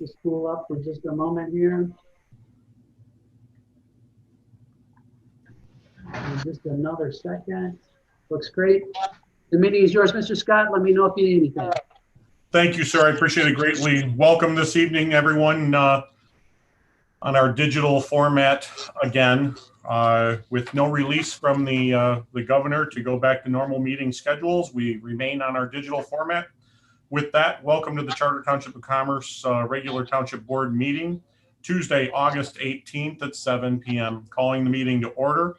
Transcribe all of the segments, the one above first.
the school up for just a moment here. And just another second. Looks great. The meeting is yours, Mr. Scott. Let me know if you need anything. Thank you, sir. I appreciate it greatly. Welcome this evening, everyone, on our digital format again, with no release from the governor to go back to normal meeting schedules. We remain on our digital format. With that, welcome to the Charter Township of Commerce regular Township Board meeting, Tuesday, August 18th at 7 p.m. Calling the meeting to order.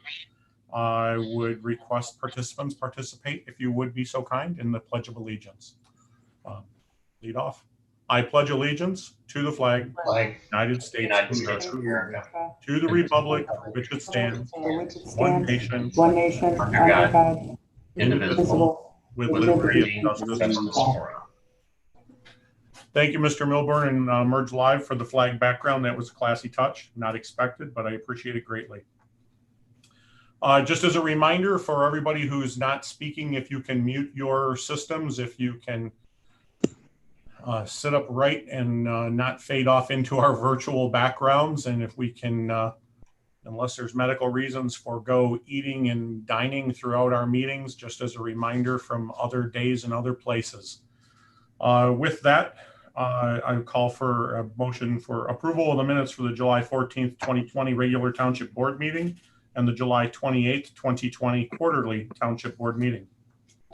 I would request participants participate, if you would be so kind, in the Pledge of Allegiance. Lead off. I pledge allegiance to the flag, United States of America, to the republic for which it stands, one nation, under God, indivisible, with liberty and justice for all. Thank you, Mr. Milburn and Merge Live for the flag background. That was a classy touch, not expected, but I appreciate it greatly. Just as a reminder for everybody who's not speaking, if you can mute your systems, if you can sit up right and not fade off into our virtual backgrounds, and if we can, unless there's medical reasons, forego eating and dining throughout our meetings, just as a reminder from other days and other places. With that, I call for a motion for approval of the minutes for the July 14th, 2020 regular Township Board meeting and the July 28th, 2020 quarterly Township Board meeting.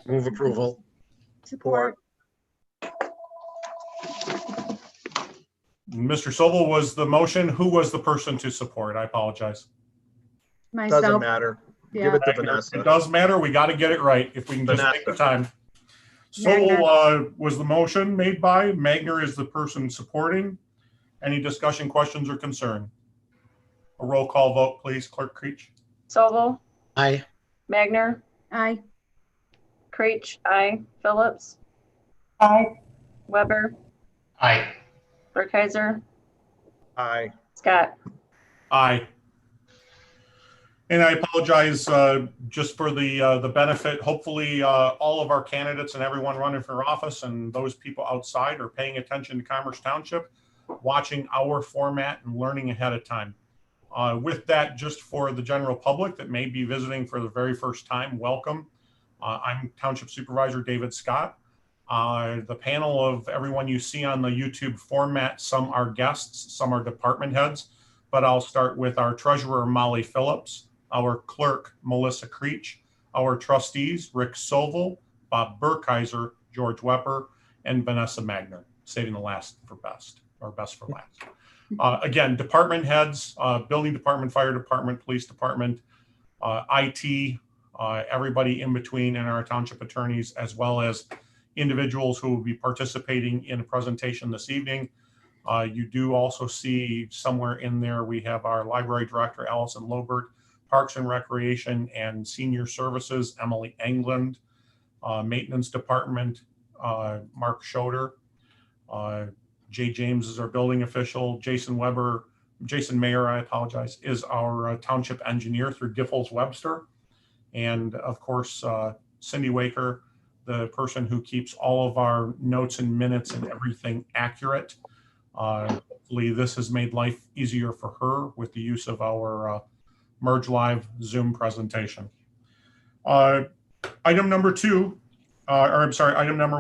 Move approval. Support. Mr. Sobel was the motion. Who was the person to support? I apologize. Myself. Doesn't matter. Yeah. Give it to Vanessa. It does matter. We got to get it right if we can just take the time. Sobel was the motion made by. Magner is the person supporting. Any discussion, questions, or concern? A roll call vote, please, Clerk Creech. Sobel. Aye. Magner. Aye. Creech. Aye. Phillips. Aye. Weber. Aye. Burkheiser. Aye. Scott. Aye. And I apologize just for the benefit. Hopefully all of our candidates and everyone running for office and those people outside are paying attention to Commerce Township, watching our format and learning ahead of time. With that, just for the general public that may be visiting for the very first time, welcome. I'm Township Supervisor David Scott. The panel of everyone you see on the YouTube format, some are guests, some are department heads, but I'll start with our treasurer, Molly Phillips, our clerk, Melissa Creech, our trustees, Rick Sobel, Bob Burkheiser, George Weber, and Vanessa Magner, saving the last for best, or best for last. Again, department heads, building department, fire department, police department, IT, everybody in between, and our township attorneys, as well as individuals who will be participating in a presentation this evening. You do also see somewhere in there, we have our library director, Allison Lobert, Parks and Recreation and Senior Services, Emily England, Maintenance Department, Mark Schoder, Jay James is our building official, Jason Mayer, I apologize, is our township engineer through Giffords Webster. And of course, Cindy Waker, the person who keeps all of our notes and minutes and everything accurate. Hopefully this has made life easier for her with the use of our Merge Live Zoom presentation. Item number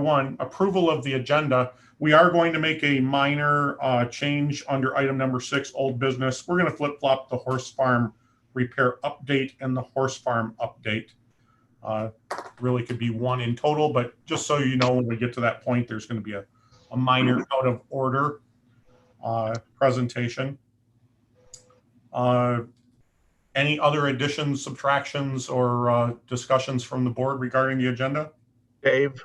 one, approval of the agenda. We are going to make a minor change under item number 6, old business. We're going to flip-flop the horse farm repair update and the horse farm update. Really could be one in total, but just so you know, when we get to that point, there's going to be a minor out of order presentation. Any other additions, subtractions, or discussions from the board regarding the agenda? Dave,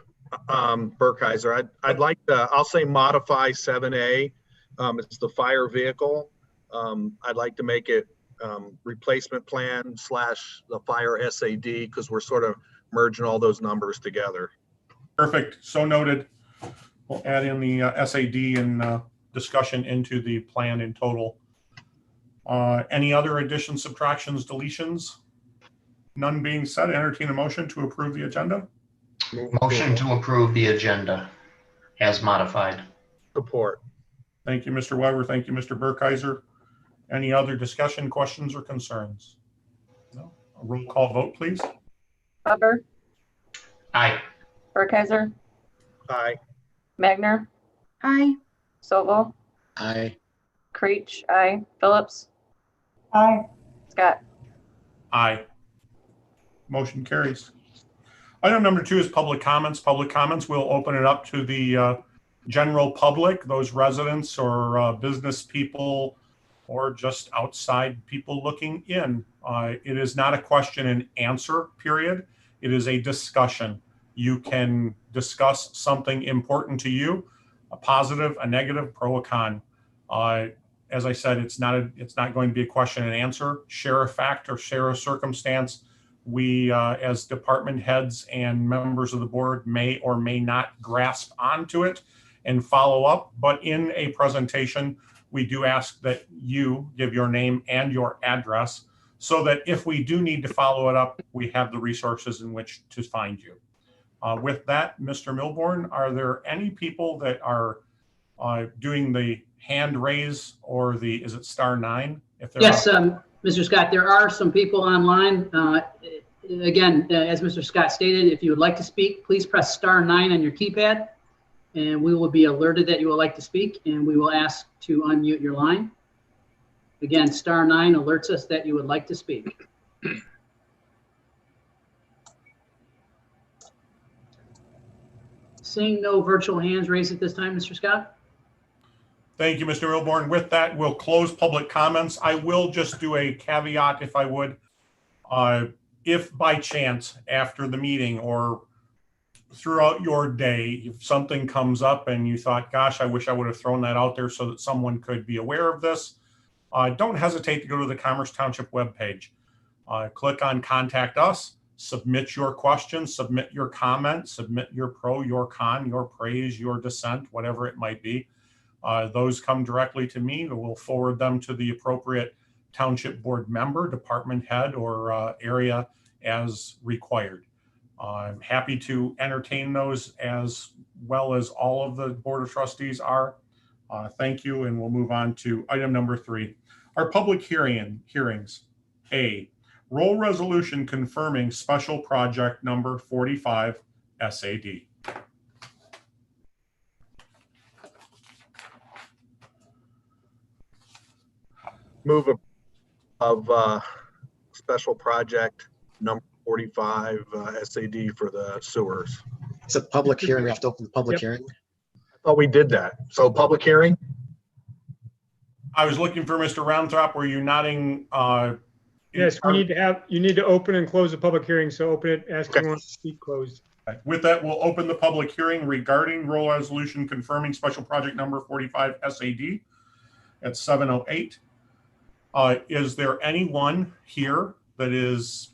Burkheiser, I'd like to, I'll say modify 7A. It's the fire vehicle. I'd like to make it replacement plan / the fire SAD, because we're sort of merging all those numbers together. Perfect. So noted. We'll add in the SAD and discussion into the plan in total. Any other additions, subtractions, deletions? None being said, entertain a motion to approve the agenda. Motion to approve the agenda as modified. Support. Thank you, Mr. Weber. Thank you, Mr. Burkheiser. Any other discussion, questions, or concerns? No? A roll call vote, please. Weber, Aye. Burkheiser, Aye. Magner, Aye. Sobel, Aye. Creech, aye. Phillips, Aye. Scott. Aye. Motion carries. Item number 2 is public comments. Public comments, we'll open it up to the general public, those residents or business people or just outside people looking in. It is not a question and answer period. It is a discussion. You can discuss something important to you, a positive, a negative, pro, or con. As I said, it's not going to be a question and answer. Share a fact or share a circumstance. We, as department heads and members of the board, may or may not grasp onto it and follow up. But in a presentation, we do ask that you give your name and your address so that if we do need to follow it up, we have the resources in which to find you. With that, Mr. Milborn, are there any people that are doing the hand raise or is it *9? If there Yes, are. Mr. Scott, there are some people online. Again, as Mr. Scott stated, if you would like to speak, please press *9 on your keypad, and we will be alerted that you would like to speak, and we will ask to unmute your line. Again, *9 alerts us that you would like to speak. Seeing no virtual hands raised at this time, Mr. Scott? Thank you, Mr. Milborn. With that, we'll close public comments. I will just do a caveat, if I would. If by chance, after the meeting or throughout your day, if something comes up and you thought, gosh, I wish I would have thrown that out there so that someone could be aware of this, don't hesitate to go to the Commerce Township webpage. Click on Contact Us, submit your questions, submit your comment, submit your pro, your con, your praise, your dissent, whatever it might be. Those come directly to me, and we'll forward them to the appropriate township board member, department head, or area as required. I'm happy to entertain those as well as all of the Board of Trustees are. Thank you, and we'll move on to item number 3. Our public hearings. A, roll resolution confirming special project number 45 SAD. Move of special project number 45 SAD for the sewers. It's a public hearing. We have to open the public Yep. hearing. I thought we did that. So public hearing? I was looking for Mr. Roundtrop. Were you nodding? Yes, you need to open and close the public hearing, so open it, ask everyone to speak, closed. With that, we'll open the public hearing regarding roll resolution confirming special project number 45 SAD at 7:08. Is there anyone here that is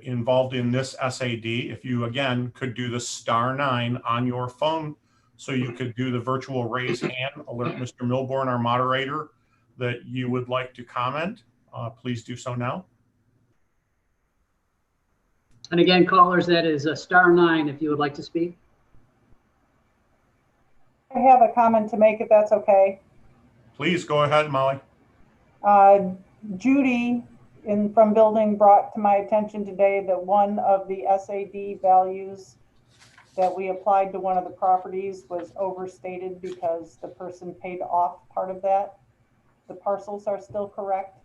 involved in this SAD? If you, again, could do the *9 on your phone so you could do the virtual raise hand, alert Mr. Milborn, our moderator, that you would like to comment, please do so now. And again, callers, that is a *9 if you would like to speak. I have a comment to make if that's okay. Please go ahead, Molly. Judy from building brought to my attention today that one of the SAD values that we applied to one of the properties was overstated because the person paid off part of that. The parcels are still correct,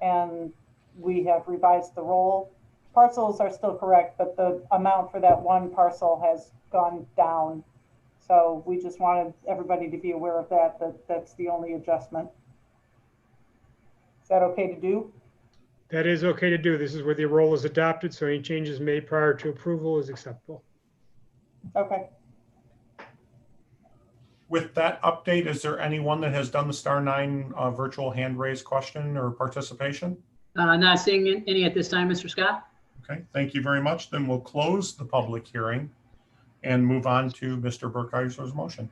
and we have revised the roll. Parcels are still correct, but the amount for that one parcel has gone down. So we just wanted everybody to be aware of that, that's the only adjustment. Is that okay to do? That is okay to do. This is where the roll is adopted, so any changes made prior to approval is acceptable. Okay. With that update, is there anyone that has done the *9 virtual hand raise question or participation? Not seeing any at this time, Mr. Scott. Okay, thank you very much. Then we'll close the public hearing and move on to Mr. Burkheiser's motion.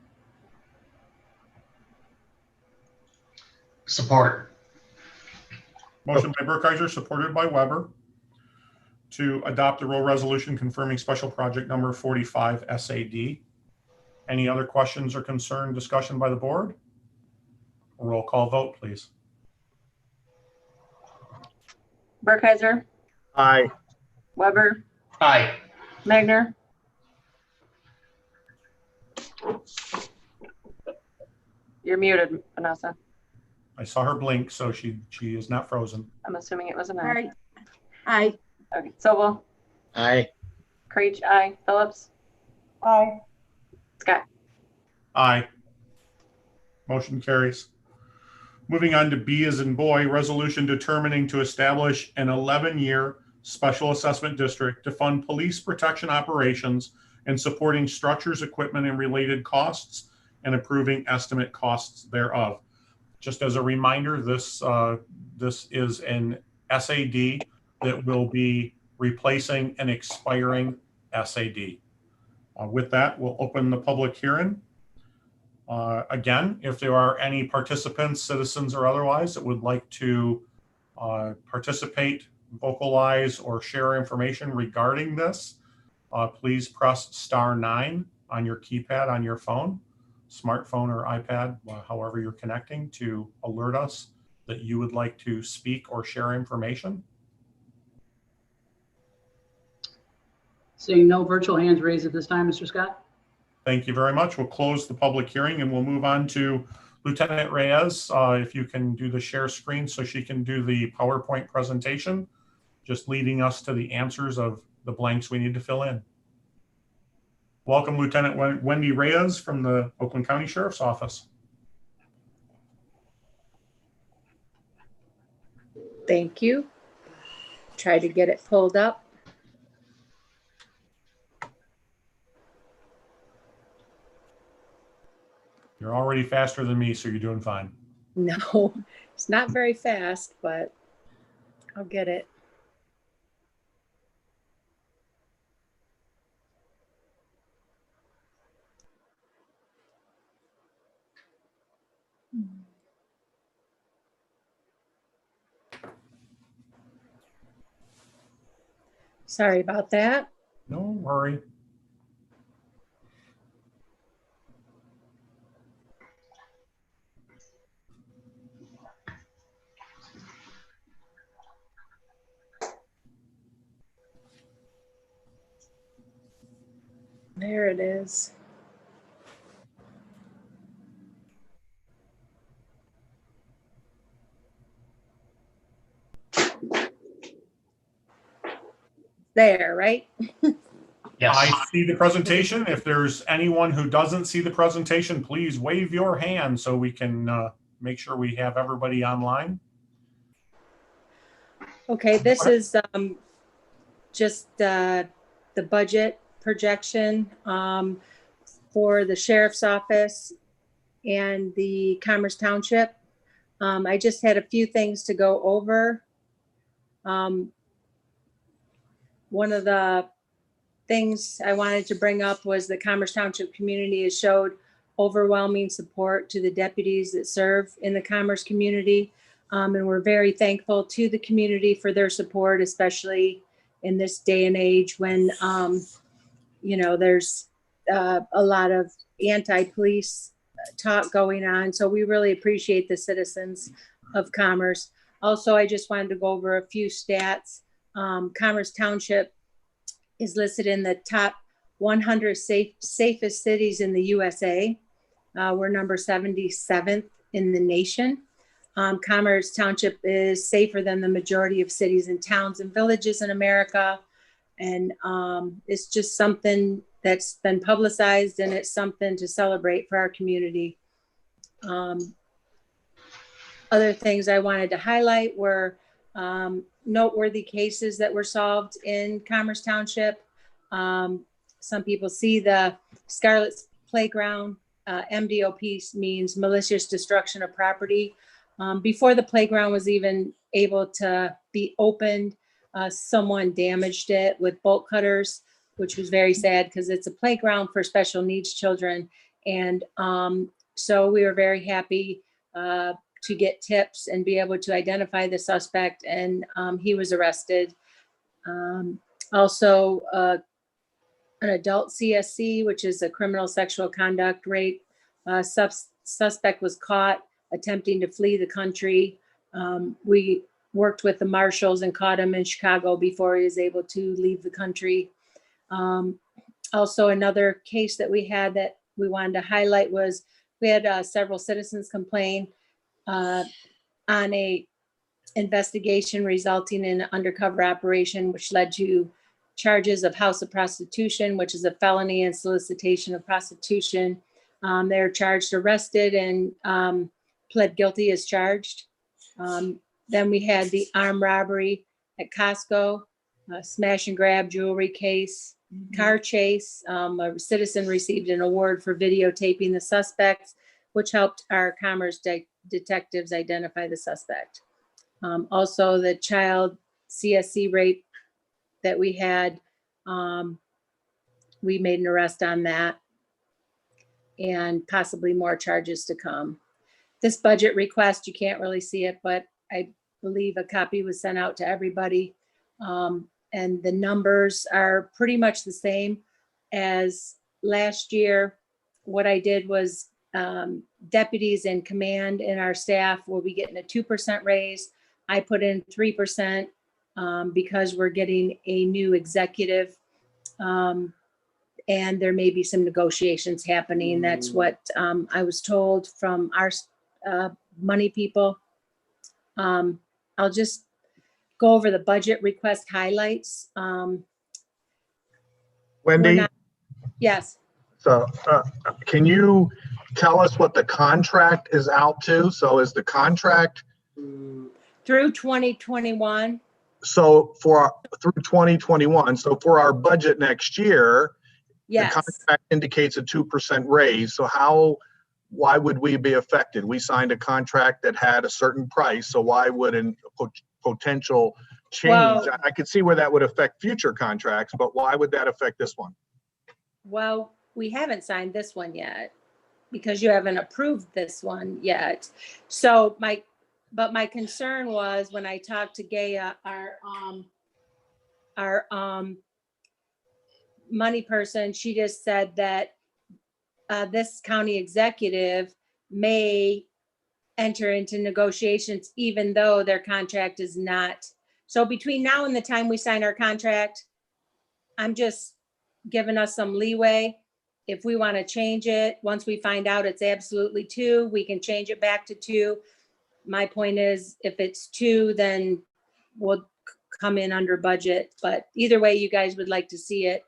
Support. Motion by Burkheiser, supported by Weber, to adopt the roll resolution confirming special project number 45 SAD. Any other questions or concern, discussion by the board? Roll call vote, please. Burkheiser, Aye. Weber, Aye. Magner, you're muted, Vanessa. I saw her blink, so she is not frozen. I'm assuming it was an All aye. right. Aye. Okay, Sobel, Aye. Creech, aye. Phillips, Aye. Scott. Aye. Motion carries. Moving on to B as in boy, resolution determining to establish an 11-year special assessment district to fund police protection operations and supporting structures, equipment, and related costs, and approving estimate costs thereof. Just as a reminder, this is an SAD that will be replacing an expiring SAD. With that, we'll open the public hearing. Again, if there are any participants, citizens or otherwise, that would like to participate, vocalize, or share information regarding this, please press *9 on your keypad on your phone, smartphone or iPad, however you're connecting, to alert us that you would like to speak or share information. Seeing no virtual hands raised at this time, Mr. Scott? Thank you very much. We'll close the public hearing and we'll move on to Lieutenant Reyes. If you can do the share screen so she can do the PowerPoint presentation, just leading us to the answers of the blanks we need to fill in. Welcome, Lieutenant Wendy Reyes from the Oakland County Sheriff's Office. Thank you. Try to get it pulled up. You're already faster than me, so you're doing fine. No, it's not very fast, but I'll get it. Sorry about that. No worry. There it is. There, right? Yes. I see the presentation. If there's anyone who doesn't see the presentation, please wave your hand so we can make sure we have everybody online. Okay, this is just the budget projection for the sheriff's office and the Commerce Township. I just had a few things to go over. One of the things I wanted to bring up was the Commerce Township community has showed overwhelming support to the deputies that serve in the Commerce community. And we're very thankful to the community for their support, especially in this day and age when, you know, there's a lot of anti-police talk going on. So we really appreciate the citizens of Commerce. Also, I just wanted to go over a few stats. Commerce Township is listed in the top 100 safest cities in the USA. We're number 77th in the nation. Commerce Township is safer than the majority of cities and towns and villages in America. And it's just something that's been publicized, and it's something to celebrate for our community. Other things I wanted to highlight were noteworthy cases that were solved in Commerce Township. Some people see the Scarlet's Playground. MDOP means malicious destruction of property. Before the playground was even able to be opened, someone damaged it with bolt cutters, which was very sad because it's a playground for special needs children. And so we were very happy to get tips and be able to identify the suspect, and he was arrested. Also, an adult CSC, which is a criminal sexual conduct rape, suspect was caught attempting to flee the country. We worked with the marshals and caught him in Chicago before he was able to leave the country. Also, another case that we had that we wanted to highlight was we had several citizens complain on a investigation resulting in an undercover operation, which led to charges of house of prostitution, which is a felony, and solicitation of prostitution. They're charged, arrested, and pled guilty as charged. Then we had the armed robbery at Costco, smash and grab jewelry case, car chase. A citizen received an award for videotaping the suspects, which helped our commerce detectives identify the suspect. Also, the child CSC rape that we had, we made an arrest on that, and possibly more charges to come. This budget request, you can't really see it, but I believe a copy was sent out to everybody. And the numbers are pretty much the same as last year. What I did was deputies in command and our staff will be getting a 2% raise. I put in 3% because we're getting a new executive. And there may be some negotiations happening. That's what I was told from our money people. I'll just go over the budget request highlights. Wendy, Yes. so can you tell us what the contract is out to? So is the contract Through 2021. so through 2021? So for our budget next year, Yes. the contract indicates a 2% raise. So why would we be affected? We signed a contract that had a certain price. So why wouldn't a potential change? Well, I could see where that would affect future contracts, but why would that affect this one? well, we haven't signed this one yet because you haven't approved this one yet. So my concern was when I talked to Gaia, our money person, she just said that this county executive may enter into negotiations even though their contract is not. So between now and the time we sign our contract, I'm just giving us some leeway. If we want to change it, once we find out it's absolutely 2, we can change it back to 2. My point is, if it's 2, then we'll come in under budget. But either way, you guys would like to see it.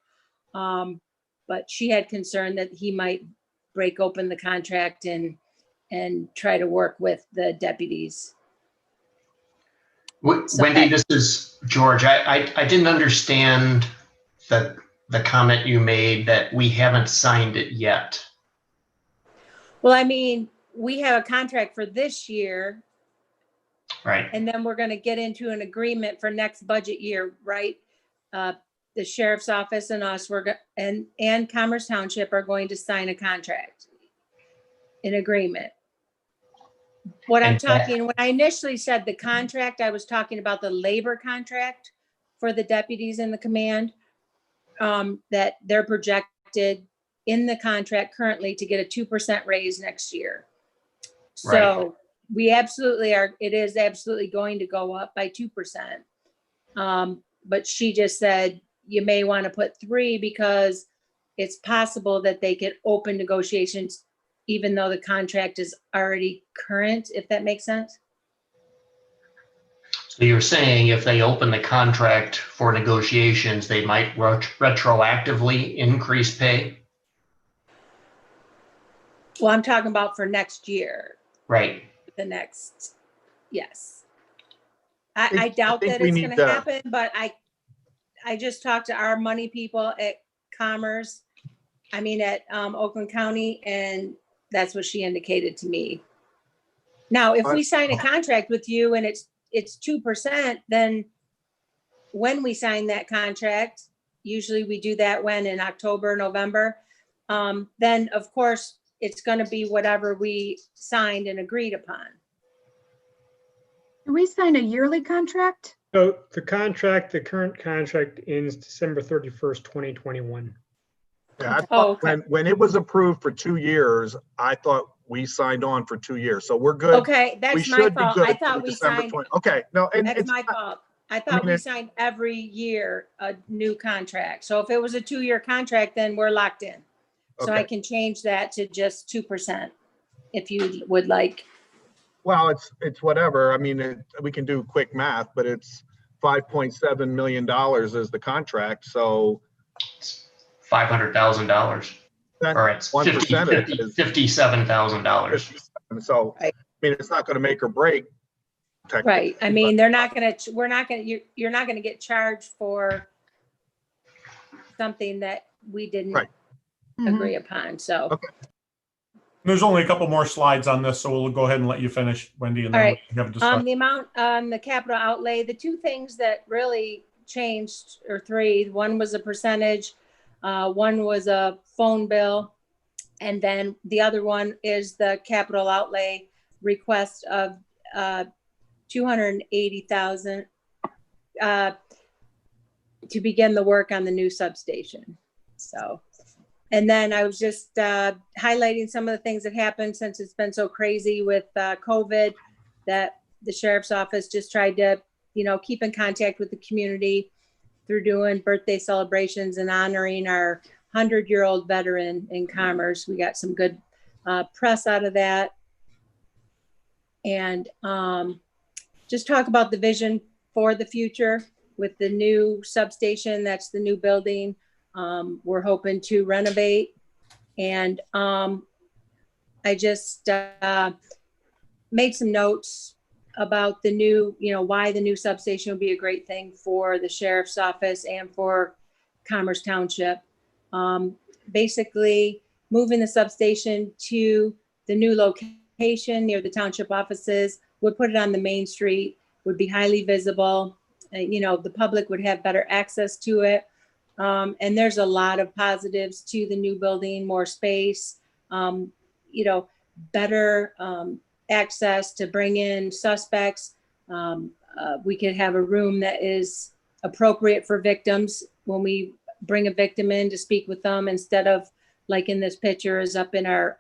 But she had concern that he might break open the contract and try to work with the deputies. Wendy, this is George. I didn't understand the comment you made that we haven't signed it yet. Well, I mean, we have a contract for this year, Right. and then we're going to get into an agreement for next budget year, right? The sheriff's office and us, and Commerce Township are going to sign a contract, an agreement. What I'm talking, when I initially said the contract, I was talking about the labor contract for the deputies in the command, that they're projected in the contract currently to get a 2% raise next year. So we absolutely are, it is absolutely going to go up by 2%. But she just said, you may want to put 3 because it's possible that they could open negotiations even though the contract is already current, if that makes sense. So you're saying if they open the contract for negotiations, they might retroactively increase pay? Well, I'm talking about for next year. Right. The next, yes. I doubt that we it's need gonna to- happen, but I just talked to our money people at Commerce, at Oakland County, and that's what she indicated to me. Now, if we sign a contract with you and it's 2%, then when we sign that contract, usually we do that in October, November, then of course it's gonna be whatever we signed and agreed upon. Can we sign a yearly contract? So the current contract ends December 31st, 2021. Yeah, I thought when it was approved for 2 years, I thought We signed on for 2 years, so we're good. Okay, We that's my should be fault. good I for thought the we December signed, 20. Okay, no, and that's it's my not- fault. I thought we signed every year a new contract. So if it was a 2-year contract, then we're locked in. So I okay. can change that to just 2% if you would like. Well, it's whatever. I mean, we can do quick math, but it's $5.7 million is the contract. So $500,000, then or it's 1% of it is $57,000. 57. So, Right. I mean, it's not going to make or break. Right. I mean, they're not gonna, we're not gonna, you're not gonna get charged for something that we didn't Right. agree upon. So, Okay. There's only a couple more slides on this, so we'll go ahead and let you finish, Wendy, and All then right. we have a discussion. the amount on the capital outlay, the two things that really changed, or three, one was a percentage, one was a phone bill, and then the other one is the capital outlay request of 280,000 to begin the work on the new substation. So, and then I was just highlighting some of the things that happened since it's been so crazy with COVID, that the sheriff's office just tried to, keep in contact with the community through doing birthday celebrations and honoring our 100-year-old veteran in Commerce. We got some good press out of that. And just talk about the vision for the future with the new substation. That's the new building. We're hoping to renovate. And I just made some notes about the new, why the new substation would be a great thing for the sheriff's office and for Commerce Township. Basically, moving the substation to the new location near the township offices would put it on the main street, would be highly visible. The public would have better access to it. And there's a lot of positives to the new building, more space, better access to bring in suspects. We could have a room that is appropriate for victims when we bring a victim in to speak with them, instead of, like in this picture, is up in our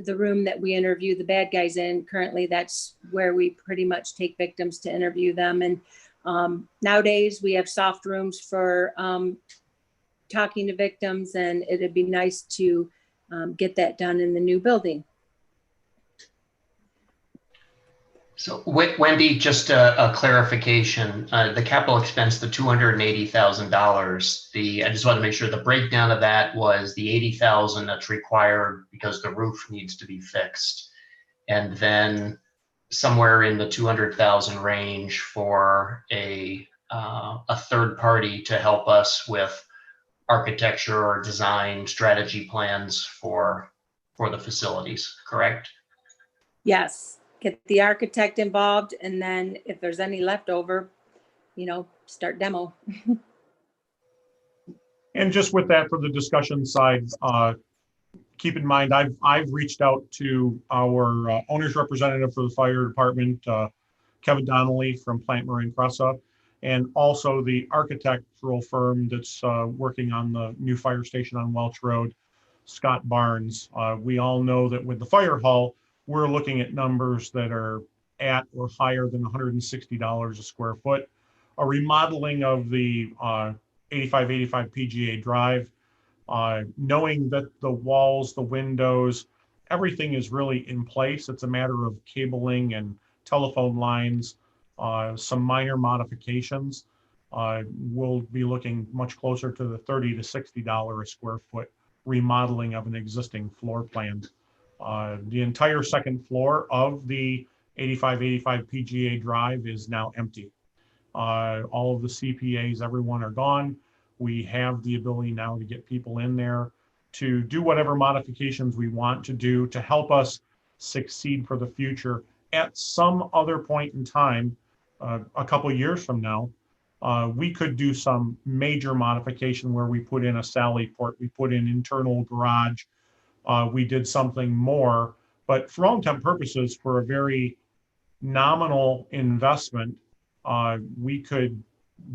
the room that we interview the bad guys in. Currently, that's where we pretty much take victims to interview them. And nowadays we have soft rooms for talking to victims, and it'd be nice to get that done in the new building. So Wendy, just a clarification, the capital expense, the $280,000, I just want to make sure the breakdown of that was the $80,000 that's required because the roof needs to be fixed. And then somewhere in the 200,000 range for a third party to help us with architecture or design strategy plans for the facilities, correct? Yes, get the architect involved, and then if there's any leftover, start demo. And just with that, for the discussion side, keep in mind, I've reached out to our owner's representative for the fire department, Kevin Donnelly from Plant Moraine Cressa, and also the architectural firm that's working on the new fire station on Welch Road, Scott Barnes. We all know that with the fire hall, we're looking at numbers that are at or higher than $160 a square foot. A remodeling of the 8585 PGA Drive, knowing that the walls, the windows, everything is really in place. It's a matter of cabling and telephone lines, some minor modifications. We'll be looking much closer to the $30 to $60 a square foot remodeling of an existing floor plan. The entire second floor of the 8585 PGA Drive is now empty. All of the CPAs, everyone are gone. We have the ability now to get people in there to do whatever modifications we want to do to help us succeed for the future. At some other point in time, a couple years from now, we could do some major modification where we put in a sally port, we put in internal garage, we did something more. But for all intent purposes, for a very nominal investment, we could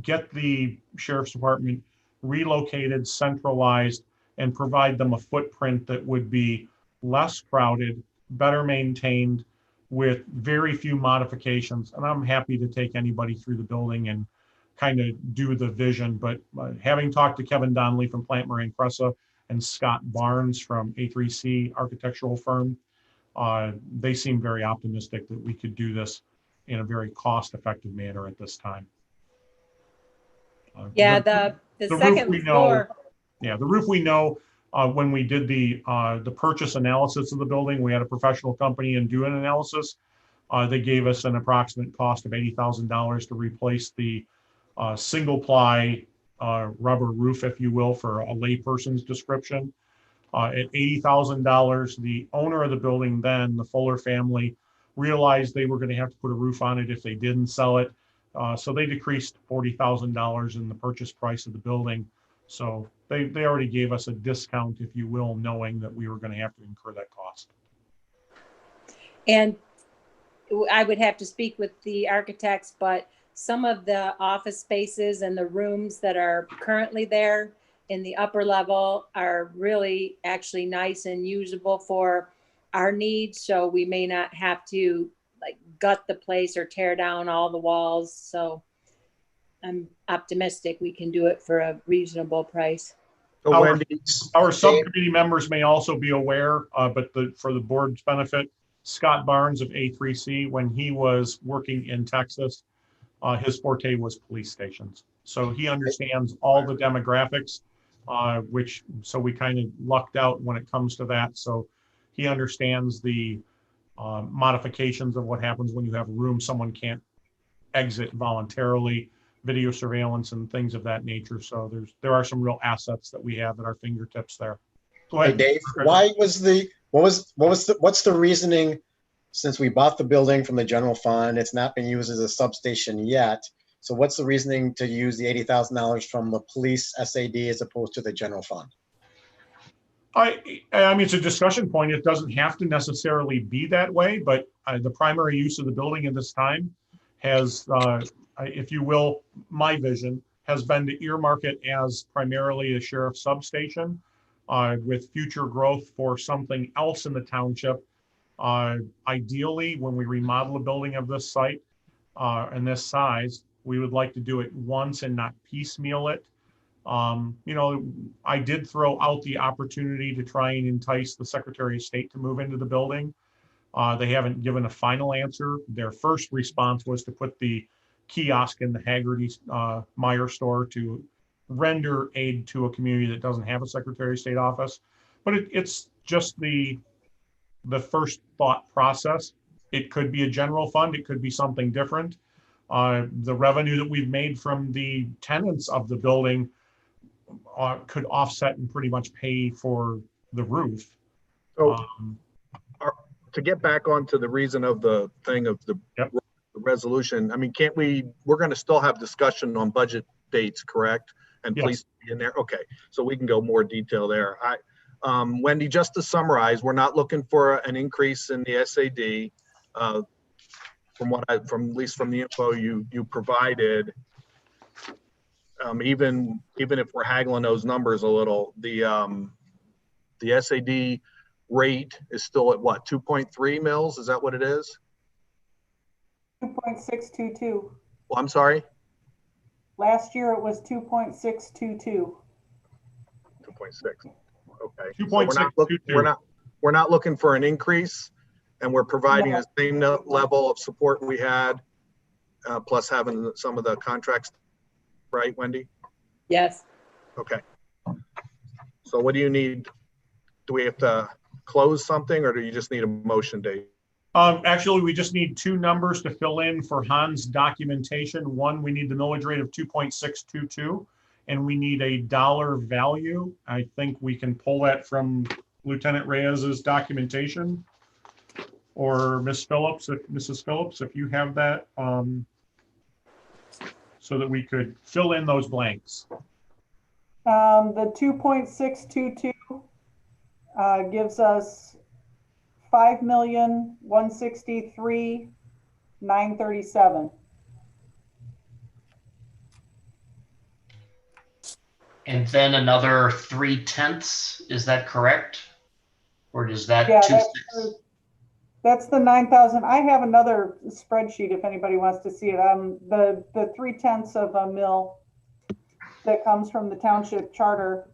get the sheriff's department relocated, centralized, and provide them a footprint that would be less crowded, better maintained, with very few modifications. And I'm happy to take anybody through the building and kind of do the vision. But having talked to Kevin Donnelly from Plant Moran Cressa and Scott Barnes from A3C architectural firm, they seem very optimistic that we could do this in a very cost-effective manner at this time. Yeah, the roof second we know, floor, yeah, the roof we know, when we did the purchase analysis of the building, we had a professional company and do an analysis. They gave us an approximate cost of $80,000 to replace the single ply rubber roof, if you will, for a layperson's description. At $80,000, the owner of the building then, the Fuller family, realized they were going to have to put a roof on it if they didn't sell it. So they decreased $40,000 in the purchase price of the building. So they already gave us a discount, if you will, knowing that we were going to have to incur that cost. and I would have to speak with the architects, but some of the office spaces and the rooms that are currently there in the upper level are really actually nice and usable for our needs. So we may not have to like gut the place or tear down all the walls. So I'm optimistic we can do it for a reasonable price. So Our- Wendy, Our subcommittee members may also be aware, but for the board's benefit, Scott Barnes of A3C, when he was working in Texas, his forte was police stations. So he understands all the demographics, so we kind of lucked out when it comes to that. So he understands the modifications of what happens when you have a room someone can't exit voluntarily, video surveillance and things of that nature. So there are some real assets that we have at our fingertips there. Go Hey, ahead. Dave, what's the reasoning, since we bought the building from the general fund, it's not been used as a substation yet. So what's the reasoning to use the $80,000 from the police SAD as opposed to the general fund? I mean, it's a discussion point. It doesn't have to necessarily be that way, but the primary use of the building at this time has, if you will, my vision has been to earmark it as primarily a sheriff's substation, with future growth for something else in the township. Ideally, when we remodel a building of this site and this size, we would like to do it once and not piecemeal it. I did throw out the opportunity to try and entice the Secretary of State to move into the building. They haven't given a final answer. Their first response was to put the kiosk in the Haggerty Meyer store to render aid to a community that doesn't have a Secretary of State office. But it's just the first thought process. It could be a general fund. It could be something different. The revenue that we've made from the tenants of the building could offset and pretty much pay for the roof. So to get back onto the reason of the thing of the resolution, I mean, we're going to still have discussion on budget dates, correct? And Yes. Please be in there. Okay, so we can go more detail there. Wendy, just to summarize, we're not looking for an increase in the SAD. From at least from the info you provided, even if we're haggling those numbers a little, the SAD rate is still at what, 2.3 mils? Is that what it is? 2.622. Well, I'm sorry. Last year it was 2.622. 2.6. Okay. 2.622. We're not looking for an increase, and we're providing the same level of support we had, plus having some of the contracts, right, Wendy? Yes. Okay. So what do you need? Do we have to close something, or do you just need a motion, Dave? Actually, we just need two numbers to fill in for Hans' documentation. One, we need the millage rate of 2.622, and we need a dollar value. I think we can pull that from Lieutenant Reyes's documentation, or Mrs. Phillips, if you have that, so that we could fill in those blanks. The 2.622 gives us 5,163,937. And then another 0.3, is that correct? Or is that Yeah, 2.6? that's the 9,000. I have another spreadsheet if anybody wants to see it. The 3/10 of a mill that comes from the township charter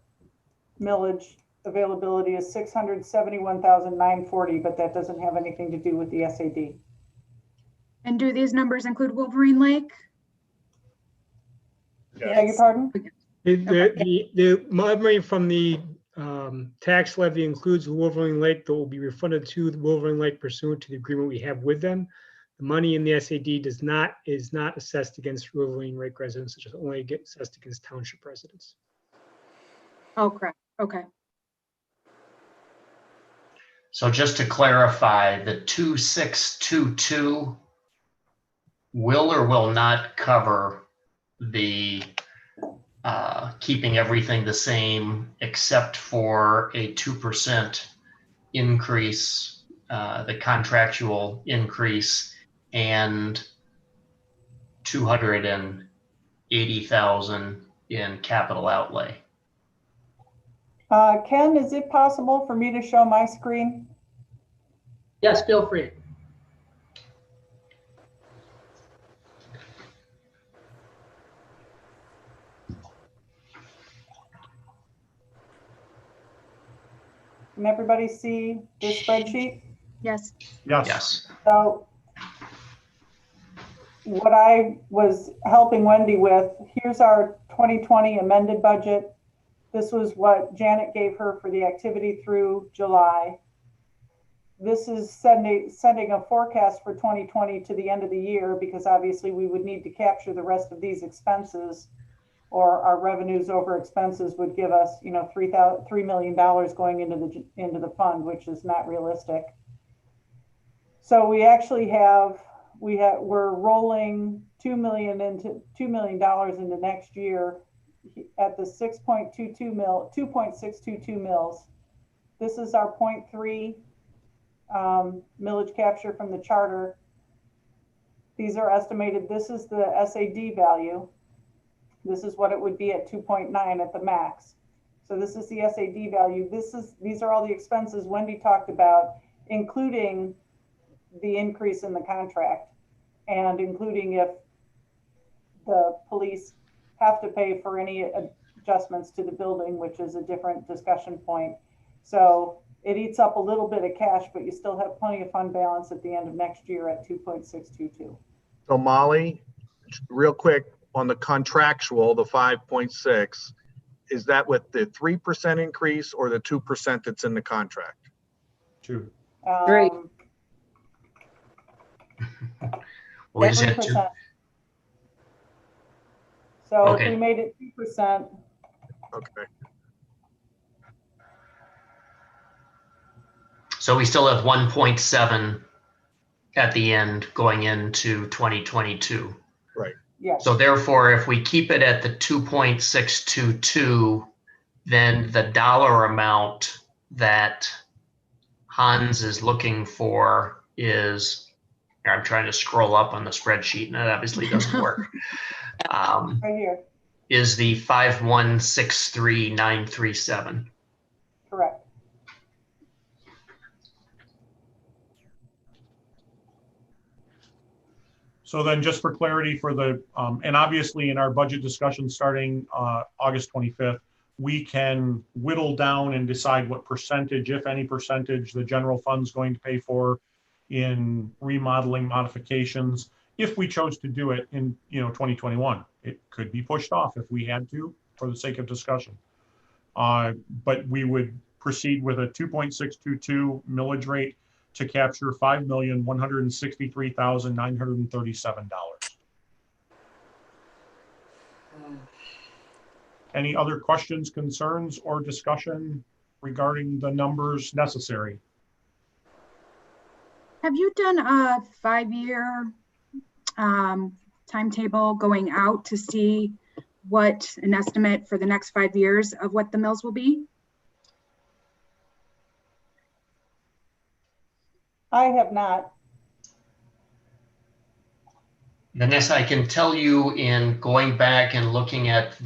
millage availability is 671,940, but that doesn't have anything to do with the SAD. And do these numbers include Wolverine Lake? Beg your pardon? The money from the tax levy includes Wolverine Lake that will be refunded to the Wolverine Lake pursuant to the agreement we have with them. The money in the SAD is not assessed against Wolverine Lake residents, it just only gets assessed against township residents. Oh, correct. Okay. So just to clarify, the 2.622 will or will not cover the keeping everything the same except for a 2% increase, the contractual increase, and 280,000 in capital outlay. Ken, is it possible for me to show my screen? Yes, feel free. Can everybody see this spreadsheet? Yes. Yes. Yes. So what I was helping Wendy with, here's our 2020 amended budget. This was what Janet gave her for the activity through July. This is sending a forecast for 2020 to the end of the year, because obviously we would need to capture the rest of these expenses, or our revenues over expenses would give us, you know, $3 million going into the fund, which is not realistic. So we actually we're rolling $2 million into next year at the 2.622 mils. This is our 0.3 millage capture from the charter. These are estimated. This is the SAD value. This is what it would be at 2.9 at the max. So this is the SAD value. These are all the expenses Wendy talked about, including the increase in the contract, and including if the police have to pay for any adjustments to the building, which is a different discussion point. So it eats up a little bit of cash, but you still have plenty of fund balance at the end of next year at 2.622. So Molly, real quick, on the contractual, the 5.6, is that with the 3% increase or the 2% that's in the contract? 2. Great. We just had 2. 3%. So Okay. if we made it 2%, Okay. So we still have 1.7 at the end going into 2022. Right. yes. So therefore, if we keep it at the 2.622, then the dollar amount that Hans is looking for is, I'm trying to scroll up on the spreadsheet and it obviously doesn't work, Right here, is the 5163937. correct. So then just for clarity for the, and obviously in our budget discussion starting August 25th, we can whittle down and decide what percentage, if any percentage, the general fund's going to pay for in remodeling modifications, if we chose to do it in 2021. It could be pushed off if we had to for the sake of discussion. But we would proceed with a 2.622 millage rate to capture $5,163,937. Any other questions, concerns, or discussion regarding the numbers necessary? Have you done a 5-year timetable going out to see what an estimate for the next 5 years of what the mills will be? I have not. Vanessa, I can tell you in going back and looking at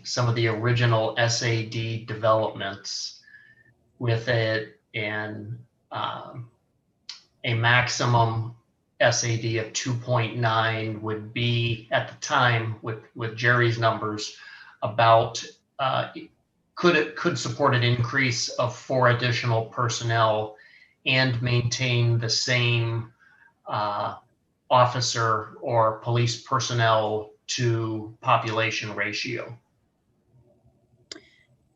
some of the original SAD developments with and a maximum SAD of 2.9 would be, at the time, with Jerry's numbers, about could support an increase of 4 additional personnel and maintain the same officer or police personnel to population ratio.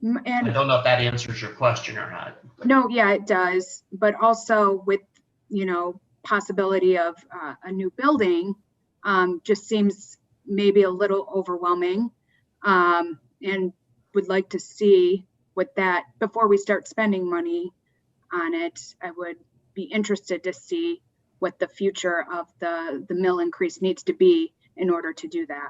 I And don't know if that answers your question or not. no, yeah, it does. But also with, possibility of a new building, just seems maybe a little overwhelming. And would like to see what that, before we start spending money on it, I would be interested to see what the future of the mill increase needs to be in order to do that.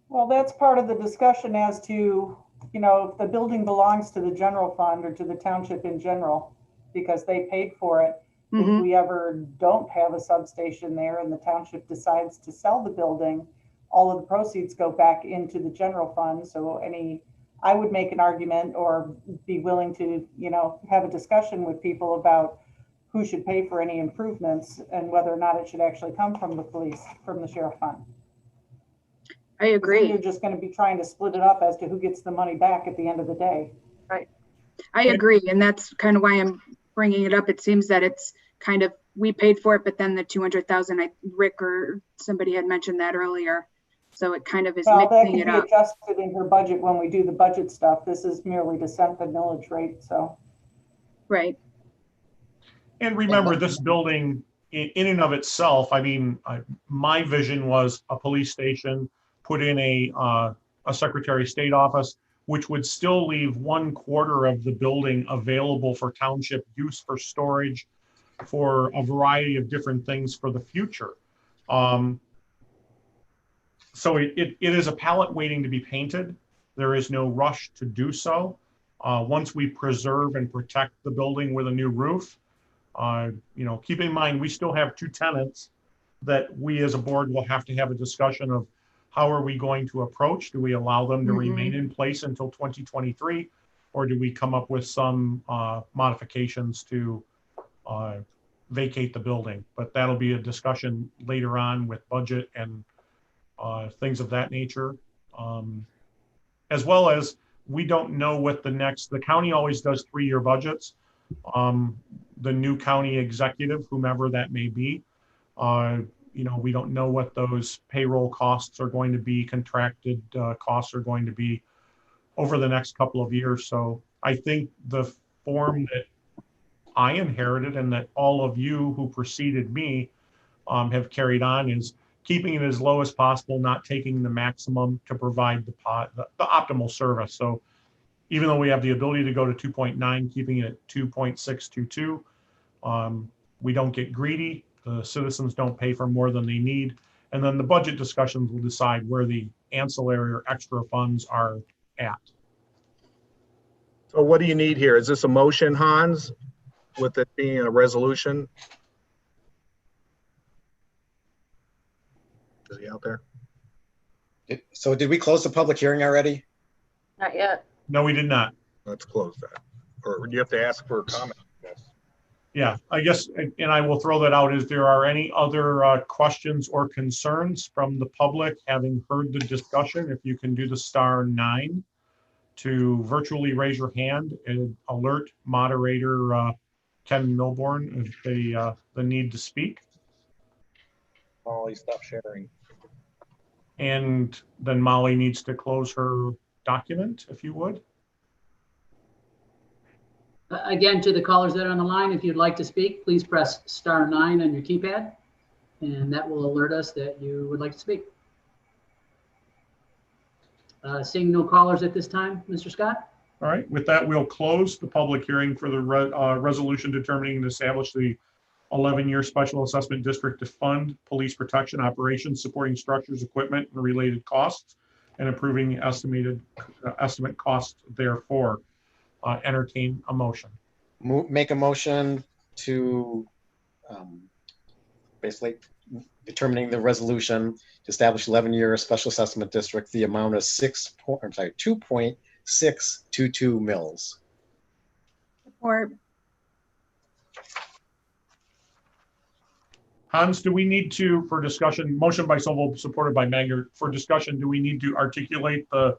Well, that's part of the discussion as to, if the building belongs to the general fund or to the township in general, because they paid for it. If we ever don't have a substation there and the township decides to sell the building, all of the proceeds go back into the general fund. So I would make an argument or be willing to, have a discussion with people about who should pay for any improvements and whether or not it should actually come from the police, from the sheriff fund. I agree. You're just going to be trying to split it up as to who gets the money back at the end of the day. Right. I agree. And that's kind of why I'm bringing it up. It seems that it's kind of, we paid for it, but then the 200,000, Rick or somebody had mentioned that earlier. So it kind of is Well, that mixing can it be up. adjusted in her budget when we do the budget stuff. This is merely to set the millage rate, so. Right. And remember, this building in and of itself, my vision was a police station, put in a Secretary of State office, which would still leave 1/4 of the building available for township use for storage, for a variety of different things for the future. So it is a palette waiting to be painted. There is no rush to do so. Once we preserve and protect the building with a new roof, keep in mind, we still have 2 tenants that we as a board will have to have a discussion of how are we going to approach? Do we allow them to remain in place until 2023? Or do we come up with some modifications to vacate the building? But that'll be a discussion later on with budget and things of that nature. As well as, we don't know what the county always does 3-year budgets. The new county executive, whomever that may be, we don't know what those payroll costs are going to be, contracted costs are going to be over the next couple of years. So I think the form that I inherited and that all of you who preceded me have carried on is keeping it as low as possible, not taking the maximum to provide the optimal service. So even though we have the ability to go to 2.9, keeping it at 2.622, we don't get greedy. The citizens don't pay for more than they need. And then the budget discussions will decide where the ancillary or extra funds are at. So what do you need here? Is this a motion, Hans, with it being a resolution? Is he out there? So did we close the public hearing already? Not yet. No, we did not. Let's close that. Or you have to ask for a comment. Yeah, I guess, and I will throw that out. Is there are any other questions or concerns from the public having heard the discussion? If you can do the *9 to virtually raise your hand and alert moderator Ken Milborn of the need to speak. Molly, stop sharing. And then Molly needs to close her document, if you would. Again, to the callers that are on the line, if you'd like to speak, please press *9 on your keypad, and that will alert us that you would like to speak. Seeing no callers at this time, Mr. Scott? All right, with that, we'll close the public hearing for the resolution determining and establish the 11-year special assessment district to fund police protection operations, supporting structures, equipment, and related costs, and approving estimate costs therefore. Entertain a motion. Make a motion to basically determining the resolution to establish 11-year special assessment district, the amount of 2.622 mils. Or Hans, do we need to, for discussion, motion by Sobel, supported by Magner, for discussion, do we need to articulate the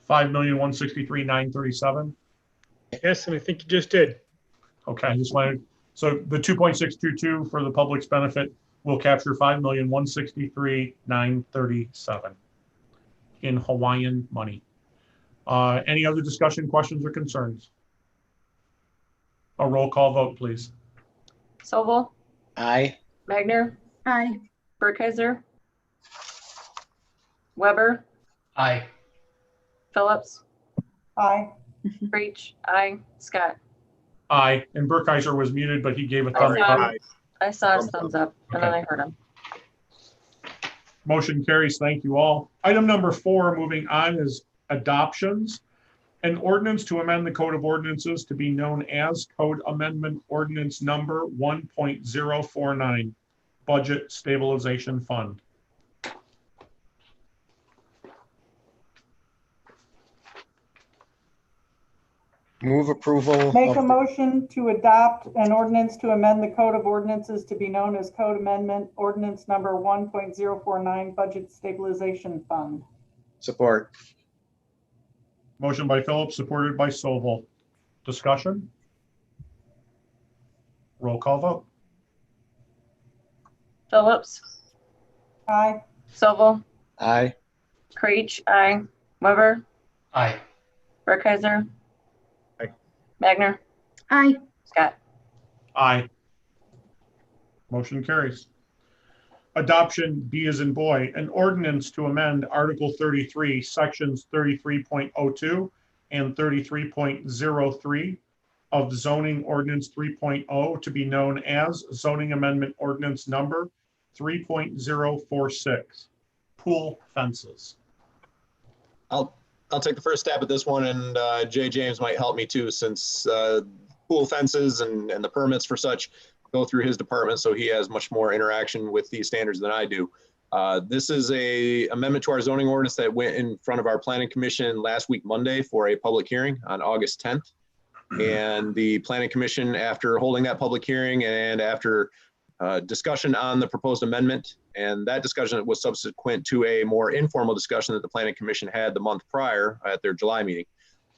5,163,937? Yes, and I think you just did. Okay, I just wanted, so the 2.622 for the public's benefit will capture 5,163,937 in Hawaiian money. Any other discussion, questions, or concerns? A roll call vote, please. Sobel, Aye. Magner, aye. Burkheiser, Weber, Aye. Phillips, Aye. Creech, aye. Scott. Aye, and Burkheiser was muted, but he gave a I thumbs saw up. him. Aye. I saw his Thumbs thumbs up and then I heard him. Motion carries. Thank you all. Item number 4, moving on, is adoptions. An ordinance to amend the Code of Ordinances to be known as Code Amendment Ordinance Number 1.049, Budget Stabilization Fund. Move approval. Make of a the- motion to adopt an ordinance to amend the Code of Ordinances to be known as Code Amendment Ordinance Number 1.049 Budget Stabilization Fund. Support. Motion by Phillips, supported by Sobel. Discussion? Roll call vote. Phillips, Aye. Sobel, Aye. Creech, aye. Weber, Aye. Burkheiser. Aye. Magner, Aye. Scott. Aye. Motion carries. Adoption, B as in boy, an ordinance to amend Article 33, Sections 33.02 and 33.03 of Zoning Ordinance 3.0 to be known as Zoning Amendment Ordinance Number 3.046, Pool Fences. I'll take the first stab at this one, and Jay James might help me too, since pool fences and the permits for such go through his department, so he has much more interaction with these standards than I do. This is a amendment to our zoning ordinance that went in front of our planning commission last week, Monday, for a public hearing on August 10th. And the planning commission, after holding that public hearing and after discussion on the proposed amendment, and that discussion was subsequent to a more informal discussion that the planning commission had the month prior at their July meeting.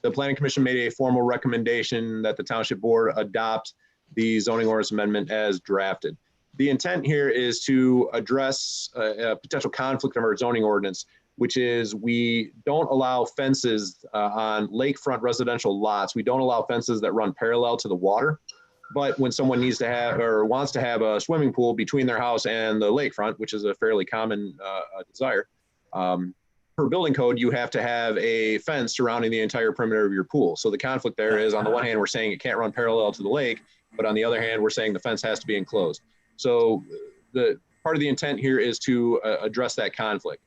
The planning commission made a formal recommendation that the township board adopt the zoning ordinance amendment as drafted. The intent here is to address a potential conflict of our zoning ordinance, which is we don't allow fences on lakefront residential lots. We don't allow fences that run parallel to the water. But when someone needs to have or wants to have a swimming pool between their house and the lakefront, which is a fairly common desire, per building code, you have to have a fence surrounding the entire perimeter of your pool. So the conflict there is, on the one hand, we're saying it can't run parallel to the lake, but on the other hand, we're saying the fence has to be enclosed. So the part of the intent here is to address that conflict.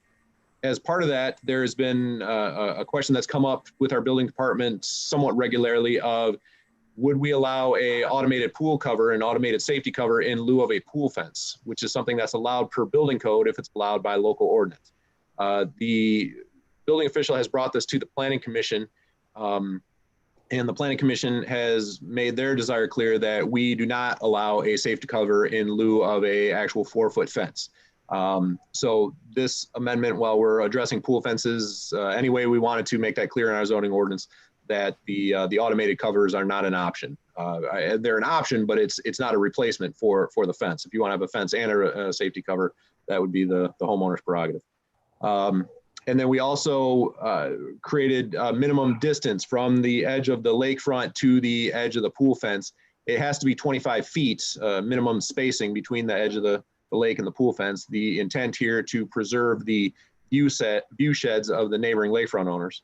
As part of that, there's been a question that's come up with our building department somewhat regularly of, would we allow a automated pool cover, an automated safety cover in lieu of a pool fence, which is something that's allowed per building code if it's allowed by local ordinance. The building official has brought this to the planning commission, and the planning commission has made their desire clear that we do not allow a safety cover in lieu of a actual 4-foot fence. So this amendment, while we're addressing pool fences, any way we wanted to make that clear in our zoning ordinance, that the automated covers are not an option. They're an option, but it's not a replacement for the fence. If you want to have a fence and a safety cover, that would be the homeowner's prerogative. And then we also created a minimum distance from the edge of the lakefront to the edge of the pool fence. It has to be 25 feet minimum spacing between the edge of the lake and the pool fence. The intent here to preserve the view sheds of the neighboring lakefront owners.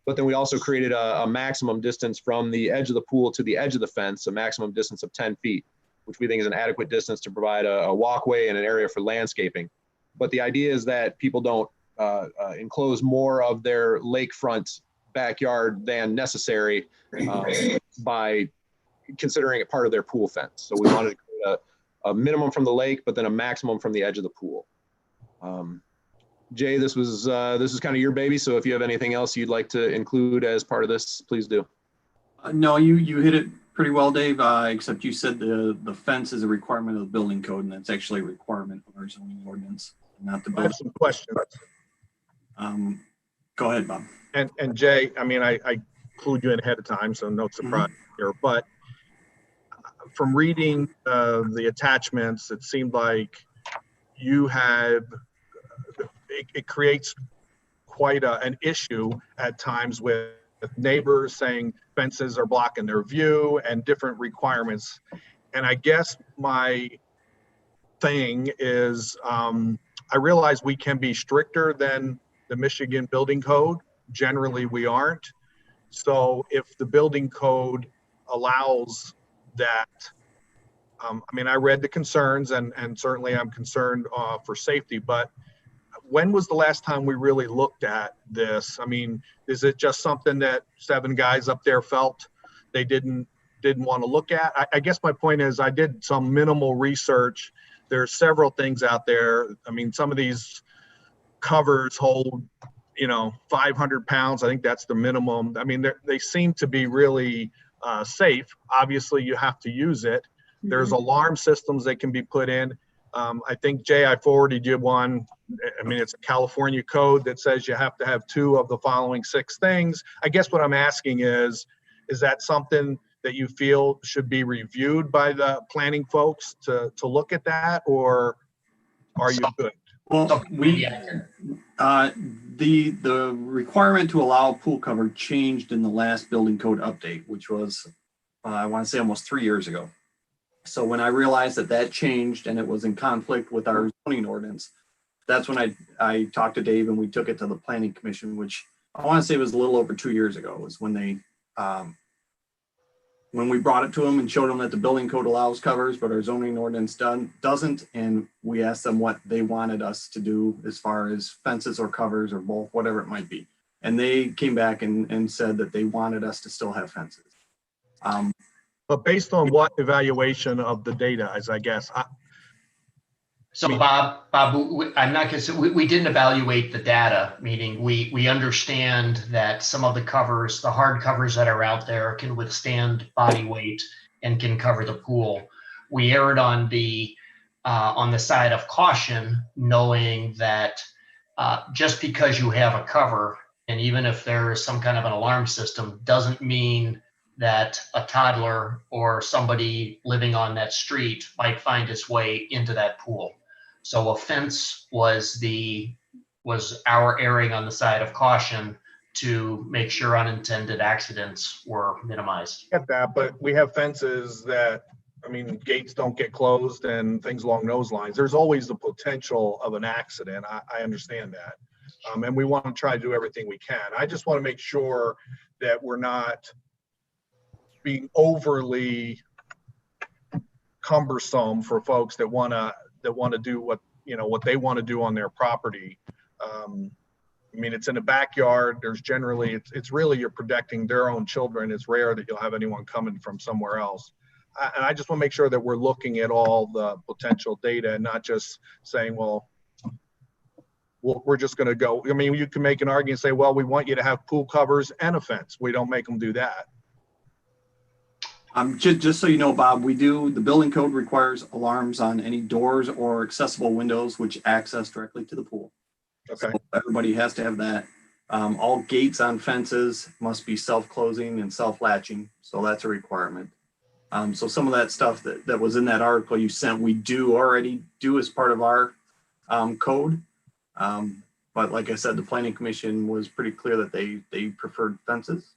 But then we also created a maximum distance from the edge of the pool to the edge of the fence, a maximum distance of 10 feet, which we think is an adequate distance to provide a walkway and an area for landscaping. But the idea is that people don't enclose more of their lakefront backyard than necessary by considering it part of their pool fence. So we wanted to create a minimum from the lake, but then a maximum from the edge of the pool. Jay, this is kind of your baby, so if you have anything else you'd like to include as part of this, please do. No, you hit it pretty well, Dave, except you said the fence is a requirement of the building code, and that's actually a requirement of our zoning ordinance, not the I building. have some questions. Go ahead, Bob. And Jay, I mean, I clued you in ahead of time, so no surprise here. But from reading the attachments, it seemed like you had, it creates quite an issue at times with neighbors saying fences are blocking their view and different requirements. And I guess my thing is, I realize we can be stricter than the Michigan building code. Generally, we aren't. So if the building code allows that, I mean, I read the concerns and certainly I'm concerned for safety, but when was the last time we really looked at this? I mean, is it just something that 7 guys up there felt they didn't want to look at? I guess my point is I did some minimal research. There's several things out there. I mean, some of these covers hold, 500 pounds. I think that's the minimum. I mean, they seem to be really safe. Obviously, you have to use it. There's alarm systems that can be put in. I think, Jay, I forwarded you one. I mean, it's a California code that says you have to have 2 of the following 6 things. I guess what I'm asking is that something that you feel should be reviewed by the planning folks to look at that, or are you good? Well, the requirement to allow pool cover changed in the last building code update, which was, I want to say almost 3 years ago. So when I realized that changed and it was in conflict with our zoning ordinance, that's when I talked to Dave and we took it to the planning commission, which I want to say was a little over 2 years ago, was when they, when we brought it to them and showed them that the building code allows covers, but our zoning ordinance doesn't. And we asked them what they wanted us to do as far as fences or covers or both, whatever it might be. And they came back and said that they wanted us to still have fences. But based on what evaluation of the data, as I guess? Bob, I'm not going to say we didn't evaluate the data, meaning we understand that some of the covers, the hard covers that are out there, can withstand body weight and can cover the pool. We erred on the side of caution, knowing that just because you have a cover, and even if there is some kind of an alarm system, doesn't mean that a toddler or somebody living on that street might find its way into that pool. So a fence was our erring on the side of caution to make sure unintended accidents were minimized. I get that, but we have fences that, I mean, gates don't get closed and things along those lines. There's always the potential of an accident. I understand that. And we want to try to do everything we can. I just want to make sure that we're not being overly cumbersome for folks that want to do what they want to do on their property. I mean, it's in a backyard. There's generally, it's really, you're protecting their own children. It's rare that you'll have anyone coming from somewhere else. And I just want to make sure that we're looking at all the potential data and not just saying, well, we're just going to go. I mean, you can make an argument and say, well, we want you to have pool covers and a fence. We don't make them do that. Just so you know, Bob, the building code requires alarms on any doors or accessible windows which access directly to the pool. Okay. So everybody has to have that. All gates on fences must be self-closing and self-latching. So that's a requirement. So some of that stuff that was in that article you sent, we already do as part of our code. But like I said, the planning commission was pretty clear that they preferred fences.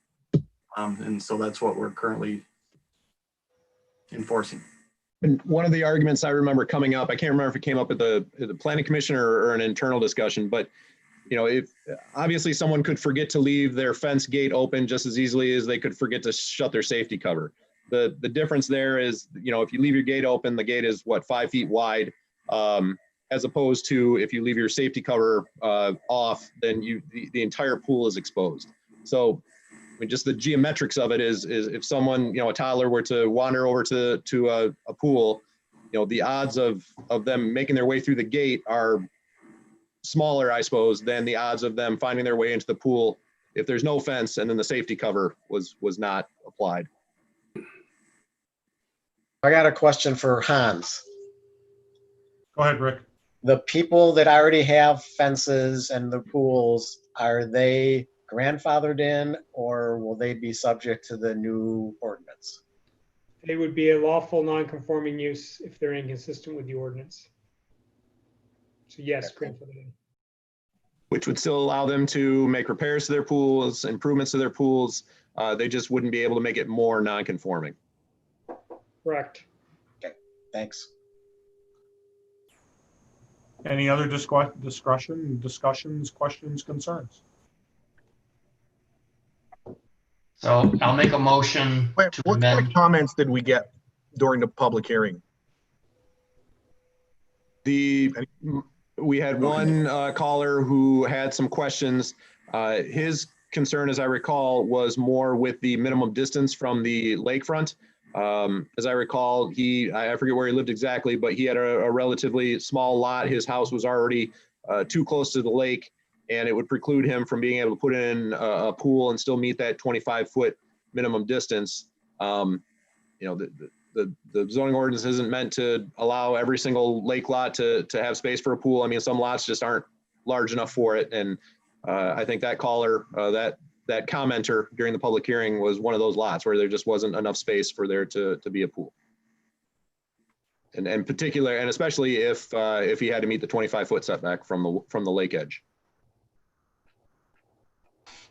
And so that's what we're currently enforcing. And one of the arguments I remember coming up, I can't remember if it came up at the planning commission or an internal discussion, but if obviously someone could forget to leave their fence gate open just as easily as they could forget to shut their safety cover. The difference there is, if you leave your gate open, the gate is 5 feet wide, as opposed to if you leave your safety cover off, then the entire pool is exposed. So just the geometrics of it is if someone, a toddler were to wander over to a pool, the odds of them making their way through the gate are smaller, I suppose, than the odds of them finding their way into the pool if there's no fence and then the safety cover was not applied. I got a question for Hans. Go ahead, Rick. The people that already have fences and the pools, are they grandfathered in or will they be subject to the new ordinance? They would be a lawful non-conforming use if they're inconsistent with the ordinance. So yes, grandfathered in. Which would still allow them to make repairs to their pools, improvements to their pools. They just wouldn't be able to make it more non-conforming. Correct. Okay, thanks. Any other discussions, questions, concerns? So I'll make a motion Wait, to what kind amend. of comments did we get during the public hearing? We had one caller who had some questions. His concern, as I recall, was more with the minimum distance from the lakefront. As I recall, I forget where he lived exactly, but he had a relatively small lot. His house was already too close to the lake, and it would preclude him from being able to put in a pool and still meet that 25-foot minimum distance. You know, the zoning ordinance isn't meant to allow every single lake lot to have space for a pool. I mean, some lots just aren't large enough for it. And I think that caller, that commenter during the public hearing was one of those lots where there just wasn't enough space for there to be a pool. And especially if he had to meet the 25-foot setback from the lake edge.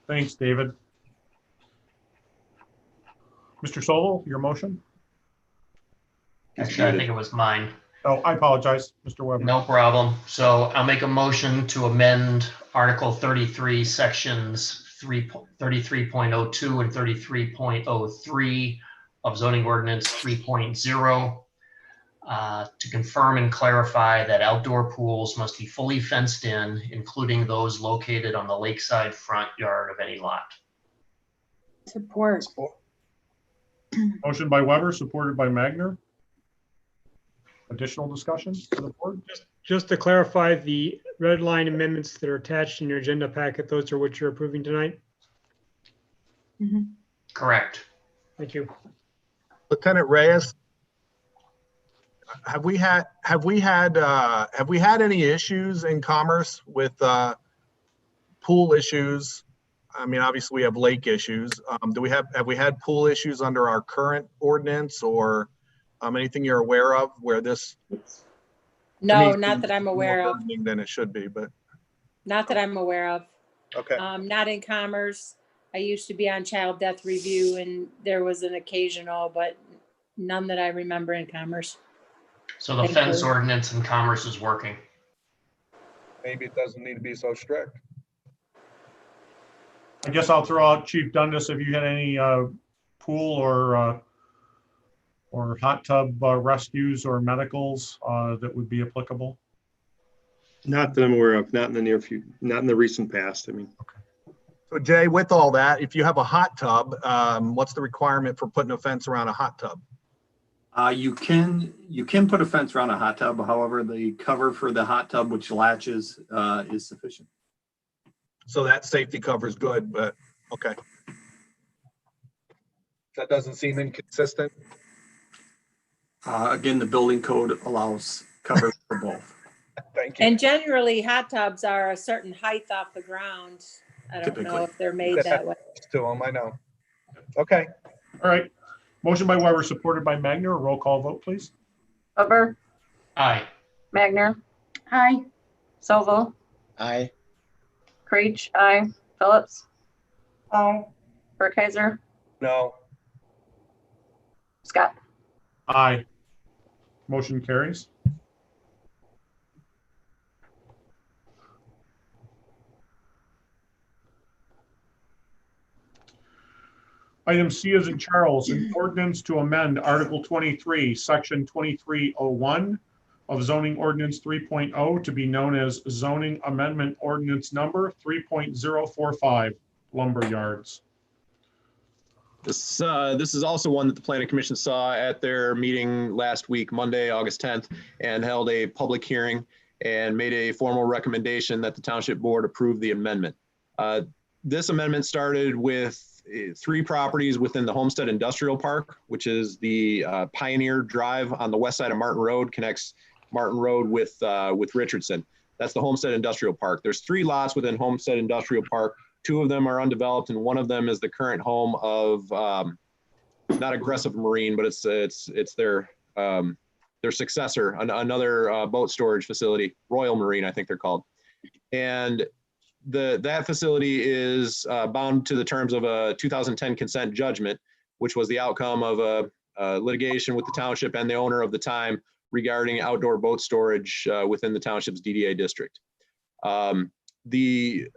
Thanks, David. Mr. Solo, your motion? Actually, I think it was mine. Oh, I apologize, Mr. Weber. No problem. So I'll make a motion to amend Article 33, Sections 33.02 and 33.03 of Zoning Ordinance 3.0 to confirm and clarify that outdoor pools must be fully fenced in, including those located on the lakeside front yard of any lot. Support. Motion by Weber, supported by Magner. Additional discussion to the board? Just to clarify, the red line amendments that are attached in your agenda packet, those are what you're approving tonight? Correct. Thank you. Lieutenant Reyes, have we had any issues in Commerce with pool issues? I mean, obviously we have lake issues. Have we had pool issues under our current ordinance, or anything you're aware of where this? No, not that I'm aware of. Than it should be, but Not that I'm aware of. okay. Not in Commerce. I used to be on Child Death Review and there was an occasional, but none that I remember in Commerce. So the fence ordinance in Commerce is working. Maybe it doesn't need to be so strict. I guess I'll throw out Chief Dundas if you had any pool or hot tub rescues or medicals that would be applicable. Not that I'm aware of, not in the near future, not in the recent past. I mean. Okay. So Jay, with all that, if you have a hot tub, what's the requirement for putting a fence around a hot tub? You can put a fence around a hot tub. However, the cover for the hot tub, which latches, is sufficient. So that safety cover is good, but okay. That doesn't seem inconsistent. Again, the building code allows cover for both. Thank you. And generally hot tubs are a certain height off the ground. I don't know Typically. if they're made that way. To them, I know. Okay. All right. Motion by Weber, supported by Magner. A roll call vote, please. Weber, Aye. Magner, Aye. Stovall, Aye. Creech, aye. Phillips, Aye. Burkheiser, No. Scott. Aye. Motion carries. Item C is in Charles, an ordinance to amend Article 23, Section 2301 of Zoning Ordinance 3.0 to be known as Zoning Amendment Ordinance Number 3.045, lumber yards. This is also one that the Planning Commission saw at their meeting last week, Monday, August 10th, and held a public hearing and made a formal recommendation that the Township Board approve the amendment. This amendment started with 3 properties within the Homestead Industrial Park, which is the Pioneer Drive on the west side of Martin Road, connects Martin Road with Richardson. That's the Homestead Industrial Park. There's 3 lots within Homestead Industrial Park. 2 of them are undeveloped, and one of them is the current home of not Aggressive Marine, but it's their successor, another boat storage facility, Royal Marine, I think they're called. And that facility is bound to the terms of a 2010 consent judgment, which was the outcome of a litigation with the township and the owner of the time regarding outdoor boat storage within the township's DDA district. The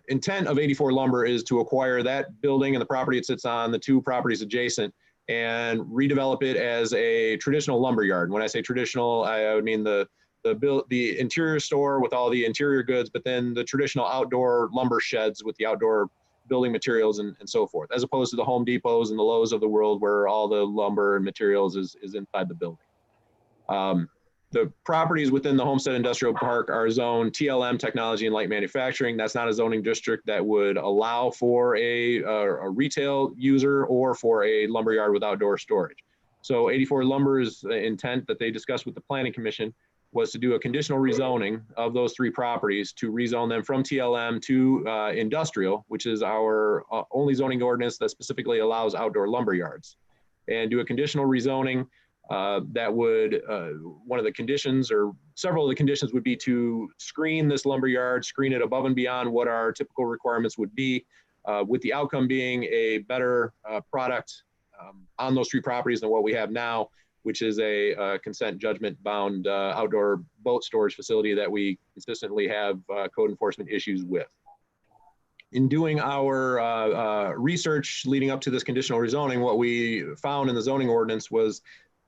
intent of 84 Lumber is to acquire that building and the property it sits on, the 2 properties adjacent, and redevelop it as a traditional lumber yard. When I say traditional, I would mean the interior store with all the interior goods, but then the traditional outdoor lumber sheds with the outdoor building materials and so forth, as opposed to the Home Depots and the Lowe's of the world where all the lumber and materials is inside the building. The properties within the Homestead Industrial Park are zoned TLM, technology and light manufacturing. That's not a zoning district that would allow for a retail user or for a lumberyard with outdoor storage. So 84 Lumber's intent that they discussed with the Planning Commission was to do a conditional rezoning of those 3 properties to rezone them from TLM to industrial, which is our only zoning ordinance that specifically allows outdoor lumber yards, and do a conditional rezoning that would, one of the conditions or several of the conditions would be to screen this lumber yard, screen it above and beyond what our typical requirements would be, with the outcome being a better product on those 3 properties than what we have now, which is a consent judgment bound outdoor boat storage facility that we consistently have code enforcement issues with. In doing our research leading up to this conditional rezoning, what we found in the zoning ordinance was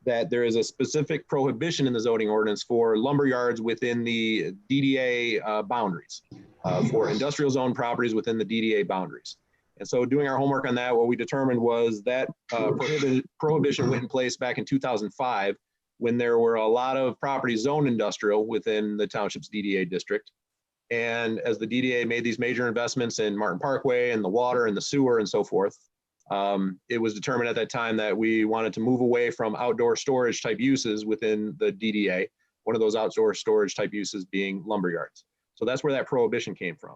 that there is a specific prohibition in the zoning ordinance for lumber yards within the DDA boundaries, for industrial zone properties within the DDA boundaries. And so doing our homework on that, what we determined was that prohibition went in place back in 2005 when there were a lot of properties zoned industrial within the township's DDA district. And as the DDA made these major investments in Martin Parkway and the water and the sewer and so forth, it was determined at that time that we wanted to move away from outdoor storage type uses within the DDA, one of those outdoor storage type uses being lumber yards. So that's where that prohibition came from.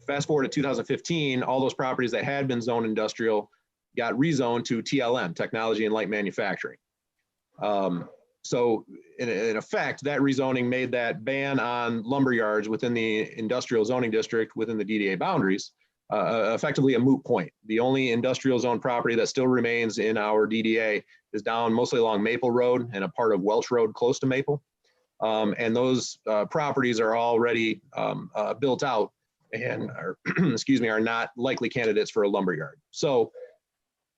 Fast forward to 2015, all those properties that had been zoned industrial got rezoned to TLM, technology and light manufacturing. So in effect, that rezoning made that ban on lumber yards within the industrial zoning district within the DDA boundaries effectively a moot point. The only industrial zone property that still remains in our DDA is down mostly along Maple Road and a part of Welch Road close to Maple. And those properties are already built out and are, excuse me, are not likely candidates for a lumber yard. So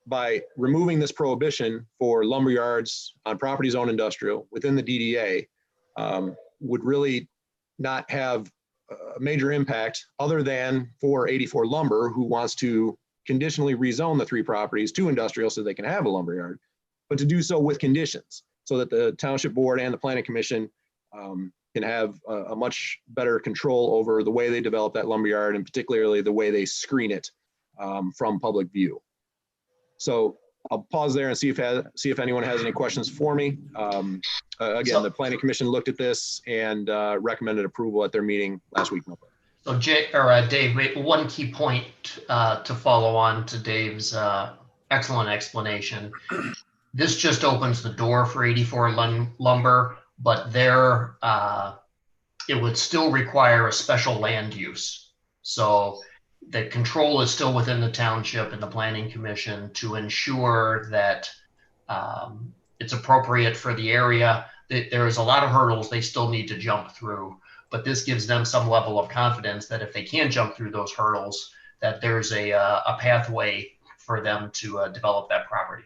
by removing this prohibition for lumber yards on property zone industrial within the DDA would really not have a major impact other than for 84 Lumber, who wants to conditionally rezone the 3 properties to industrial so they can have a lumber yard, but to do so with conditions so that the township board and the planning commission can have a much better control over the way they develop that lumber yard, and particularly the way they screen it from public view. So I'll pause there and see if anyone has any questions for me. Again, the planning commission looked at this and recommended approval at their meeting last week. So Dave, one key point to follow on to Dave's excellent explanation. This just opens the door for 84 Lumber, but there it would still require a special land use. So the control is still within the township and the planning commission to ensure that it's appropriate for the area. There is a lot of hurdles they still need to jump through, but this gives them some level of confidence that if they can jump through those hurdles, that there's a pathway for them to develop that property.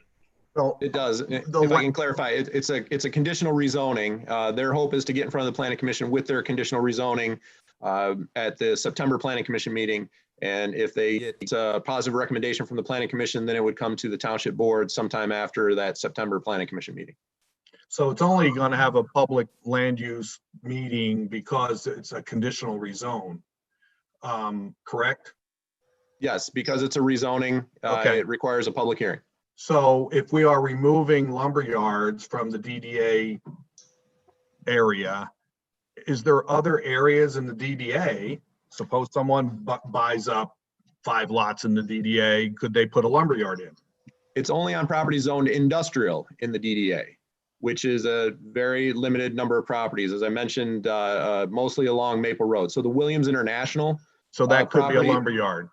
Well, it does. If I can clarify, it's a conditional rezoning. Their hope is to get in front of the planning commission with their conditional rezoning at the September planning commission meeting. And if they get a positive recommendation from the planning commission, then it would come to the township board sometime after that September planning commission meeting. So it's only going to have a public land use meeting because it's a conditional rezone, correct? Yes, because it's a rezoning, Okay. it requires a public hearing. So if we are removing lumber yards from the DDA area, is there other areas in the DDA? Suppose someone buys up 5 lots in the DDA, could they put a lumber yard in? It's only on properties zoned industrial in the DDA, which is a very limited number of properties, as I mentioned, mostly along Maple Road. So the Williams International. So that could be a property- lumber yard.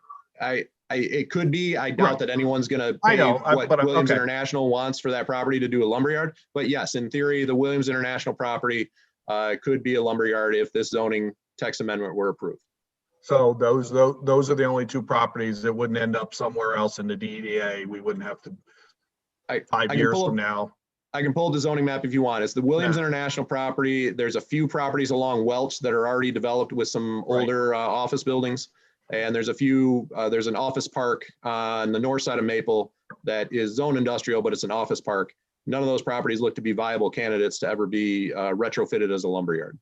It could be. I doubt Right. that anyone's going to I pay know, what but, Williams okay. International wants for that property to do a lumberyard. But yes, in theory, the Williams International property could be a lumberyard if this zoning text amendment were approved. So those are the only 2 properties that wouldn't end up somewhere else in the DDA. We wouldn't have to, I 5 can years pull from up- now. I can pull up the zoning map if you want. It's the Williams Nah. International property. There's a few properties along Welch that are already developed with some older office buildings. And there's a few, there's an office park on the north side of Maple that is zone industrial, but it's an office park. None of those properties look to be viable candidates to ever be retrofitted as a lumberyard.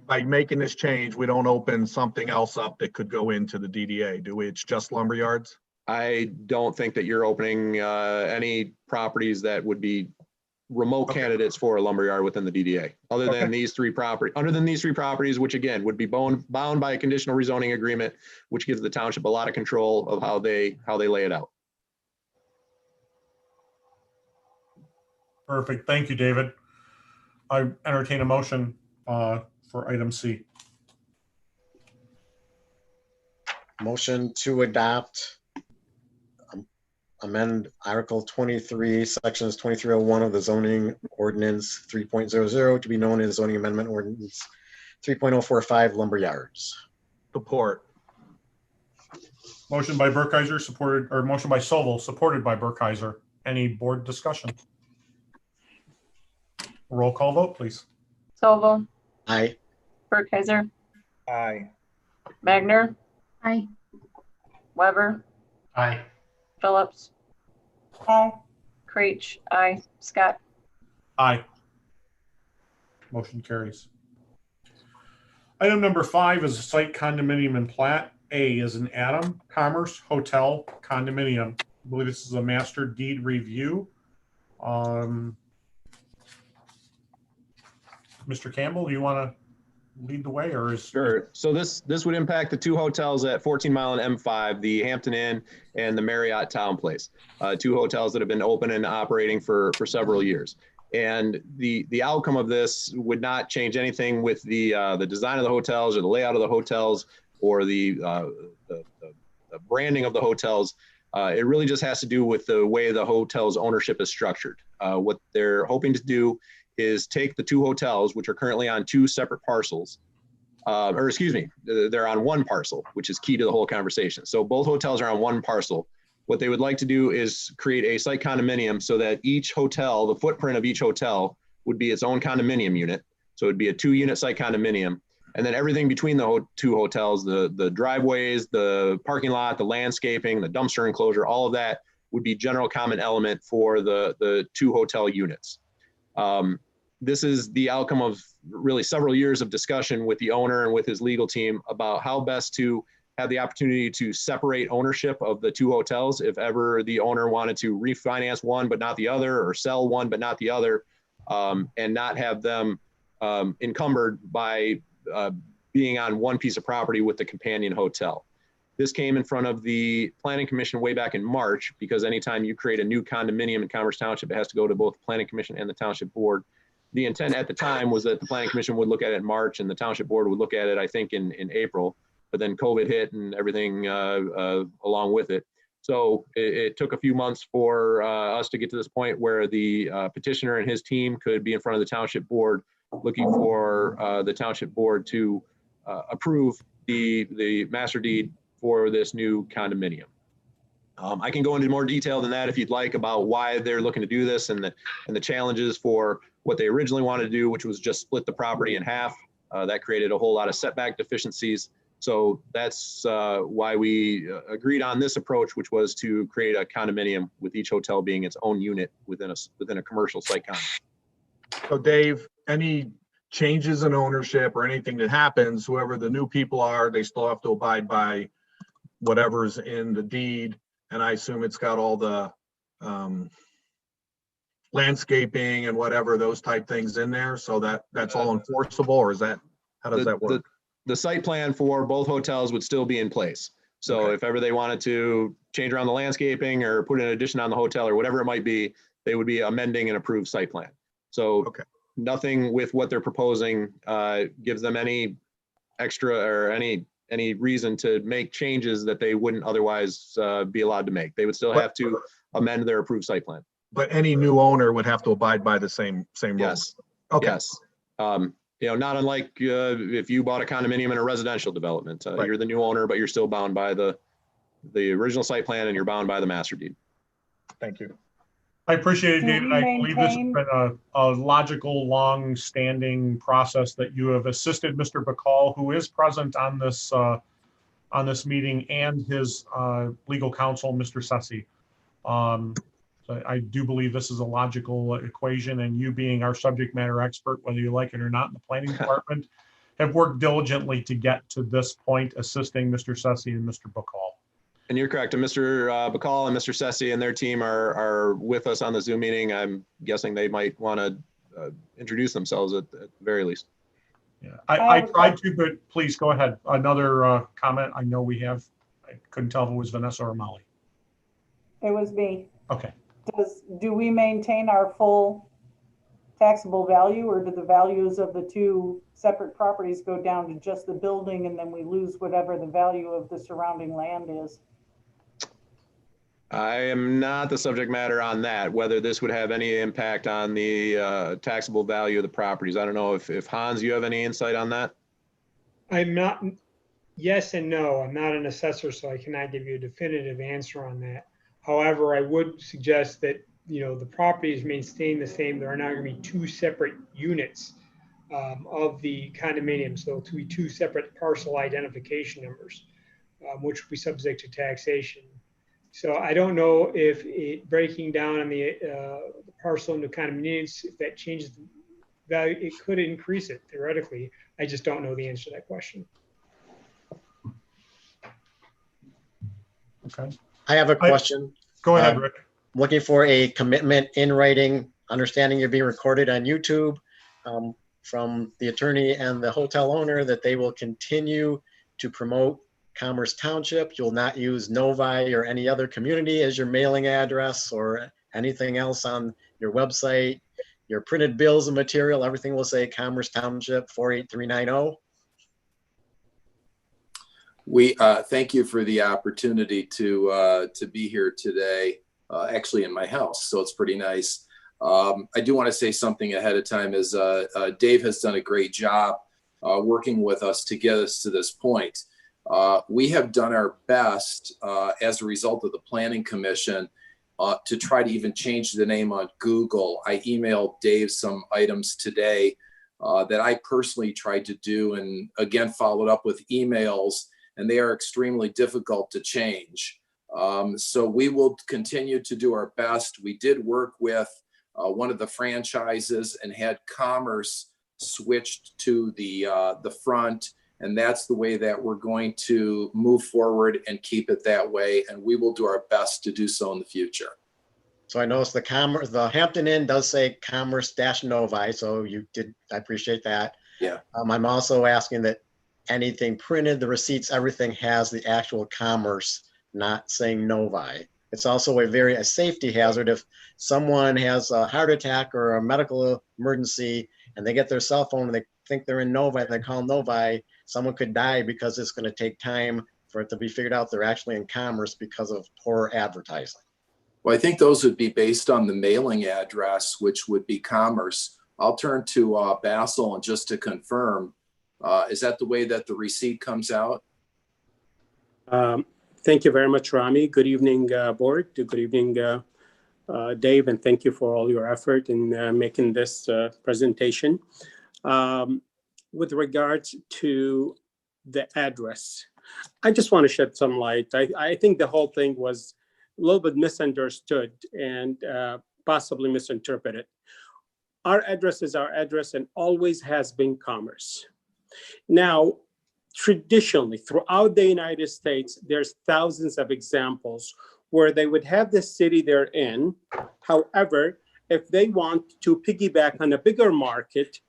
By making this change, we don't open something else up that could go into the DDA, do we? It's just lumber yards? I don't think that you're opening any properties that would be remote Okay. candidates for a lumberyard within the DDA, other than Okay. these 3 properties, which again would be bound by a conditional rezoning agreement, which gives the township a lot of control of how they lay it out. Perfect. Thank you, David. I entertain a motion for item C. Motion to adopt, amend Article 23, Sections 2301 of the zoning ordinance 3.00 to be known as zoning amendment ordinance 3.045 lumber yards. Support. Motion by Burkheiser, supported, or motion by Sobel, supported by Burkheiser. Any board discussion? Roll call vote, please. Sobel, Aye. Burkheiser, Aye. Magner, Aye. Weber, Aye. Phillips, Aye. Creech, aye. Scott. Aye. Motion carries. Item number 5 is a site condominium and plat. A is an Adam Commerce Hotel condominium. I believe this is a master deed review. Mr. Campbell, do you want to lead the way, or is? Sure. So this would impact the 2 hotels at 14 Mile and M5, the Hampton Inn and the Marriott Town Place. 2 hotels that have been open and operating for several years. And the outcome of this would not change anything with the design of the hotels or the layout of the hotels or the branding of the hotels. It really just has to do with the way the hotel's ownership is structured. What they're hoping to do is take the 2 hotels, which are currently on 2 separate parcels, or excuse me, they're on 1 parcel, which is key to the whole conversation. So both hotels are on 1 parcel. What they would like to do is create a site condominium so that each hotel, the footprint of each hotel would be its own condominium unit. So it'd be a 2-unit site condominium. And then everything between the 2 hotels, the driveways, the parking lot, the landscaping, the dumpster enclosure, all of that would be general common element for the 2 hotel units. This is the outcome of really several years of discussion with the owner and with his legal team about how best to have the opportunity to separate ownership of the 2 hotels if ever the owner wanted to refinance one but not the other, or sell one but not the other, and not have them encumbered by being on 1 piece of property with the companion hotel. This came in front of the Planning Commission way back in March, because anytime you create a new condominium in Commerce Township, it has to go to both the Planning Commission and the Township Board. The intent at the time was that the Planning Commission would look at it in March and the Township Board would look at it, I think, in April. But then COVID hit and everything along with it. So it took a few months for us to get to this point where the petitioner and his team could be in front of the Township Board looking for the Township Board to approve the master deed for this new condominium. I can go into more detail than that if you'd like about why they're looking to do this and the challenges for what they originally wanted to do, which was just split the property in half. That created a whole lot of setback deficiencies. So that's why we agreed on this approach, which was to create a condominium with each hotel being its own unit within a commercial site condominium. So Dave, any changes in ownership or anything that happens, whoever the new people are, they still have to abide by whatever's in the deed, and I assume it's got all the landscaping and whatever, those type things in there, so that's all enforceable, or is that, how does that work? The site plan for both hotels would still be in place. So Okay. if ever they wanted to change around the landscaping or put an addition on the hotel or whatever it might be, they would be amending an approved site plan. So Okay. nothing with what they're proposing gives them any extra or any reason to make changes that they wouldn't otherwise be allowed to make. They would still have to amend their approved site plan. But any new owner would have to abide by the same rules? Yes. Okay. Yes. You know, not unlike if you bought a condominium in a residential development, Right. you're the new owner, but you're still bound by the original site plan and you're bound by the master deed. Thank you. I appreciate it, Do David. we I believe this has maintain- been a logical, long-standing process that you have assisted Mr. Bacall, who is present on this meeting, and his legal counsel, Mr. Sessi. So I do believe this is a logical equation, and you being our subject matter expert, whether you like it or not, in the planning department, have worked diligently to get to this point, assisting Mr. Sessi and Mr. Bacall. And you're correct. And Mr. Bacall and Mr. Sessi and their team are with us on the Zoom meeting. I'm guessing they might want to introduce themselves at the very least. Yeah, I tried to, but please go ahead. Another comment. I know we have. I couldn't tell if it was Vanessa or Molly. It was me. Okay. Do we maintain our full taxable value, or do the values of the two separate properties go down to just the building and then we lose whatever the value of the surrounding land is? I am not the subject matter on that, whether this would have any impact on the taxable value of the properties. I don't know if Hans, you have any insight on that? I'm not, yes and no. I'm not an assessor, so I cannot give you a definitive answer on that. However, I would suggest that, you know, the properties remain staying the same. There are not going to be two separate units of the condominium. So to be two separate parcel identification numbers, which will be subject to taxation. So I don't know if breaking down on the parcel into condominiums, if that changes the value, it could increase it theoretically. I just don't know the answer to that question. Okay. I have a question. Go ahead, Rick. Looking for a commitment in writing, understanding you're being recorded on YouTube, from the attorney and the hotel owner that they will continue to promote Commerce Township. You'll not use Novi or any other community as your mailing address or anything else on your website. Your printed bills and material, everything will say Commerce Township 48390. We thank you for the opportunity to be here today, actually in my house, so it's pretty nice. I do want to say something ahead of time, is Dave has done a great job working with us to get us to this point. We have done our best as a result of the Planning Commission to try to even change the name on Google. I emailed Dave some items today that I personally tried to do, and again followed up with emails, and they are extremely difficult to change. So we will continue to do our best. We did work with one of the franchises and had Commerce switched to the front, and that's the way that we're going to move forward and keep it that way, and we will do our best to do so in the future. So I noticed the Hampton Inn does say Commerce-Novi, so you did, I appreciate that. Yeah. I'm also asking that anything printed, the receipts, everything has the actual Commerce, not saying Novi. It's also a safety hazard if someone has a heart attack or a medical emergency and they get their cell phone and they think they're in Novi and they call Novi, someone could die because it's going to take time for it to be figured out they're actually in Commerce because of poor advertising. Well, I think those would be based on the mailing address, which would be Commerce. I'll turn to Basil and just to confirm, is that the way that the receipt comes out? Thank you very much, Rami. Good evening, board. Good evening, Dave, and thank you for all your effort in making this presentation. With regards to the address, I just want to shed some light. I think the whole thing was a little bit misunderstood and possibly misinterpreted. Our address is our address and always has been Commerce. Now, traditionally throughout the United States, there's thousands of examples where they would have the city they're in. However, if they want to piggyback on a bigger market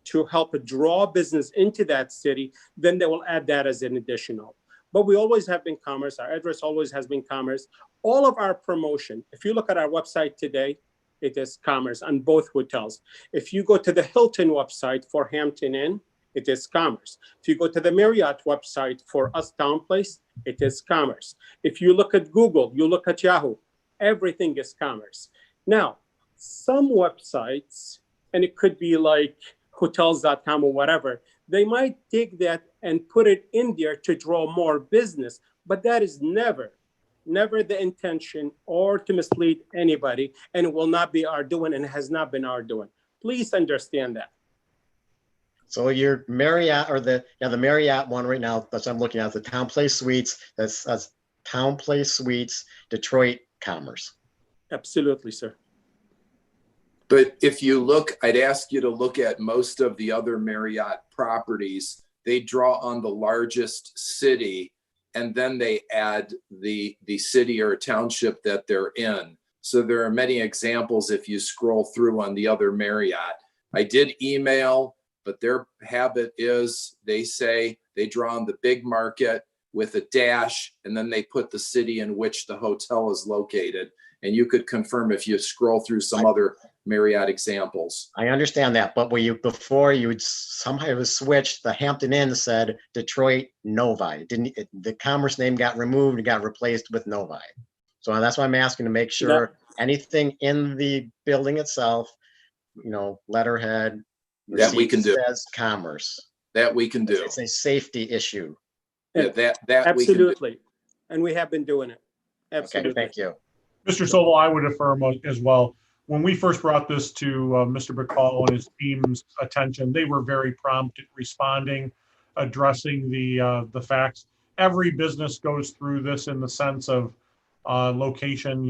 to help draw business into that city, then they will add that as an additional. But we always have been commerce. Our address always has been commerce. All of our promotion, if you look at our website today, it is commerce on both hotels. If you go to the Hilton website for Hampton Inn, it is commerce. If you go to the Marriott website for us Town Place, it is commerce. If you look at Google, you look at Yahoo, everything is commerce. Now, some websites, and it could be like hotels.com or whatever, they might take that and put it in there to draw more business, but that is never the intention or to mislead anybody, and it will not be our doing and has not been our doing. Please understand that. So your Marriott or the Marriott one right now that I'm looking at, the Town Place Suites, that's Town Place Suites, Detroit Commerce. Absolutely, sir. But if you look, I'd ask you to look at most of the other Marriott properties. They draw on the largest city, and then they add the city or township that they're in. So there are many examples if you scroll through on the other Marriott. I did email, but their habit is they say they draw on the big market with a dash, and then they put the city in which the hotel is located. And you could confirm if you scroll through some other Marriott examples. I understand that, but before you would somehow it was switched, the Hampton Inn said Detroit Novi. The commerce name got removed and got replaced with Novi. So that's why I'm asking to make sure anything in the building itself, letterhead, that we can do, says commerce. That we can do. It's a safety issue. Yeah, that absolutely, we can do. And we have been doing it. Absolutely. Okay, thank you. Mr. Sobel, I would affirm as well. When we first brought this to Mr. Bacall and his team's attention, they were very prompt at responding, addressing the facts. Every business goes through this in the sense of location.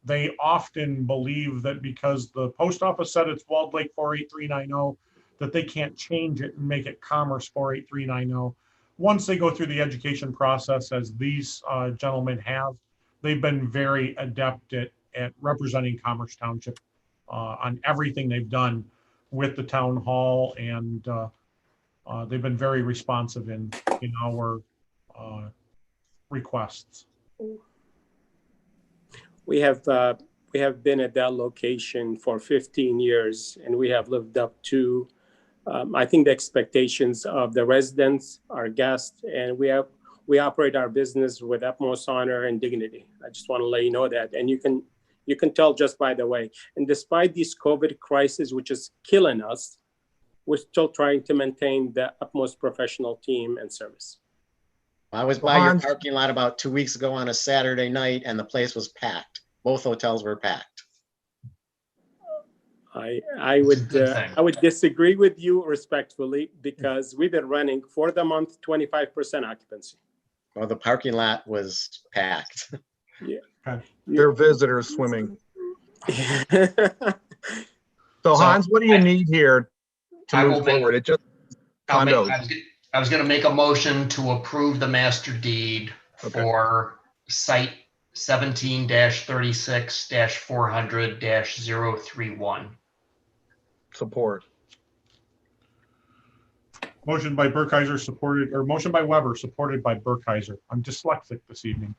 They often believe that because the post office said it's Walled Lake 48390, that they can't change it and make it Commerce 48390. Once they go through the education process, as these gentlemen have, they've been very adept at representing Commerce Township on everything they've done with the town hall, and they've been very responsive in our requests. We have been at that location for 15 years, and we have lived up to, I think, the expectations of the residents, our guests, and we operate our business with utmost honor and dignity. I just want to let you know that, and you can tell just by the way. And despite this COVID crisis, which is killing us, we're still trying to maintain the utmost professional team and service. I was by your parking lot about 2 weeks ago on a Saturday night, and the place was packed. Both hotels were packed. I would disagree with you respectfully, because we've been running for the month 25% occupancy. Well, the parking lot was packed. Yeah. They're visitors swimming. So Hans, what do you need here to move forward? It just condos. I was going to make a motion to approve the master deed for site 17-36-400-031. Support. Motion by Burkheiser, supported, or motion by Weber, supported by Burkheiser. I'm dyslexic this evening.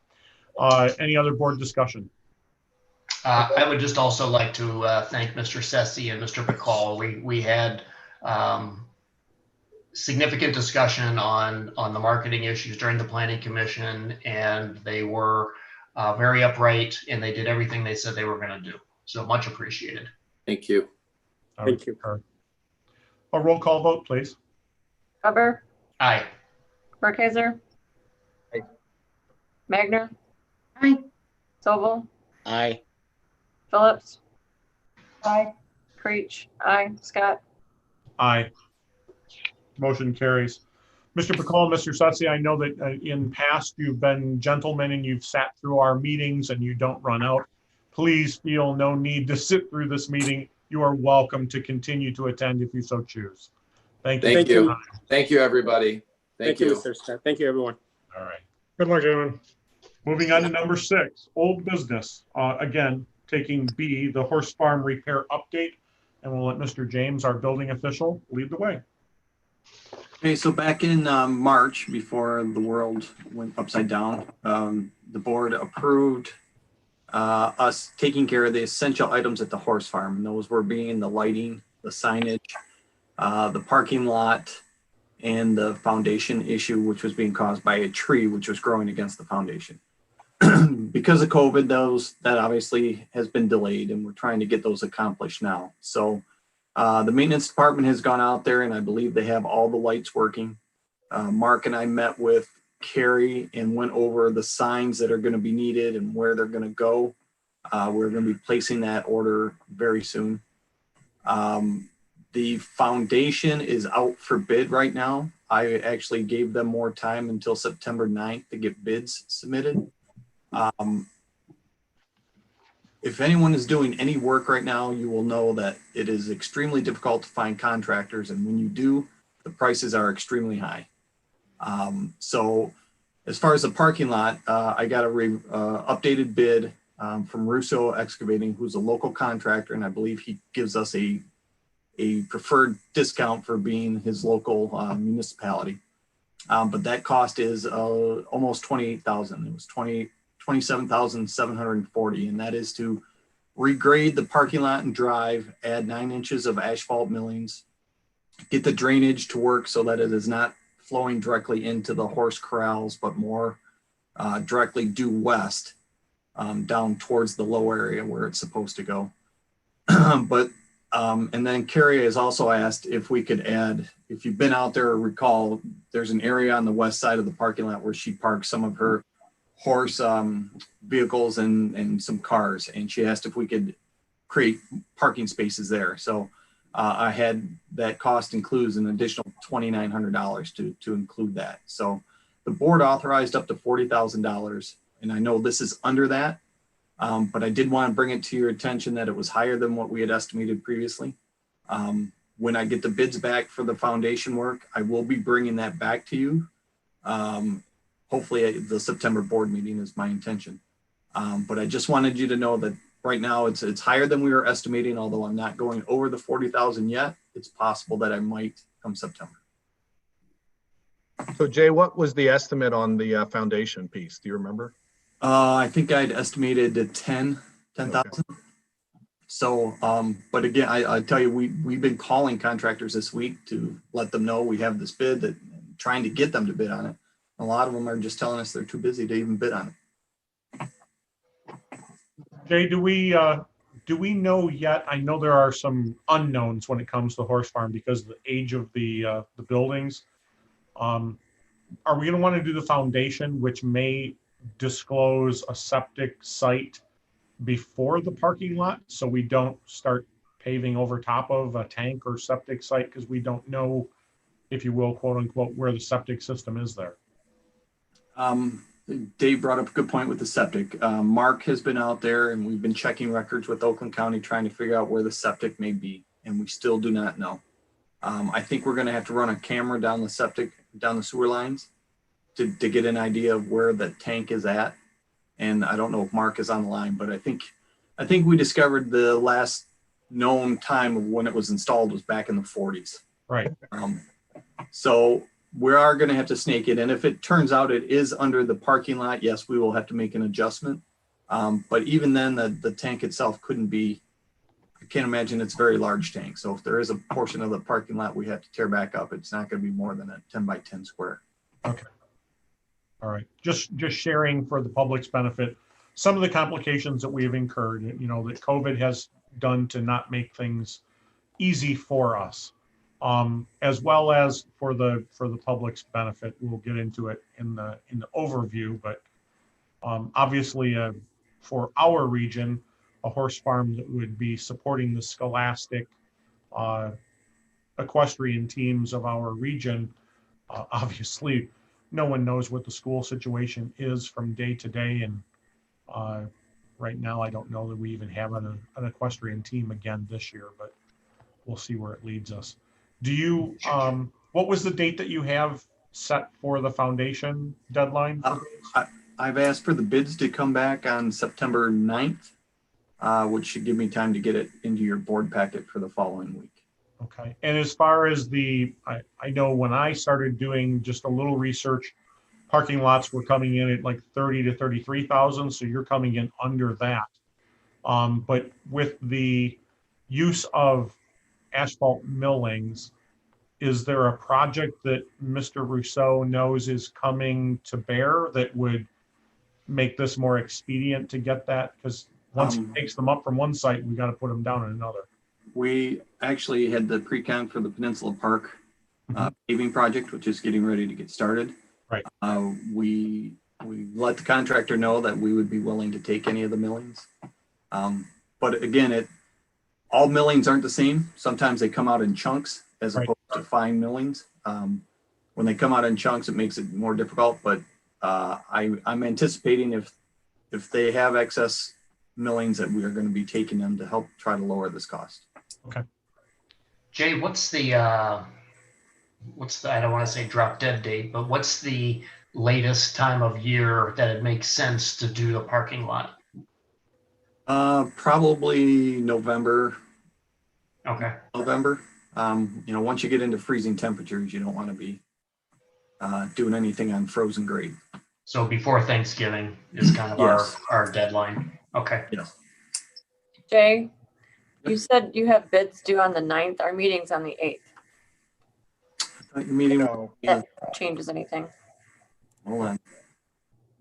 Any other board discussion? I would just also like to thank Mr. Sessi and Mr. Bacall. We had significant discussion on the marketing issues during the planning commission, and they were very upright, and they did everything they said they were going to do. So much appreciated. Thank you. Thank you. A roll call vote, please. Weber, Aye. Burkheiser, Aye. Magner, Aye. Sobel, Aye. Phillips, Aye. Creech, aye, Scott. Aye. Motion carries. Mr. Bacall, Mr. Sessi, I know that in past you've been gentlemen and you've sat through our meetings and you don't run out. Please feel no need to sit through this meeting. You are welcome to continue to attend if you so choose. Thank you. Thank you. Thank you, everybody. Thank you. Mr. Scott. Thank you, everyone. All right. Good luck, everyone. Moving on to number 6, old business. Again, taking B, the horse farm repair update, and we'll let Mr. James, our building official, lead the way. Okay, so back in March, before the world went upside down, the board approved us taking care of the essential items at the horse farm. And those were being the lighting, the signage, the parking lot, and the foundation issue, which was being caused by a tree which was growing against the foundation. Because of COVID, that obviously has been delayed, and we're trying to get those accomplished now. So the maintenance department has gone out there, and I believe they have all the lights working. Mark and I met with Carrie and went over the signs that are going to be needed and where they're going to go. We're going to be placing that order very soon. The foundation is out for bid right now. I actually gave them more time until September 9th to get bids submitted. If anyone is doing any work right now, you will know that it is extremely difficult to find contractors. And when you do, the prices are extremely high. So as far as the parking lot, I got a updated bid from Russo Excavating, who's a local contractor. And I believe he gives us a preferred discount for being his local municipality. But that cost is almost $28,000. It was $27,740, and that is to regrade the parking lot and drive, add 9 inches of asphalt millings, get the drainage to work so that it is not flowing directly into the horse corrals, but more directly due west down towards the low area where it's supposed to go. And then Carrie has also asked if we could add, if you've been out there, recall, there's an area on the west side of the parking lot where she parks some of her horse vehicles and some cars. And she asked if we could create parking spaces there. So I had that cost includes an additional $2,900 to include that. So the board authorized up to $40,000. And I know this is under that. But I did want to bring it to your attention that it was higher than what we had estimated previously. When I get the bids back for the foundation work, I will be bringing that back to you. Hopefully the September board meeting is my intention. But I just wanted you to know that right now it's higher than we were estimating, although I'm not going over the 40,000 yet. It's possible that I might come September. So Jay, what was the estimate on the foundation piece? Do you remember? I think I'd estimated 10,000. Okay. So, but again, I tell you, we've been calling contractors this week to let them know we have this bid, that trying to get them to bid on it. A lot of them are just telling us they're too busy to even bid on it. Jay, do we know yet? I know there are some unknowns when it comes to horse farm because of the age of the buildings. Are we going to want to do the foundation, which may disclose a septic site before the parking lot, so we don't start paving over top of a tank or septic site because we don't know, if you will, quote unquote, where the septic system is there? Dave brought up a good point with the septic. Mark has been out there and we've been checking records with Oakland County trying to figure out where the septic may be, and we still do not know. I think we're going to have to run a camera down the sewer lines to get an idea of where the tank is at. And I don't know if Mark is on the line, but I think we discovered the last known time of when it was installed was back in the 40s. Right. So we are going to have to snake it. And if it turns out it is under the parking lot, yes, we will have to make an adjustment. But even then, the tank itself couldn't be, I can't imagine it's a very large tank. So if there is a portion of the parking lot we have to tear back up, it's not going to be more than a 10 by 10 square. Okay. All right. Just sharing for the public's benefit, some of the complications that we have incurred, that COVID has done to not make things easy for us, as well as for the public's benefit. We'll get into it in the overview, but obviously for our region, a horse farm that would be supporting the scholastic equestrian teams of our region, obviously no one knows what the school situation is from day to day. And right now, I don't know that we even have an equestrian team again this year, but we'll see where it leads us. Do you, what was the date that you have set for the foundation deadline? For bids? I've asked for the bids to come back on September 9th, which should give me time to get it into your board packet for the following week. Okay. And as far as I know when I started doing just a little research, parking lots were coming in at like 30 to 33,000. So you're coming in under that. But with the use of asphalt millings, is there a project that Mr. Rousseau knows is coming to bear that would make this more expedient to get that? Because once he takes them up from one site, we got to put them down in another. We actually had the pre-con for the Peninsula Park paving project, which is getting ready to get started. Right. We let the contractor know that we would be willing to take any of the millings. But again, all millings aren't the same. Sometimes they come out in chunks as opposed to fine millings. When they come out in chunks, it makes it more difficult. But I'm anticipating if they have excess millings that we are going to be taking them to help try to lower this cost. Okay. Jay, what's the I don't want to say drop dead date, but what's the latest time of year that it makes sense to do the parking lot? Probably November. Okay. November. Once you get into freezing temperatures, you don't want to be doing anything on frozen grade. So before Thanksgiving is kind of Yes. our deadline. Okay. Yes. Jay, you said you have bids due on the 9th. Our meeting's on the 8th. Your meeting. That changes anything. Hold on.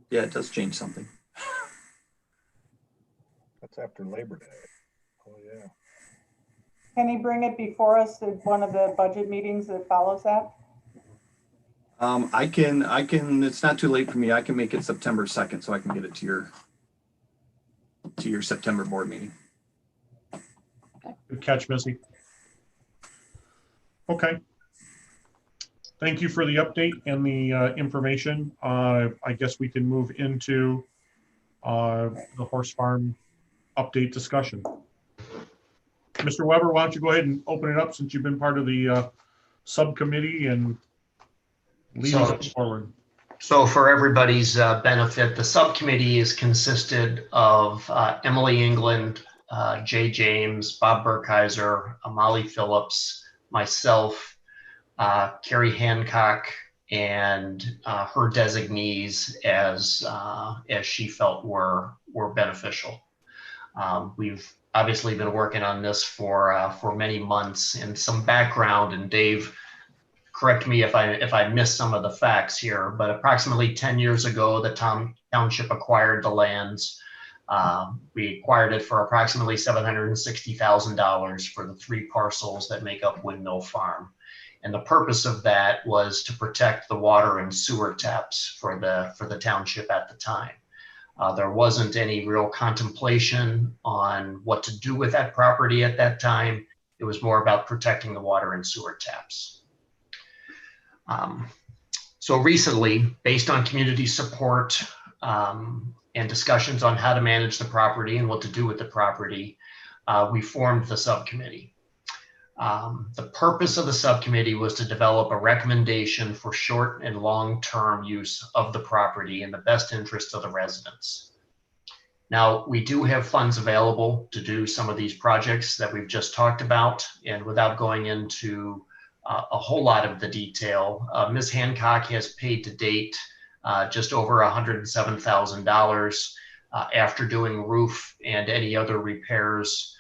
Yeah, it does change something. That's after Labor Day. Oh, yeah. Can he bring it before us at one of the budget meetings that follows that? I can, it's not too late for me. I can make it September 2nd so I can get it to your September board meeting. Good catch, Missy. Okay. Thank you for the update and the information. I guess we can move into the horse farm update discussion. Mr. Weber, why don't you go ahead and open it up since you've been part of the subcommittee and lead us forward. So for everybody's benefit, the subcommittee is consisted of Emily England, Jay James, Bob Burkheiser, Molly Phillips, myself, Carrie Hancock, and her designees as she felt were beneficial. We've obviously been working on this for many months. And some background, and Dave, correct me if I miss some of the facts here, but approximately 10 years ago, the township acquired the lands. We acquired it for approximately $760,000 for the 3 parcels that make up Windmill Farm. And the purpose of that was to protect the water and sewer taps for the township at the time. There wasn't any real contemplation on what to do with that property at that time. It was more about protecting the water and sewer taps. So recently, based on community support and discussions on how to manage the property and what to do with the property, we formed the subcommittee. The purpose of the subcommittee was to develop a recommendation for short and long-term use of the property in the best interest of the residents. Now, we do have funds available to do some of these projects that we've just talked about, and without going into a whole lot of the detail, Ms. Hancock has paid to date just over $107,000 after doing roof and any other repairs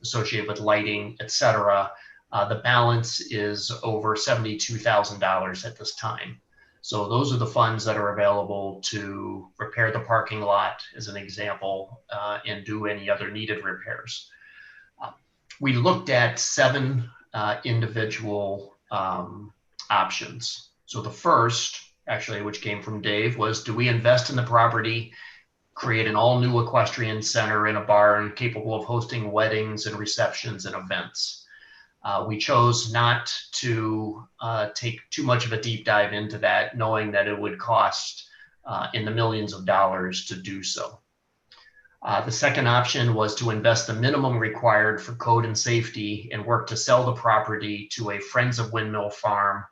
associated with lighting, etc. The balance is over $72,000 at this time. So those are the funds that are available to repair the parking lot, as an example, and do any other needed repairs. We looked at 7 individual options. So the first, actually, which came from Dave, was do we invest in the property, create an all-new equestrian center in a barn capable of hosting weddings and receptions and events? We chose not to take too much of a deep dive into that, knowing that it would cost in the millions of dollars to do so. The second option was to invest the minimum required for code and safety and work to sell the property to a Friends of Windmill Farm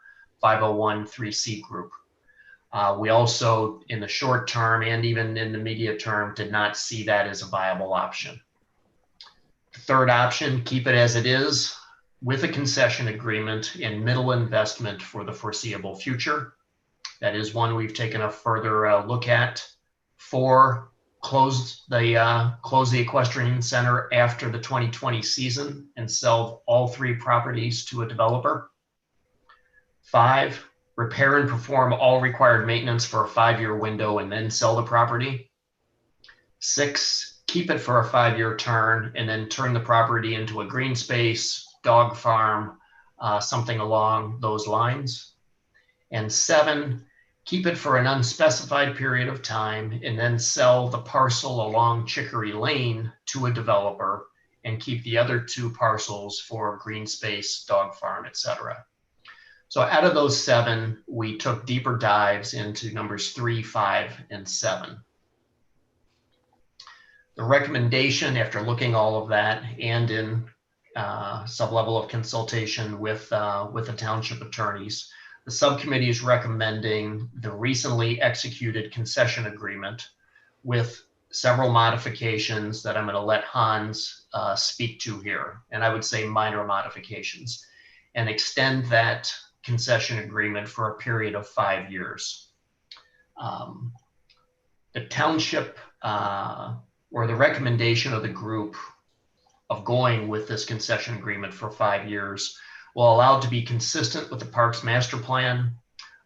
501(c) group. We also, in the short term and even in the immediate term, did not see that as a viable option. The third option, keep it as it is with a concession agreement and middle investment for the foreseeable future. That is one we've taken a further look at. 4, close the equestrian center after the 2020 season and sell all 3 properties to a developer. 5, repair and perform all required maintenance for a 5-year window and then sell the property. 6, keep it for a 5-year turn and then turn the property into a green space, dog farm, something along those lines. And 7, keep it for an unspecified period of time and then sell the parcel along Chicory Lane to a developer and keep the other 2 parcels for green space, dog farm, etc. So out of those 7, we took deeper dives into numbers 3, 5, and 7. The recommendation, after looking all of that and in some level of consultation with the township attorneys, the subcommittee is recommending the recently executed concession agreement with several modifications that I'm going to let Hans speak to here. And I would say minor modifications, and extend that concession agreement for a period of 5 years. The township or the recommendation of the group of going with this concession agreement for 5 years will allow it to be consistent with the parks master plan,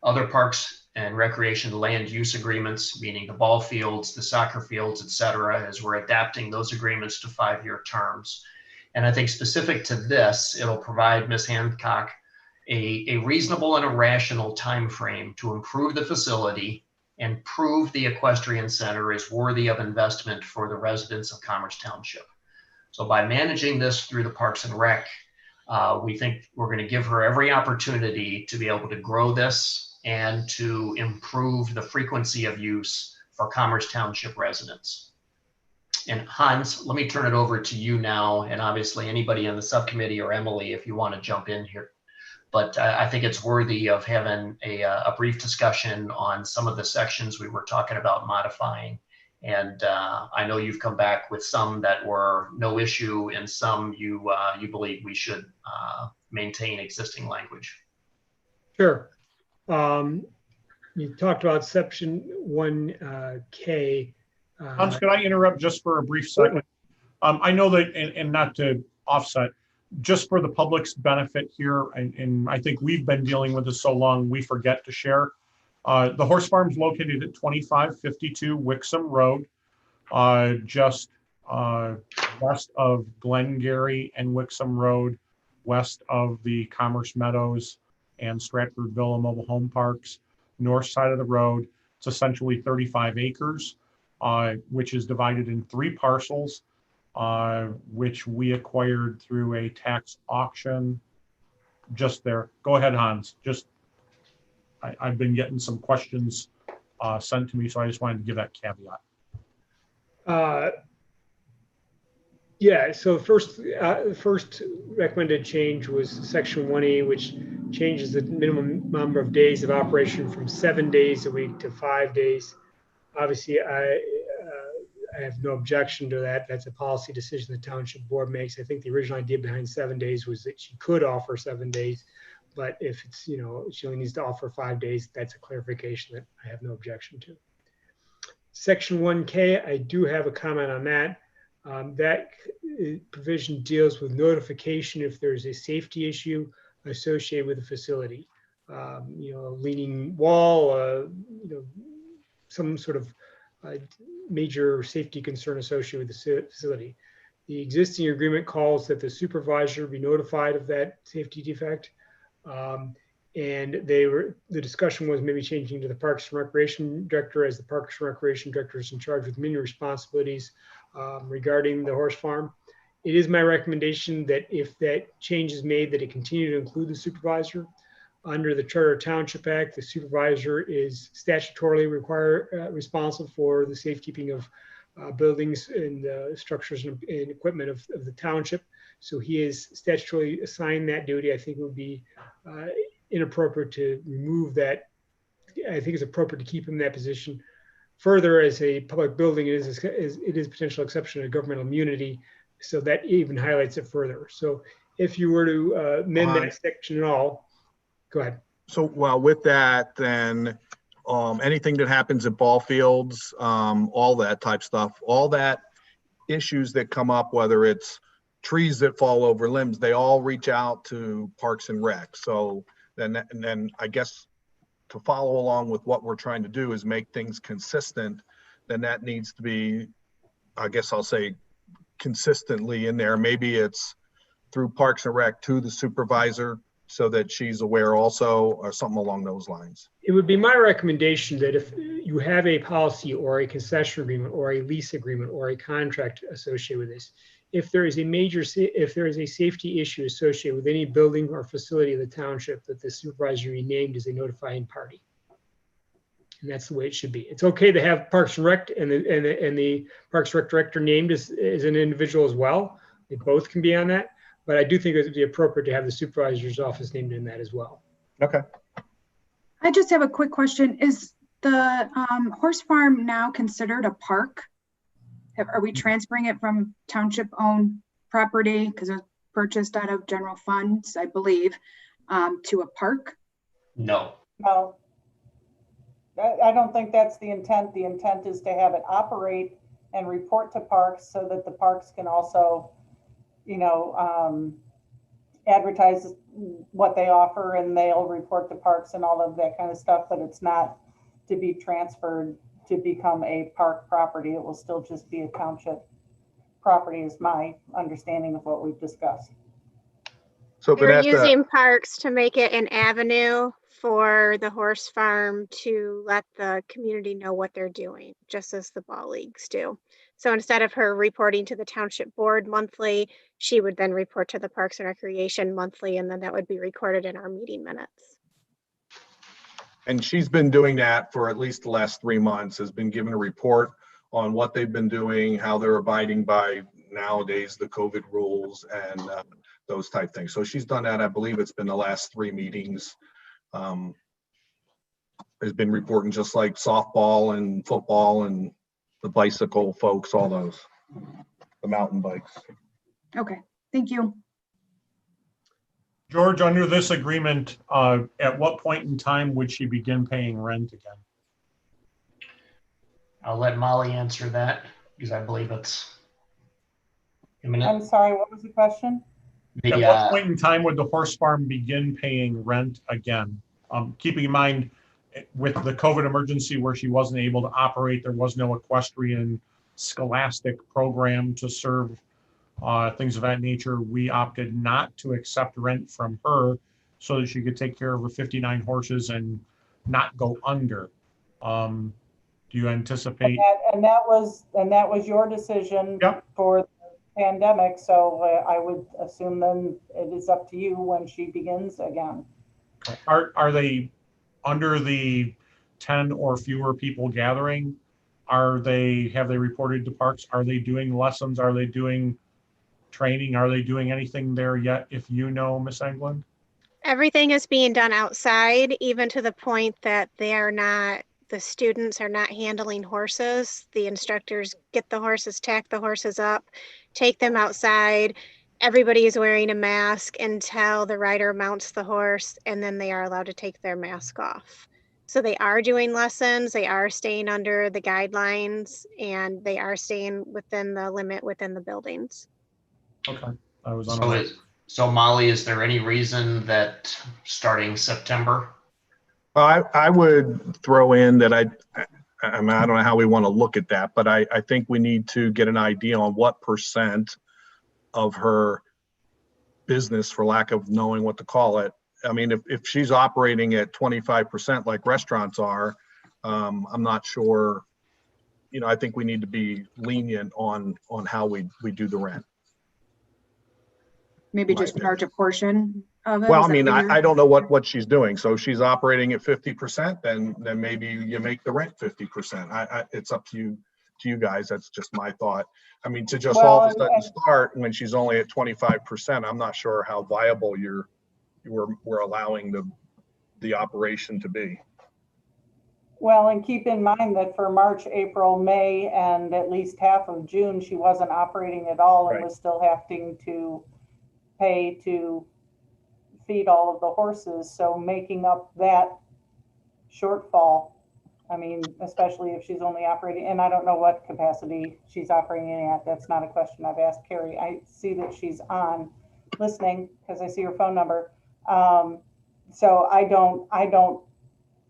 other parks and recreation land use agreements, meaning the ball fields, the soccer fields, et cetera, as we're adapting those agreements to 5-year terms. And I think specific to this, it'll provide Ms. Hancock a reasonable and a rational time frame to improve the facility and prove the equestrian center is worthy of investment for the residents of Commerce Township. So by managing this through the Parks and Rec, we think we're going to give her every opportunity to be able to grow this and to improve the frequency of use for Commerce Township residents. And Hans, let me turn it over to you now, and obviously anybody on the subcommittee or Emily, if you want to jump in here. But I think it's worthy of having a brief discussion on some of the sections we were talking about modifying. And I know you've come back with some that were no issue and some you believe we should maintain existing language. Sure. You talked about section 1K. Hans, could I interrupt just for a brief second? I know that, and not to offset, just for the public's benefit here, and I think we've been dealing with this so long, we forget to share. The horse farm is located at 2552 Wixom Road, just west of Glengarry and Wixom Road, west of the Commerce Meadows and Stratford Villa Mobile Home Parks, north side of the road. It's essentially 35 acres, which is divided in 3 parcels, which we acquired through a tax auction just there. Go ahead, Hans. I've been getting some questions sent to me, so I just wanted to give that caveat. Yeah, so first recommended change was section 1E, which changes the minimum number of days of operation from 7 days a week to 5 days. Obviously, I have no objection to that. That's a policy decision the township board makes. I think the original idea behind 7 days was that she could offer 7 days, but if it's, she only needs to offer 5 days, that's a clarification that I have no objection to. Section 1K, I do have a comment on that. That provision deals with notification if there's a safety issue associated with the facility. A leaning wall, some sort of major safety concern associated with the facility. The existing agreement calls that the supervisor be notified of that safety defect. And the discussion was maybe changing to the Parks and Recreation Director, as the Parks and Recreation Director is in charge with many responsibilities regarding the horse farm. It is my recommendation that if that change is made, that it continue to include the supervisor. Under the Charter Township Act, the supervisor is statutorily responsible for the safekeeping of buildings and structures and equipment of the township. So he is statutorily assigned that duty. I think it would be inappropriate to remove that. I think it's appropriate to keep him in that position. Further, as a public building, it is potential exception to governmental immunity, so that even highlights it further. So if you were to amend that section at all, go ahead. So, well, with that, then anything that happens at ball fields, all that type stuff, all that issues that come up, whether it's trees that fall over limbs, they all reach out to Parks and Rec. So then I guess to follow along with what we're trying to do is make things consistent, then that needs to be, I guess I'll say, consistently in there. Maybe it's through Parks and Rec to the supervisor so that she's aware also, or something along those lines. It would be my recommendation that if you have a policy or a concession agreement or a lease agreement or a contract associated with this, if there is a safety issue associated with any building or facility of the township, that the supervisor be named as a notifying party. And that's the way it should be. It's okay to have Parks and Rec and the Parks and Rec director named as an individual as well. They both can be on that, but I do think it would be appropriate to have the supervisor's office named in that as well. Okay. I just have a quick question. Is the horse farm now considered a park? Are we transferring it from township-owned property, because it was purchased out of general funds, I believe, to a park? No. No. I don't think that's the intent. The intent is to have it operate and report to parks so that the parks can also, advertise what they offer, and they'll report to parks and all of that kind of stuff, but it's not to be transferred to become a park property. It will still just be a township property, is my understanding of what we've discussed. So we're using parks to make it an avenue for the horse farm to let the community know what they're doing, just as the ball leagues do. So instead of her reporting to the township board monthly, she would then report to the Parks and Recreation monthly, and then that would be recorded in our meeting minutes. And she's been doing that for at least the last 3 months, has been given a report on what they've been doing, how they're abiding by nowadays the COVID rules and those type things. So she's done that. I believe it's been the last 3 meetings. Has been reporting, just like softball and football and the bicycle folks, all those, the mountain bikes. Okay, thank you. George, under this agreement, at what point in time would she begin paying rent again? I'll let Molly answer that because I believe it's imminent. I'm sorry, what was the question? At what point in time would the horse farm begin paying rent again? Keeping in mind, with the COVID emergency where she wasn't able to operate, there was no equestrian scholastic program to serve things of that nature. We opted not to accept rent from her so that she could take care of her 59 horses and not go under. Do you anticipate? And that was your decision. Yep. For the pandemic. So I would assume then it is up to you when she begins again. Are they under the 10 or fewer people gathering? Have they reported to parks? Are they doing lessons? Are they doing training? Are they doing anything there yet, if you know, Miss Englund? Everything is being done outside, even to the point that the students are not handling horses. The instructors get the horses, tack the horses up, take them outside. Everybody is wearing a mask until the rider mounts the horse, and then they are allowed to take their mask off. So they are doing lessons, they are staying under the guidelines, and they are staying within the limit within the buildings. Okay, I was on. So Molly, is there any reason that starting September? I would throw in that I don't know how we want to look at that, but I think we need to get an idea on what percent of her business, for lack of knowing what to call it. I mean, if she's operating at 25% like restaurants are, I'm not sure, I think we need to be lenient on how we do the rent. Maybe just charge a portion of it. Well, I mean, I don't know what she's doing. So if she's operating at 50%, then maybe you make the rent 50%. It's up to you guys. That's just my thought. I mean, to just all of a sudden start when she's only at 25%, I'm not sure how viable we're allowing the operation to be. Well, and keep in mind that for March, April, May, and at least half of June, she wasn't operating at all and Right. was still having to pay to feed all of the horses. So making up that shortfall, I mean, especially if she's only operating, and I don't know what capacity she's operating at. That's not a question I've asked Carrie. I see that she's on listening because I see her phone number. So I don't,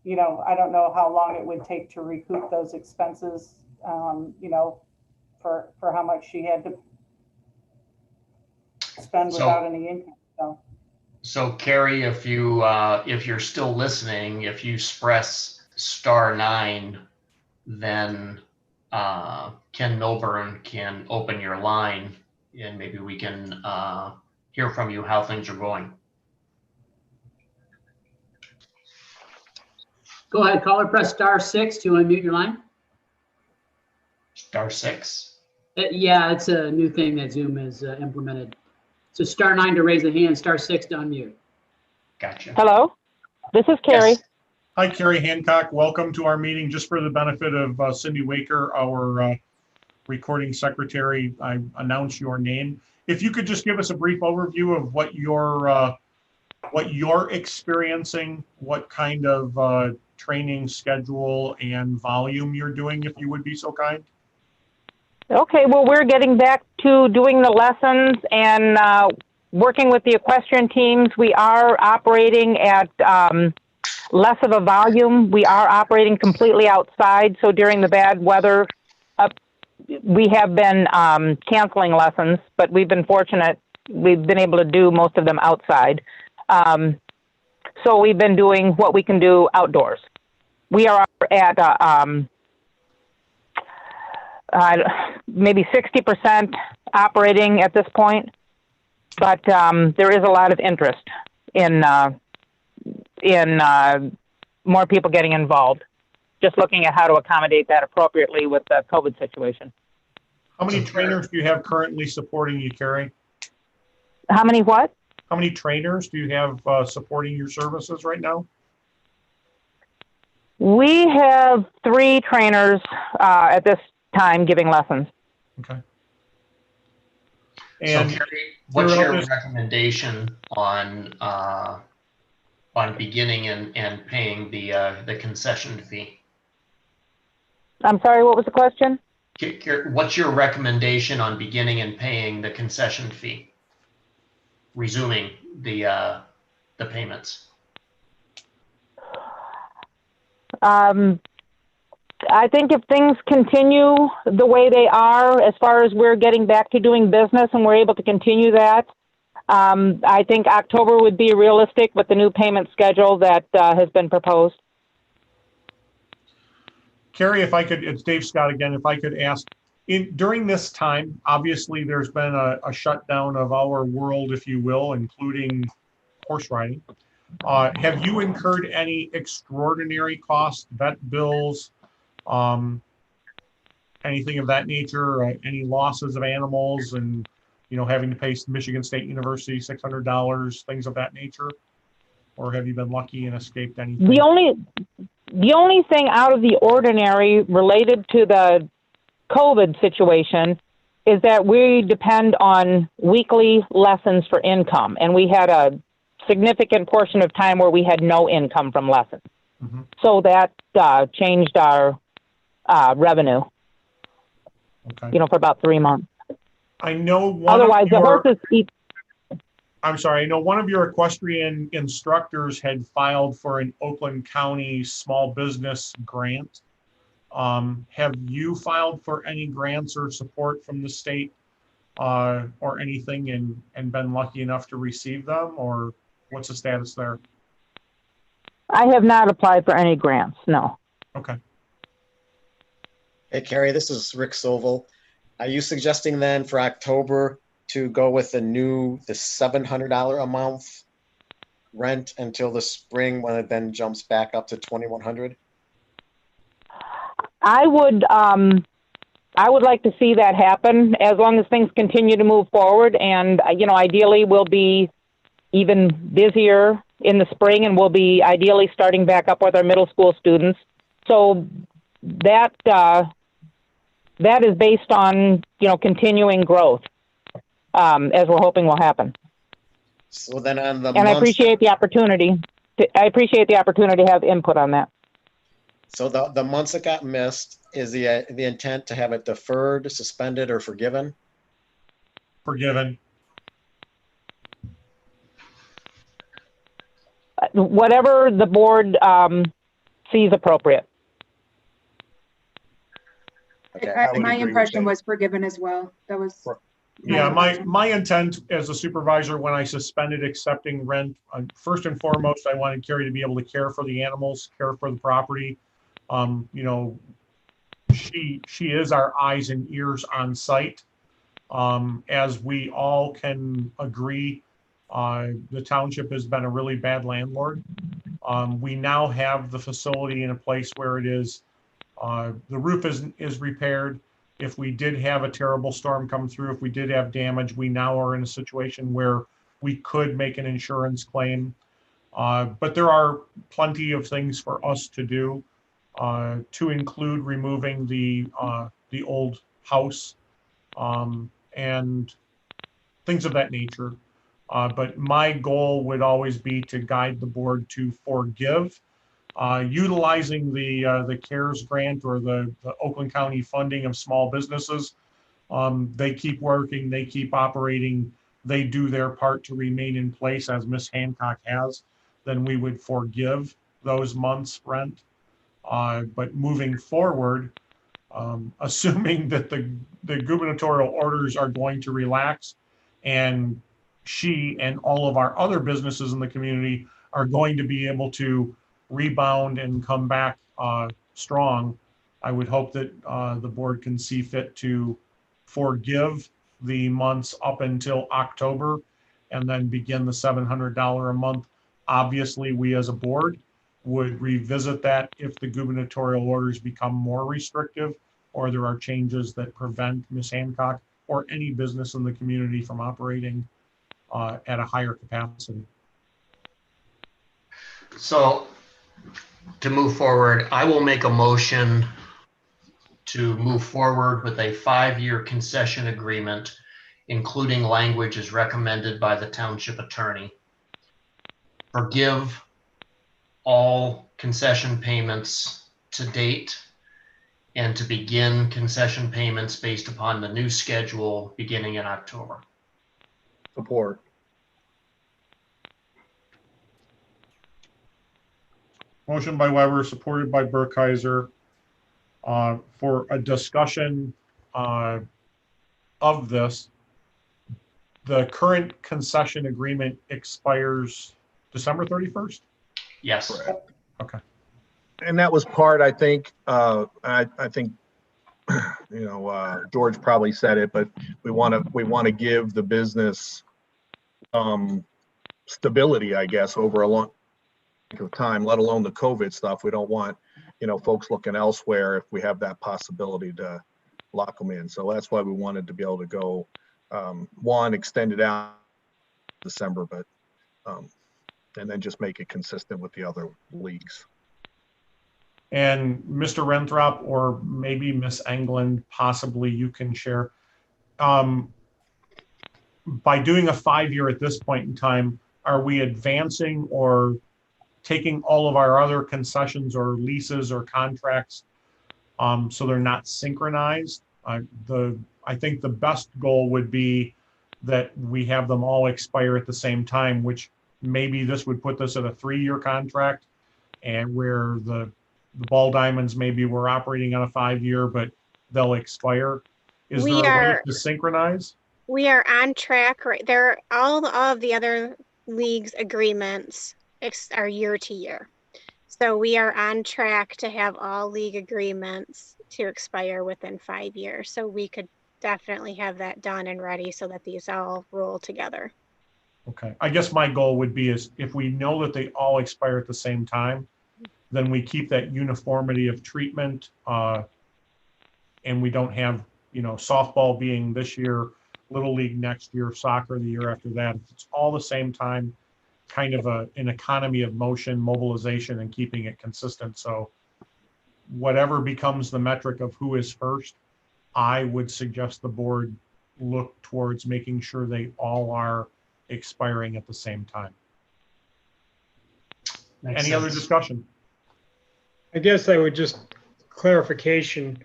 you know, I don't know how long it would take to recoup those expenses, you know, for how much she had to spend without any income. So Carrie, if you're still listening, if you press *9, then Ken Milburn can open your line, and maybe we can hear from you how things are going. Go ahead, caller, press *6 to unmute your line. *6. Yeah, it's a new thing that Zoom has implemented. So *9 to raise a hand, *6 to unmute. Gotcha. Hello, this is Carrie. Yes. Hi, Carrie Hancock. Welcome to our meeting. Just for the benefit of Cindy Waker, our recording secretary, I announced your name. If you could just give us a brief overview of what you're experiencing, what kind of training schedule and volume you're doing, if you would be so kind. Okay, well, we're getting back to doing the lessons and working with the equestrian teams. We are operating at less of a volume. We are operating completely outside. So during the bad weather, we have been canceling lessons, but we've been fortunate. We've been able to do most of them outside. So we've been doing what we can do outdoors. We are at maybe 60% operating at this point, but there is a lot of interest in more people getting involved. Just looking at how to accommodate that appropriately with the COVID situation. How many trainers do you have currently supporting you, Carrie? How many what? How many trainers do you have supporting your services right now? We have 3 trainers at this time giving lessons. Okay. And so Carrie, what's your recommendation on beginning and paying the concession fee? I'm sorry, what was the question? What's your recommendation on beginning and paying the concession fee? Resuming the payments. I think if things continue the way they are, as far as we're getting back to doing business and we're able to continue that, I think October would be realistic with the new payment schedule that has been proposed. Carrie, if I could, it's Dave Scott again, if I could ask, during this time, obviously there's been a shutdown of our world, if you will, including horse riding. Have you incurred any extraordinary costs, vet bills, anything of that nature, any losses of animals and, you know, having to pay Michigan State University $600, things of that nature? Or have you been lucky and escaped anything? The only thing out of the ordinary related to the COVID situation is that we depend on weekly lessons for income. And we had a significant portion of time where we had no income from lessons. Mm-hmm. So that changed our revenue, okay, you know, for about 3 months. I know otherwise the horses eat. I'm sorry, I know one of your equestrian instructors had filed for an Oakland County small business grant. Have you filed for any grants or support from the state or anything and been lucky enough to receive them, or what's the status there? I have not applied for any grants, no. Okay. Hey, Carrie, this is Rick Soval. Are you suggesting then for October to go with the $700 a month rent until the spring when it then jumps back up to $2,100? I would like to see that happen as long as things continue to move forward, and you know, ideally we'll be even busier in the spring, and we'll be ideally starting back up with our middle school students. So that that is based on, continuing growth, as we're hoping will happen. So then on the And I appreciate the opportunity. I appreciate the opportunity to have input on that. So the months that got missed, is the intent to have it deferred, suspended, or forgiven? Forgiven. Whatever the board sees appropriate. Okay. My impression was forgiven as well. That was. Yeah, my intent as a supervisor when I suspended accepting rent, first and foremost, I wanted Carrie to be able to care for the animals, care for the property. She is our eyes and ears on site. As we all can agree, the township has been a really bad landlord. We now have the facility in a place where it is, the roof is repaired. If we did have a terrible storm come through, if we did have damage, we now are in a situation where we could make an insurance claim. But there are plenty of things for us to do, to include removing the old house, and things of that nature. But my goal would always be to guide the board to forgive, utilizing the CARES grant or the Oakland County funding of small businesses. They keep working, they keep operating, they do their part to remain in place as Ms. Hancock has, then we would forgive those months' rent. But moving forward, assuming that the gubernatorial orders are going to relax and she and all of our other businesses in the community are going to be able to rebound and come back strong, I would hope that the board can see fit to forgive the months up until October and then begin the $700 a month. Obviously, we as a board would revisit that if the gubernatorial orders become more restrictive or there are changes that prevent Ms. Hancock or any business in the community from operating at a higher capacity. So to move forward, I will make a motion to move forward with a 5-year concession agreement, including language as recommended by the township attorney. Forgive all concession payments to date and to begin concession payments based upon the new schedule beginning in October. Support. Motion by Weber, supported by Burkheiser, for a discussion of this. The current concession agreement expires December 31st? Yes. Correct. Okay. And that was part, I think, I think, George probably said it, but we want to give the business stability, I guess, over a long of time, let alone the COVID stuff. We don't want, folks looking elsewhere if we have that possibility to lock them in. So that's why we wanted to be able to go, extend it out December, but, and then just make it consistent with the other leagues. And Mr. Renthrop, or maybe Miss England, possibly you can share. By doing a 5-year at this point in time, are we advancing or taking all of our other concessions or leases or contracts so they're not synchronized? I think the best goal would be that we have them all expire at the same time, which maybe this would put this at a 3-year contract, and where the Ball Diamonds, maybe we're operating on a 5-year, but they'll expire. Is there a way to synchronize? We are on track, right there. All of the other leagues agreements are year to year. So we are on track to have all league agreements to expire within 5 years. So we could definitely have that done and ready so that these all roll together. Okay. I guess my goal would be is if we know that they all expire at the same time, then we keep that uniformity of treatment, and we don't have, softball being this year, Little League next year, soccer the year after that. If it's all the same time, kind of an economy of motion, mobilization, and keeping it consistent. So whatever becomes the metric of who is first, I would suggest the board look towards making sure they all are expiring at the same time. Makes Any other sense. discussion? I guess I would just clarification,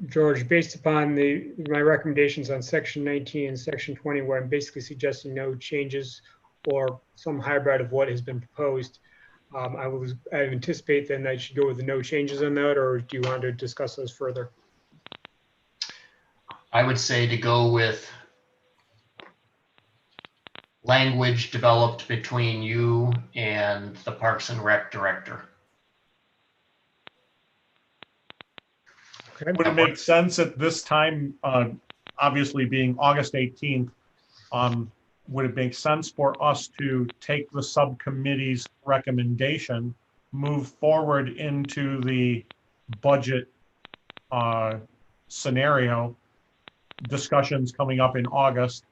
George, based upon my recommendations on section 19 and section 20, where I'm basically suggesting no changes or some hybrid of what has been proposed. I anticipate then I should go with the no changes on that, or do you want to discuss those further? I would say to go with language developed between you and the Parks and Rec director. Okay. Would it make sense at this time, obviously being August 18th, would it make sense for us to take the subcommittee's recommendation, move forward into the budget scenario, discussions coming up in August,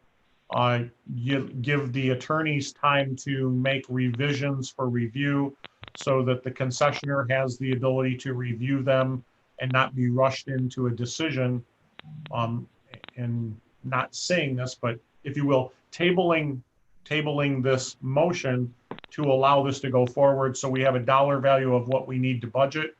give the attorneys time to make revisions for review so that the concessionaire has the ability to review them and not be rushed into a decision, and not saying this, but if you will, tabling this motion to allow this to go forward so we have a dollar value of what we need to budget.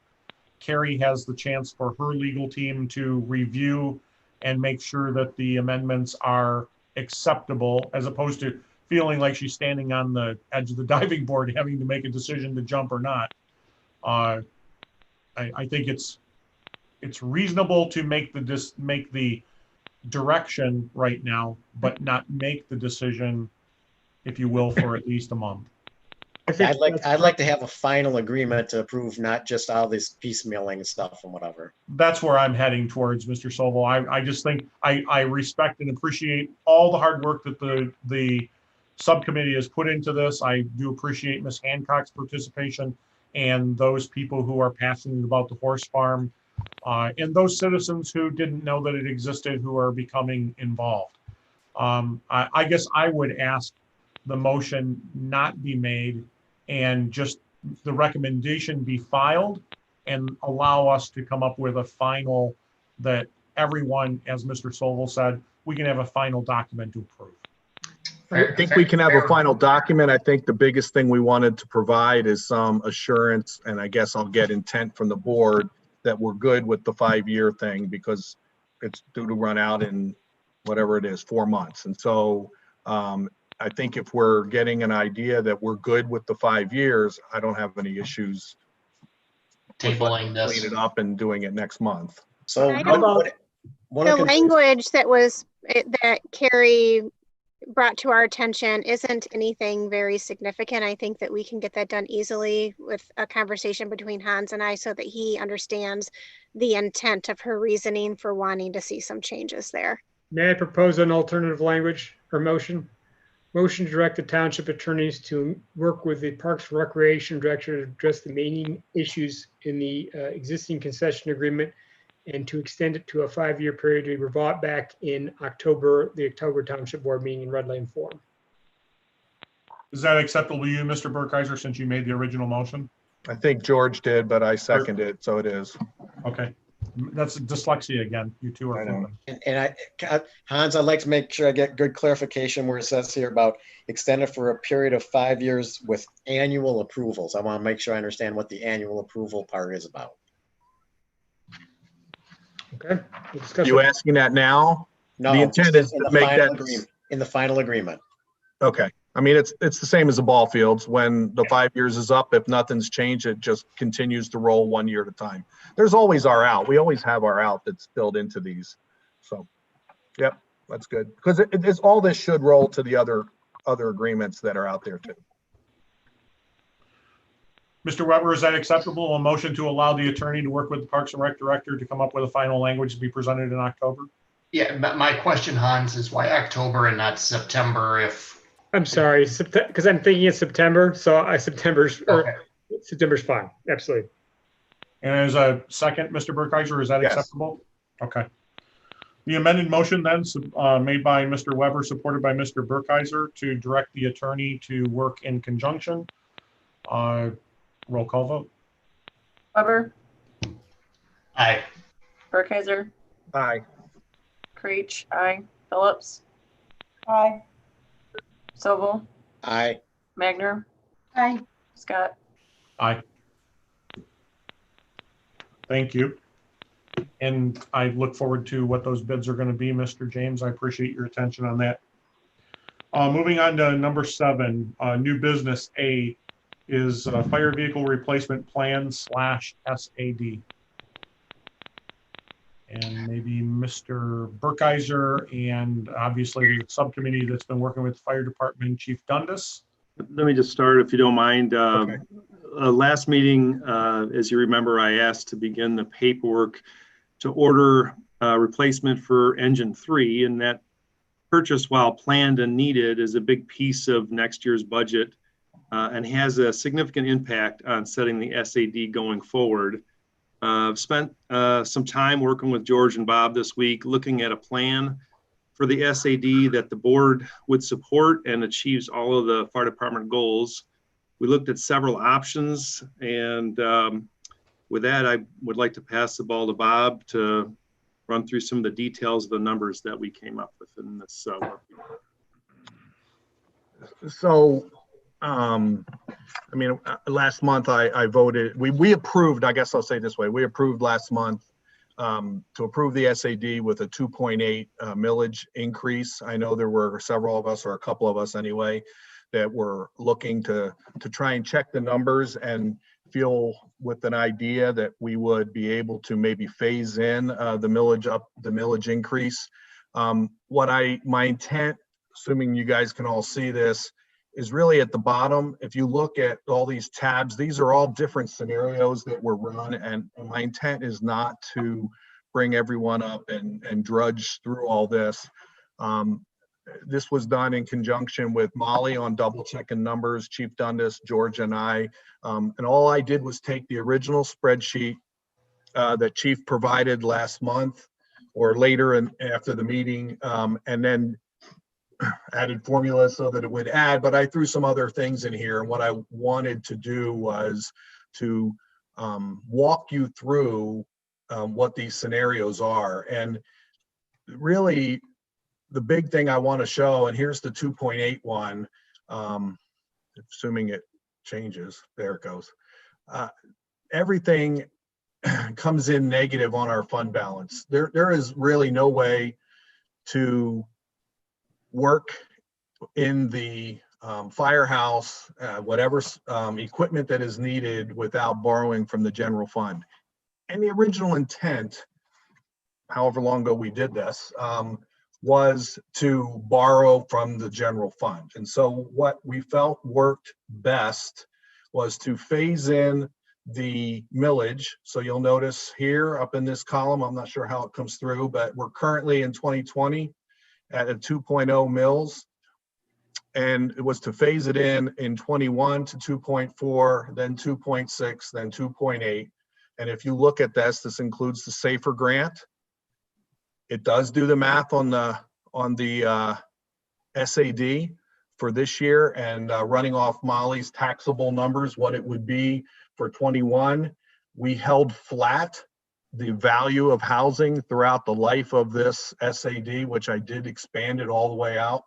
Carrie has the chance for her legal team to review and make sure that the amendments are acceptable, as opposed to feeling like she's standing on the edge of the diving board having to make a decision to jump or not. I think it's reasonable to make the direction right now, but not make the decision, if you will, for at least a month. I'd like to have a final agreement to approve, not just all this piecemealing stuff and whatever. That's where I'm heading towards, Mr. Sobel. I just think I respect and appreciate all the hard work that the subcommittee has put into this. I do appreciate Ms. Hancock's participation and those people who are passionate about the horse farm, and those citizens who didn't know that it existed who are becoming involved. I guess I would ask the motion not be made and just the recommendation be filed and allow us to come up with a final that everyone, as Mr. Sobel said, we can have a final document to approve. I think we can have a final document. I think the biggest thing we wanted to provide is some assurance, and I guess I'll get intent from the board that we're good with the 5-year thing, because it's due to run out in whatever it is, 4 months. And so I think if we're getting an idea that we're good with the 5 years, I don't have any issues tabling this, clean it up and doing it next month. So the language that Carrie brought to our attention isn't anything very significant. I think that we can get that done easily with a conversation between Hans and I so that he understands the intent of her reasoning for wanting to see some changes there. May I propose an alternative language or motion? Motion to direct the township attorneys to work with the Parks and Recreation Director to address the main issues in the existing concession agreement and to extend it to a 5-year period to be brought back in October, the October Township Board meeting in Red Lane Forum. Is that acceptable to you, Mr. Burkheiser, since you made the original motion? I think George did, but I seconded it, so it is. Okay. That's dyslexia again. You two are flipping. And Hans, I'd like to make sure I get good clarification where it says here about extended for a period of 5 years with annual approvals. I want to make sure I understand what the annual approval part is about. Okay. We'll You asking that now? No, the intent is to make that in the final agreement. Okay. I mean, it's the same as the ball fields. When the 5 years is up, if nothing's changed, it just continues to roll 1 year at a time. There's always our out. We always have our out that's built into these. So, yep, that's good. Because it's all this should roll to the other agreements that are out there too. Mr. Weber, is that acceptable? A motion to allow the attorney to work with the Parks and Rec director to come up with a final language to be presented in October? Yeah, my question, Hans, is why October and not September? If I'm sorry, because I'm thinking it's September, so September's fine. Absolutely. And as a second, Mr. Burkheiser, is that acceptable? Okay. The amended motion then made by Mr. Weber, supported by Mr. Burkheiser, to direct the attorney to work in conjunction. Roll call vote. Weber, Aye. Burkheiser, Aye. Creech, aye. Phillips, Aye. Sobel, Aye. Magner, Aye. Scott. Aye. Thank you. And I look forward to what those bids are going to be, Mr. James. I appreciate your attention on that. Moving on to number 7, new business A is fire vehicle replacement plan / SAD. And maybe Mr. Burkheiser and obviously the subcommittee that's been working with the fire department, Chief Dundas. Let me just start, if you don't mind. Okay. Last meeting, as you remember, I asked to begin the paperwork to order replacement for engine 3, and that purchase, while planned and needed, is a big piece of next year's budget and has a significant impact on setting the SAD going forward. I've spent some time working with George and Bob this week, looking at a plan for the SAD that the board would support and achieves all of the fire department goals. We looked at several options, and with that, I would like to pass the ball to Bob to run through some of the details of the numbers that we came up with in this work. So, I mean, last month I voted, we approved, I guess I'll say it this way, we approved last month to approve the SAD with a 2.8 millage increase. I know there were several of us, or a couple of us anyway, that were looking to try and check the numbers and feel with an idea that we would be able to maybe phase in the millage increase. My intent, assuming you guys can all see this, is really at the bottom. If you look at all these tabs, these are all different scenarios that were run, and my intent is not to bring everyone up and drudge through all this. This was done in conjunction with Molly on double checking numbers, Chief Dundas, George, and I. And all I did was take the original spreadsheet that Chief provided last month or later after the meeting, and then added formulas so that it would add, but I threw some other things in here. And what I wanted to do was to walk you through what these scenarios are. And really, the big thing I want to show, and here's the 2.8 one, assuming it changes, there it goes. Everything comes in negative on our fund balance. There is really no way to work in the firehouse, whatever equipment that is needed without borrowing from the general fund. And the original intent, however long ago we did this, was to borrow from the general fund. And so what we felt worked best was to phase in the millage. So you'll notice here up in this column, I'm not sure how it comes through, but we're currently in 2020 at a 2.0 mils. And it was to phase it in 21 to 2.4, then 2.6, then 2.8. And if you look at this includes the SAFER grant. It does do the math on the SAD for this year, and running off Molly's taxable numbers, what it would be for 21. We held flat the value of housing throughout the life of this SAD, which I did expand it all the way out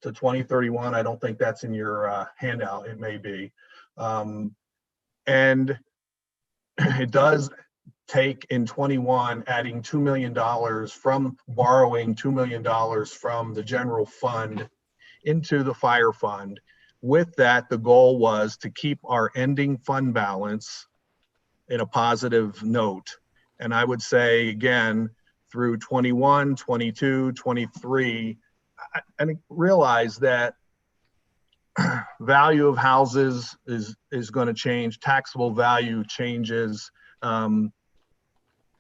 to 2031. I don't think that's in your handout. It may be. And it does take in 21, adding $2 million from borrowing $2 million from the general fund into the fire fund. With that, the goal was to keep our ending fund balance in a positive note. And I would say, again, through 21, 22, 23, I realize that value of houses is going to change. Taxable value changes.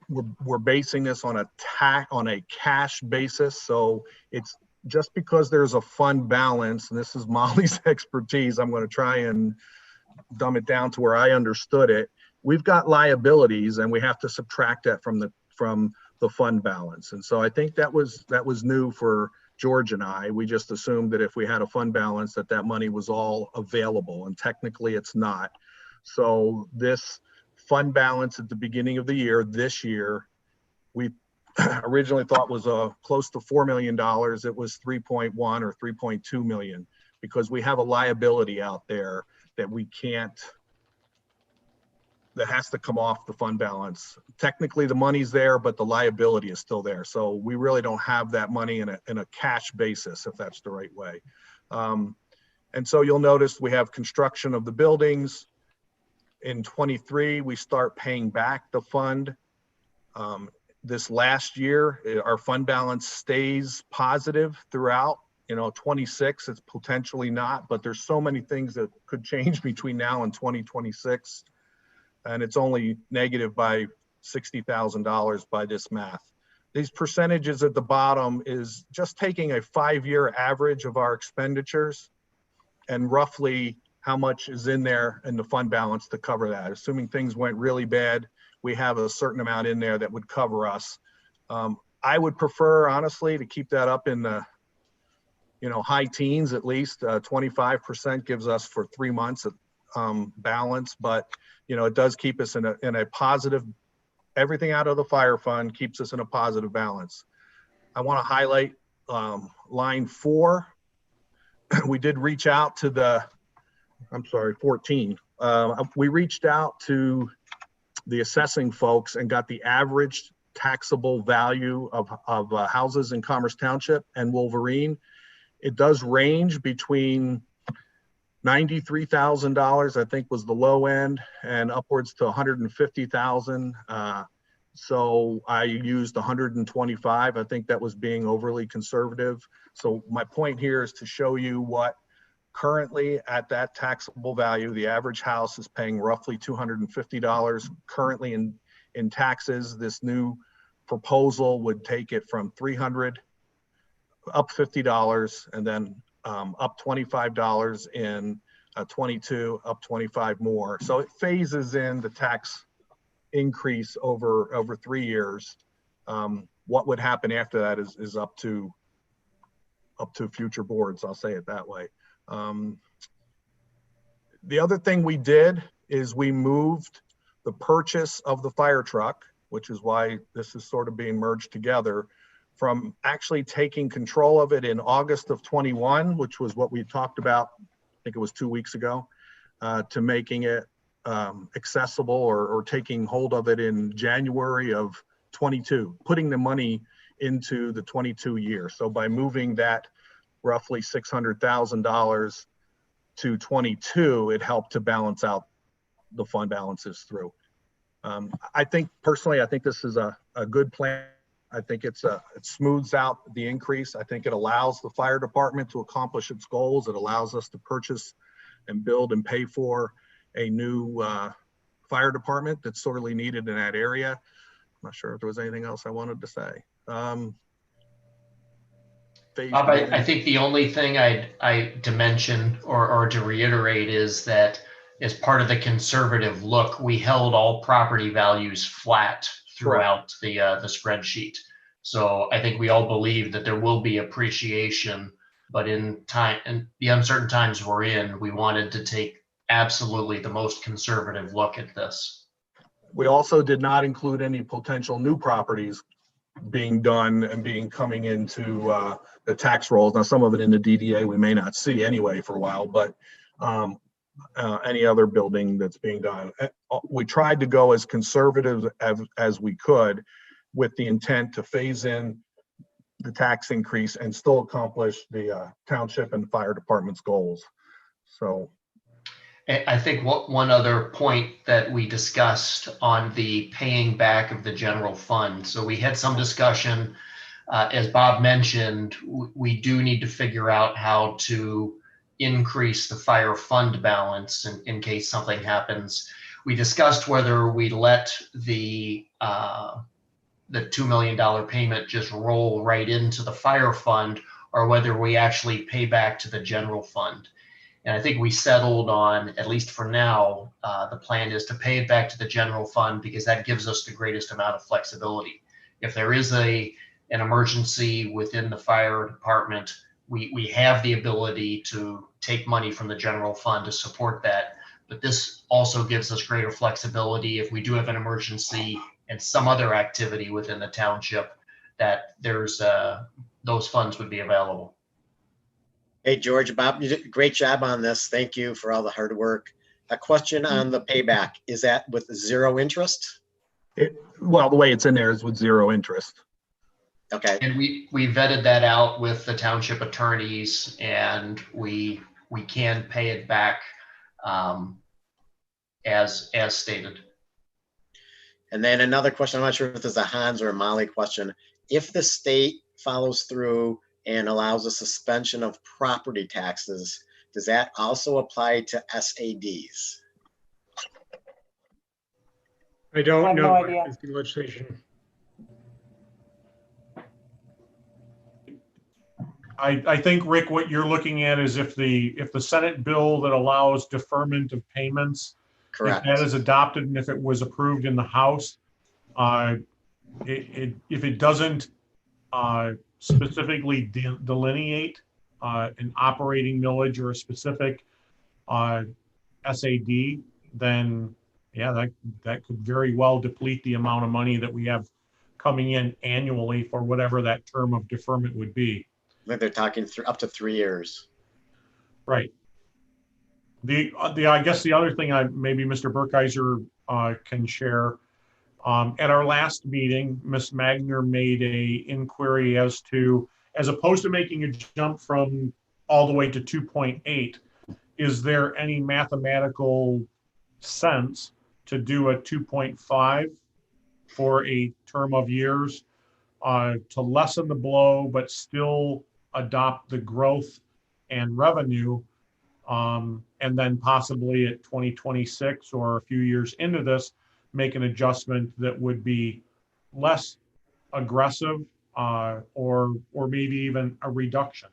We're basing this on a cash basis. So it's just because there's a fund balance, and this is Molly's expertise, I'm going to try and dumb it down to where I understood it. We've got liabilities, and we have to subtract that from the the fund balance. And so I think that was new for George and I. We just assumed that if we had a fund balance, that money was all available, and technically it's not. So this fund balance at the beginning of the year, this year, we originally thought was close to $4 million. It was 3.1 or 3.2 million, because we have a liability out there that we can't, that has to come off the fund balance. Technically the money's there, but the liability is still there. So we really don't have that money in a cash basis, if that's the right way. And so you'll notice we have construction of the buildings. In 23, we start paying back the fund. This last year, our fund balance stays positive throughout. 26, it's potentially not, but there's so many things that could change between now and 2026. And it's only negative by $60,000 by this math. These percentages at the bottom is just taking a 5-year average of our expenditures and roughly how much is in there in the fund balance to cover that. Assuming things went really bad, we have a certain amount in there that would cover us. I would prefer, honestly, to keep that up in the high teens at least. 25% gives us for 3 months of balance, but it does keep us in a positive. Everything out of the fire fund keeps us in a positive balance. I want to highlight line 4. We did reach out to 14. We reached out to the assessing folks and got the average taxable value of houses in Commerce Township and Wolverine. It does range between $93,000, I think, was the low end, and upwards to $150,000. So I used 125. I think that was being overly conservative. So my point here is to show you what currently at that taxable value, the average house is paying roughly $250 currently in taxes. This new proposal would take it from $300 up $50, and then up $25 in 22, up 25 more. So it phases in the tax increase over 3 years. What would happen after that is up to future boards. I'll say it that way. The other thing we did is we moved the purchase of the fire truck, which is why this is sort of being merged together, from actually taking control of it in August of 21, which was what we talked about, I think it was 2 weeks ago, to making it accessible or taking hold of it in January of 22, putting the money into the 22 year. So by moving that roughly $600,000 to 22, it helped to balance out the fund balances through. I think personally, I think this is a good plan. I think it smooths out the increase. I think it allows the fire department to accomplish its goals. It allows us to purchase and build and pay for a new fire department that's sorely needed in that area. I'm not sure if there was anything else I wanted to say. Bob, I think the only thing to mention or to reiterate is that as part of the conservative look, we held all property values flat throughout the spreadsheet. So I think we all believe that there will be appreciation, but in the uncertain times we're in, we wanted to take absolutely the most conservative look at this. We also did not include any potential new properties being done and coming into the tax rolls. Now, some of it in the DDA we may not see anyway for a while, but any other building that's being done. We tried to go as conservative as we could with the intent to phase in the tax increase and still accomplish the township and fire department's goals. So I think one other point that we discussed on the paying back of the general fund. So we had some discussion, as Bob mentioned, we do need to figure out how to increase the fire fund balance in case something happens. We discussed whether we let the $2 million payment just roll right into the fire fund, or whether we actually pay back to the general fund. And I think we settled on, at least for now, the plan is to pay it back to the general fund because that gives us the greatest amount of flexibility. if there is an emergency within the fire department, we have the ability to take money from the general fund to support that. But this also gives us greater flexibility if we do have an emergency and some other activity within the township, that there's those funds would be available. Hey, George, Bob, you did a great job on this. Thank you for all the hard work. A question on the payback, is that with 0 interest? Well, the way it's in there is with 0 interest. Okay. And we vetted that out with the township attorneys, and we can pay it back as stated. And then another question, I'm not sure if this is a Hans or a Molly question. If the state follows through and allows a suspension of property taxes, does that also apply to SADs? I don't I have know. no idea. It's the legislation. I think, Rick, what you're looking at is if the Senate bill that allows deferment of payments, Correct. if that is adopted and if it was approved in the House, if it doesn't specifically delineate an operating millage or a specific SAD, then yeah, that could very well deplete the amount of money that we have coming in annually for whatever that term of deferment would be. I think they're talking up to 3 years. Right. I guess the other thing maybe Mr. Burkheiser can share. At our last meeting, Ms. Magner made a inquiry as opposed to making a jump from all the way to 2.8, is there any mathematical sense to do a 2.5 for a term of years to lessen the blow, but still adopt the growth and revenue, and then possibly at 2026 or a few years into this, make an adjustment that would be less aggressive or maybe even a reduction.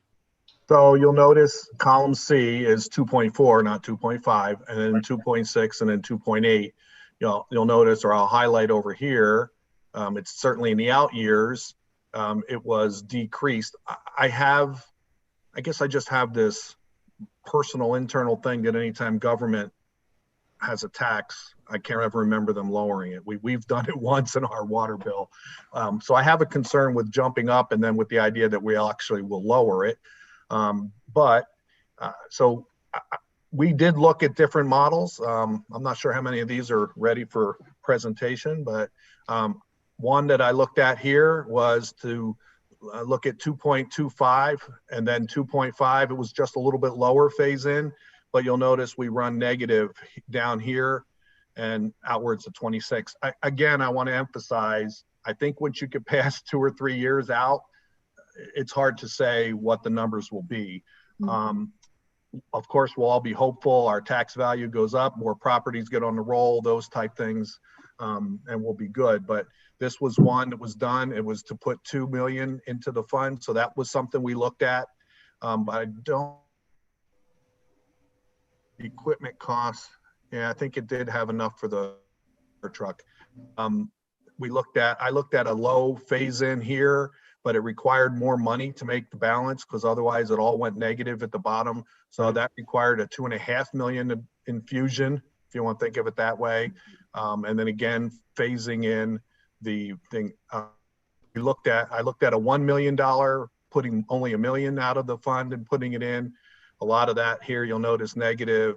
So you'll notice column C is 2.4, not 2.5, and then 2.6, and then 2.8. You'll notice, or I'll highlight over here, it's certainly in the out years, it was decreased. I guess I just have this personal internal thing that anytime government has a tax, I can't ever remember them lowering it. We've done it once in our water bill. So I have a concern with jumping up and then with the idea that we actually will lower it. We did look at different models. I'm not sure how many of these are ready for presentation, but one that I looked at here was to look at 2.25 and then 2.5. It was just a little bit lower phase in, but you'll notice we run negative down here and outwards to 26. Again, I want to emphasize, I think once you get past 2 or 3 years out, it's hard to say what the numbers will be. Of course, we'll all be hopeful. Our tax value goes up, more properties get on the roll, those type things, and we'll be good. But this was one that was done. It was to put $2 million into the fund. So that was something we looked at. But I don't, equipment costs. Yeah, I think it did have enough for the truck. I looked at a low phase in here, but it required more money to make the balance because otherwise it all went negative at the bottom. So that required a $2.5 million infusion, if you want to think of it that way. And then again, phasing in the thing. I looked at a $1 million, putting only $1 million out of the fund and putting it in. A lot of that here, you'll notice negative,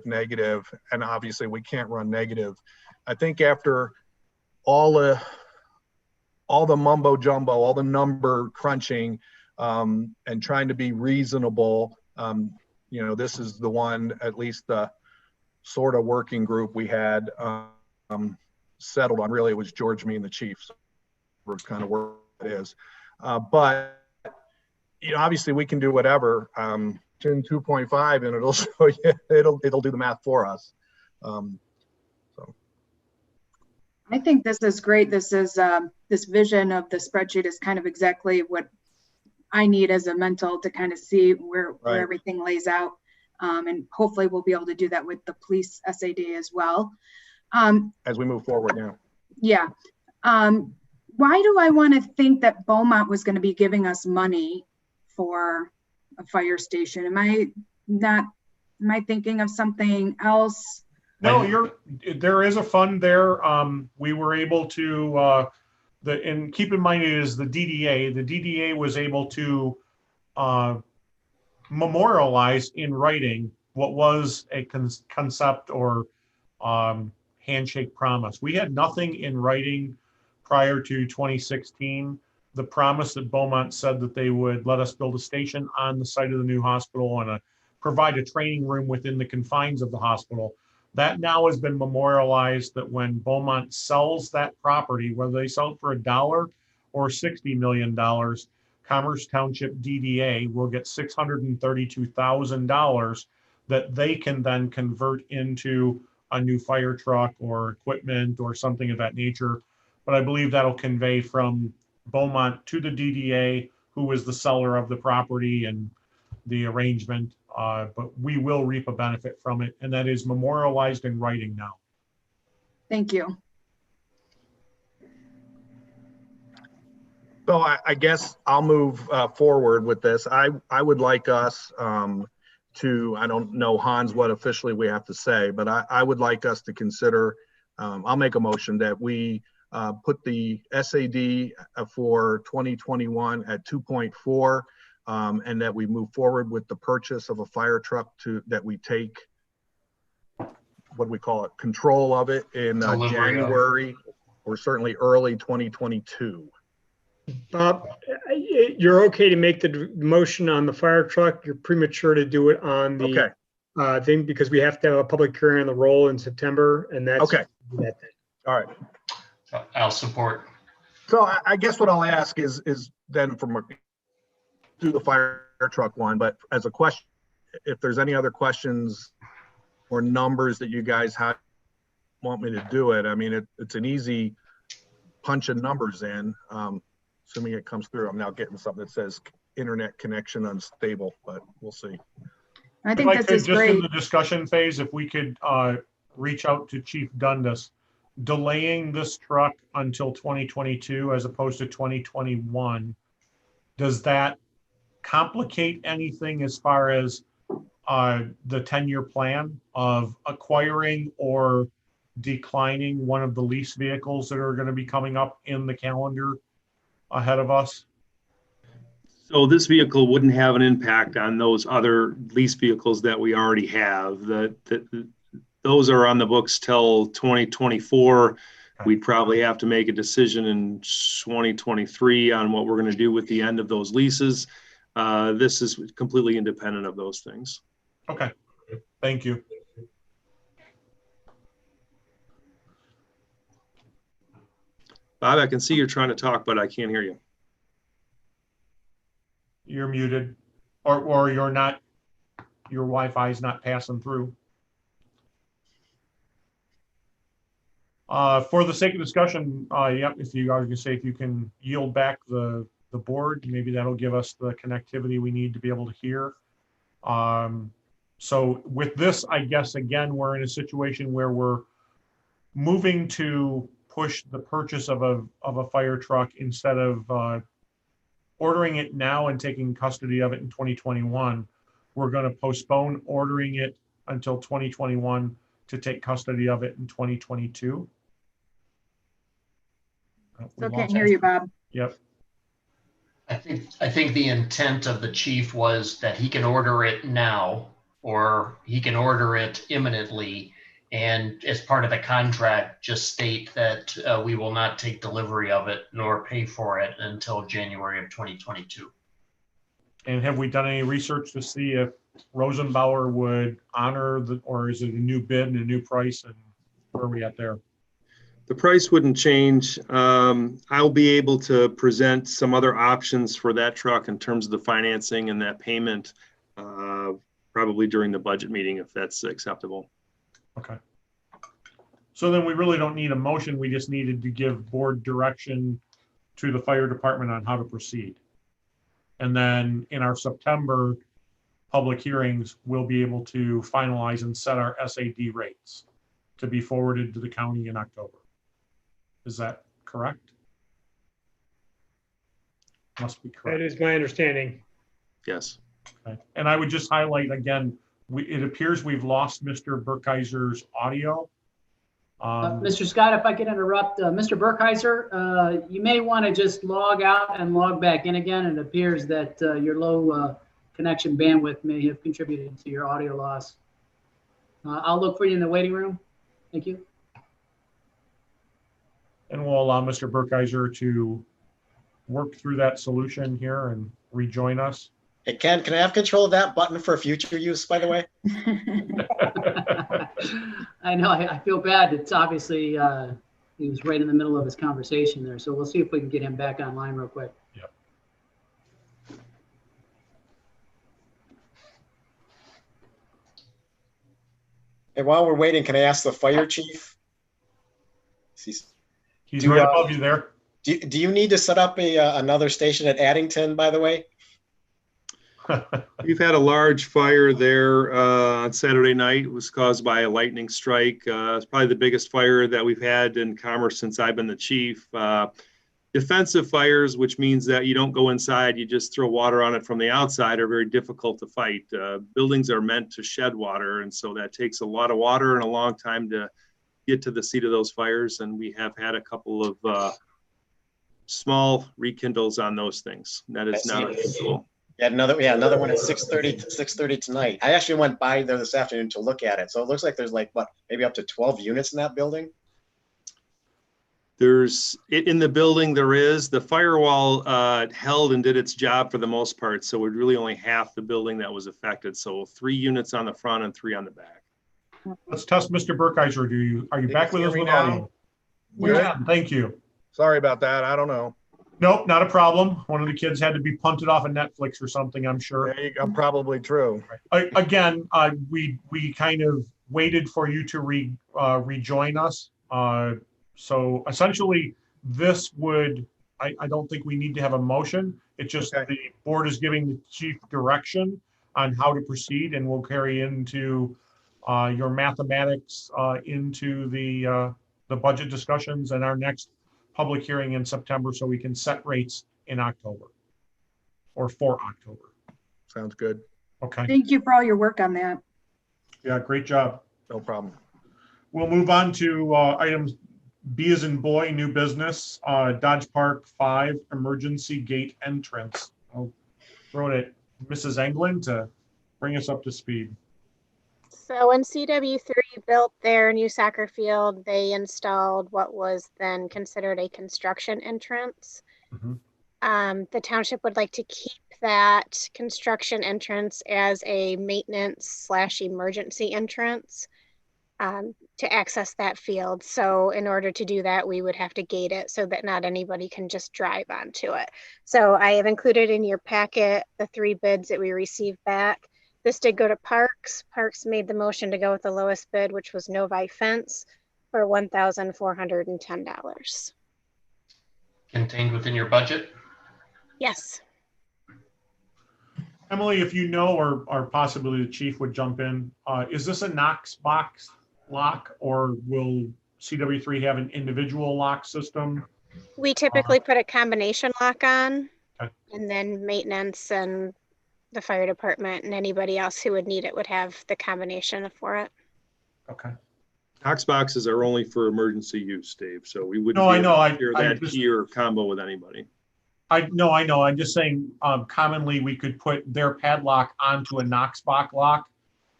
and obviously we can't run negative. I think after all the mumbo jumbo, all the number crunching, and trying to be reasonable, this is the one, at least the sort of working group we had settled on. Really, it was George, me, and the chief. So we're kind of where it is. But obviously we can do whatever. In 2.5 and it'll show you, it'll do the math for us. I think this is great. This is this vision of the spreadsheet is kind of exactly what I need as a mental to kind of see where everything lays out. And hopefully we'll be able to do that with the police SAD as well. As we move forward now. Yeah. why do I want to think that Beaumont was going to be giving us money for a fire station? Am I thinking of something else? No, there is a fund there. We were able to, and keep in mind it is the DDA. The DDA was able to memorialize in writing what was a concept or handshake promise. We had nothing in writing prior to 2016. The promise that Beaumont said that they would let us build a station on the site of the new hospital and provide a training room within the confines of the hospital. That now has been memorialized that when Beaumont sells that property, whether they sell it for $1 or $60 million, Commerce Township DDA will get $632,000 that they can then convert into a new fire truck or equipment or something of that nature. But I believe that'll convey from Beaumont to the DDA, who is the seller of the property and the arrangement. But we will reap a benefit from it, and that is memorialized in writing now. Thank you. So I guess I'll move forward with this. I would like us to, I don't know, Hans, what officially we have to say, but I would like us to consider, I'll make a motion that we put the SAD for 2021 at 2.4, and that we move forward with the purchase of a fire truck that we take, what do we call it, control of it in January or certainly early 2022. Bob, you're okay to make the motion on the fire truck. You're premature to do it on the thing because we have to have a public hearing on the roll in September, and that's okay. That thing. All right. I'll support. So I guess what I'll ask is then do the fire truck one, but as a question, if there's any other questions or numbers that you guys want me to do it, I mean, it's an easy punching numbers in. Assuming it comes through. I'm now getting something that says internet connection unstable, but we'll see. I think this is great. Just in the discussion phase, if we could reach out to Chief Dundas, delaying this truck until 2022 as opposed to 2021, does that complicate anything as far as the 10-year plan of acquiring or declining one of the lease vehicles that are going to be coming up in the calendar ahead of us? So this vehicle wouldn't have an impact on those other lease vehicles that we already have. Those are on the books till 2024. We'd probably have to make a decision in 2023 on what we're going to do with the end of those leases. This is completely independent of those things. Okay, thank you. Bob, I can see you're trying to talk, but I can't hear you. You're muted, or you're not, your Wi-Fi is not passing through. For the sake of discussion, yep, if you guys can say, if you can yield back the board, maybe that'll give us the connectivity we need to be able to hear. So with this, I guess, again, we're in a situation where we're moving to push the purchase of a fire truck instead of ordering it now and taking custody of it in 2021. We're going to postpone ordering it until 2021 to take custody of it in 2022. Still can't hear you, Bob. Yep. I think the intent of the chief was that he can order it now, or he can order it imminently, and as part of the contract, just state that we will not take delivery of it nor pay for it until January of 2022. And have we done any research to see if Rosenbauer would honor or is it a new bid and a new price, and where are we at there? The price wouldn't change. I'll be able to present some other options for that truck in terms of the financing and that payment probably during the budget meeting, if that's acceptable. Okay. So then we really don't need a motion. We just needed to give board direction to the fire department on how to proceed. And then in our September public hearings, we'll be able to finalize and set our SAD rates to be forwarded to the county in October. Is that correct? Must be That correct. is my understanding. Yes. Okay. And I would just highlight again, it appears we've lost Mr. Burkheiser's audio. Mr. Scott, if I could interrupt, Mr. Burkheiser, you may want to just log out and log back in again. It appears that your low connection bandwidth may have contributed to your audio loss. I'll look for you in the waiting room. Thank you. And we'll allow Mr. Burkheiser to work through that solution here and rejoin us. Hey, Ken, can I have control of that button for future use, by the way? I know, I feel bad. It's obviously, he was right in the middle of his conversation there. So we'll see if we can get him back online real quick. Yep. Hey, while we're waiting, can I ask the fire chief? He's right above you there. Do you need to set up another station at Addington, by the way? We've had a large fire there on Saturday night. It was caused by a lightning strike. It's probably the biggest fire that we've had in Commerce since I've been the chief. Defensive fires, which means that you don't go inside, you just throw water on it from the outside, are very difficult to fight. Buildings are meant to shed water, and so that takes a lot of water and a long time to get to the seat of those fires. And we have had a couple of small rekindles on those things. That is not unusual. Another one at 6:30 tonight. I actually went by there this afternoon to look at it. So it looks like there's like, what, maybe up to 12 units in that building? There's, in the building, there is. The firewall held and did its job for the most part. So we're really only half the building that was affected. So 3 units on the front and 3 on the back. Let's test Mr. Burkheiser. Are you back with us with now? audio? We can, thank you. Sorry about that. I don't know. Nope, not a problem. One of the kids had to be punted off of Netflix or something, I'm sure. There you go. Probably true. Again, we kind of waited for you to rejoin us. So essentially, this would, I don't think we need to have a motion. It's just the board is giving the chief direction on how to proceed, and we'll carry into your mathematics into the budget discussions and our next public hearing in September, so we can set rates in October or for October. Sounds good. Okay. Thank you for all your work on that. Yeah, great job. No problem. We'll move on to items B as in boy, new business, Dodge Park 5 emergency gate entrance. I'll throw it at Mrs. Englund to bring us up to speed. So when CW3 built their new soccer field, they installed what was then considered a construction entrance. Mm-hmm. The township would like to keep that construction entrance as a maintenance/emergency entrance to access that field. So in order to do that, we would have to gate it so that not anybody can just drive onto it. So I have included in your packet the 3 bids that we received back. This did go to Parks. Parks made the motion to go with the lowest bid, which was Novi Fence, for $1,410. Contained within your budget? Yes. Emily, if you know, or possibly the chief would jump in, is this a Knox box lock, or will CW3 have an individual lock system? We typically put a combination lock on, okay, and then maintenance and the fire department and anybody else who would need it would have the combination for it. Okay. Knox boxes are only for emergency use, Dave. So we wouldn't No, I know. share that key or combo with anybody. I know. I'm just saying, commonly we could put their padlock onto a Knox box lock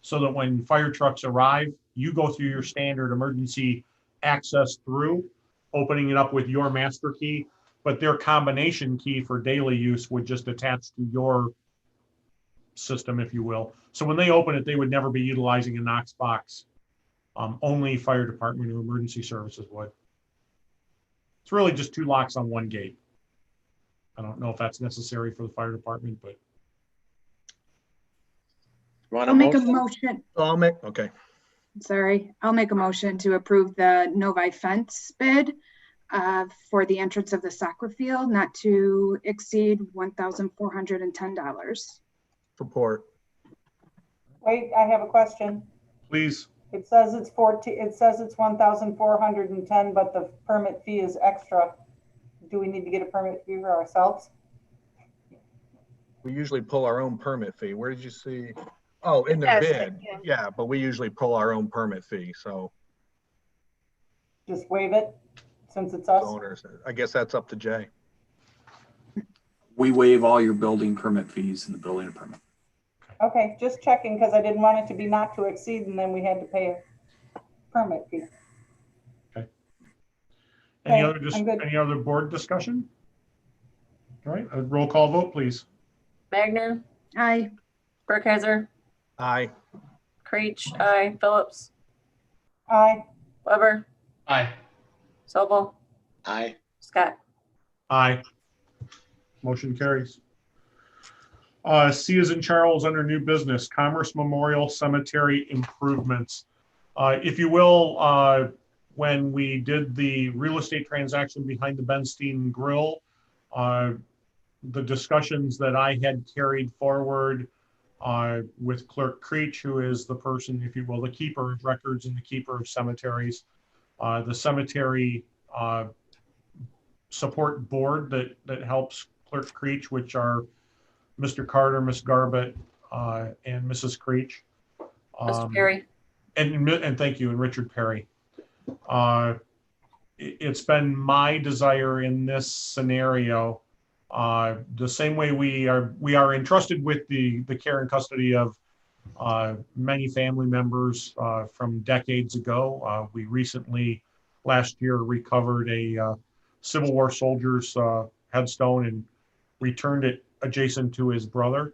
so that when fire trucks arrive, you go through your standard emergency access through, opening it up with your master key, but their combination key for daily use would just attach to your system, if you will. So when they open it, they would never be utilizing a Knox box. Only fire department or emergency services would. It's really just 2 locks on 1 gate. I don't know if that's necessary for the fire department, but. I'll make a motion. Okay. Sorry, I'll make a motion to approve the Novi Fence bid for the entrance of the soccer field, not to exceed $1,410. Support. Wait, I have a question. Please. It says it's 1,410, but the permit fee is extra. Do we need to get a permit fee for ourselves? We usually pull our own permit fee. Where did you see? Oh, in the Yes, bid. yeah. Yeah, but we usually pull our own permit fee, so. Just waive it since it's us. Owners, I guess that's up to Jay. We waive all your building permit fees in the building department. Okay, just checking because I didn't want it to be not to exceed and then we had to pay a permit fee. Any Okay, I'm good. any other board discussion? All right, a roll call vote, please. Magner, Aye. Burkheiser, Aye. Creech, aye. Phillips, Aye. Weber, Aye. Sobel, Aye. Scott. Aye. Motion carries. C as in Charles, under new business, Commerce Memorial Cemetery improvements. If you will, when we did the real estate transaction behind the Benstein Grill, the discussions that I had carried forward with Clerk Creech, who is the person, if you will, the keeper of records and the keeper of cemeteries, the cemetery support board that helps Clerk Creech, which are Mr. Carter, Miss Garbett, and Mrs. Creech. Mr. Perry. And thank you, and Richard Perry. It's been my desire in this scenario, the same way we are entrusted with the care and custody of many family members from decades ago. We recently, last year, recovered a Civil War soldier's headstone and returned it adjacent to his brother.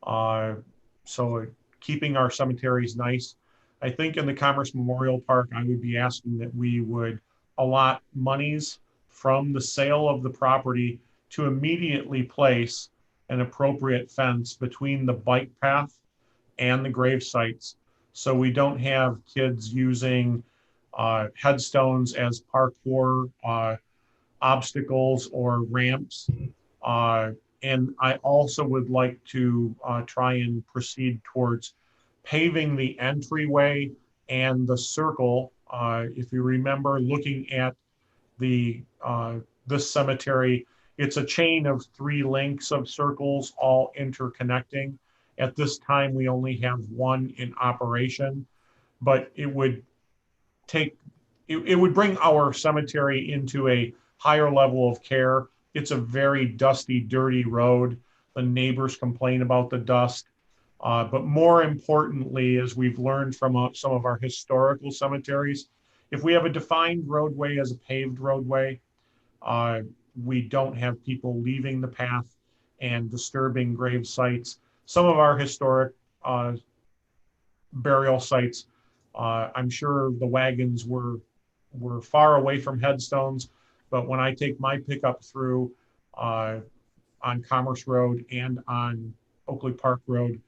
So keeping our cemeteries nice. I think in the Commerce Memorial Park, I would be asking that we would allot monies from the sale of the property to immediately place an appropriate fence between the bike path and the grave sites, so we don't have kids using headstones as parkour obstacles or ramps. And I also would like to try and proceed towards paving the entryway and the circle. If you remember looking at the this cemetery, it's a chain of 3 links of circles all interconnecting. At this time, we only have one in operation, but it would take, it would bring our cemetery into a higher level of care. It's a very dusty, dirty road. The neighbors complain about the dust. But more importantly, as we've learned from some of our historical cemeteries, if we have a defined roadway as a paved roadway, we don't have people leaving the path and disturbing grave sites. Some of our historic burial sites, I'm sure the wagons were far away from headstones, but when I take my pickup through on Commerce Road and on Oakley Park Road,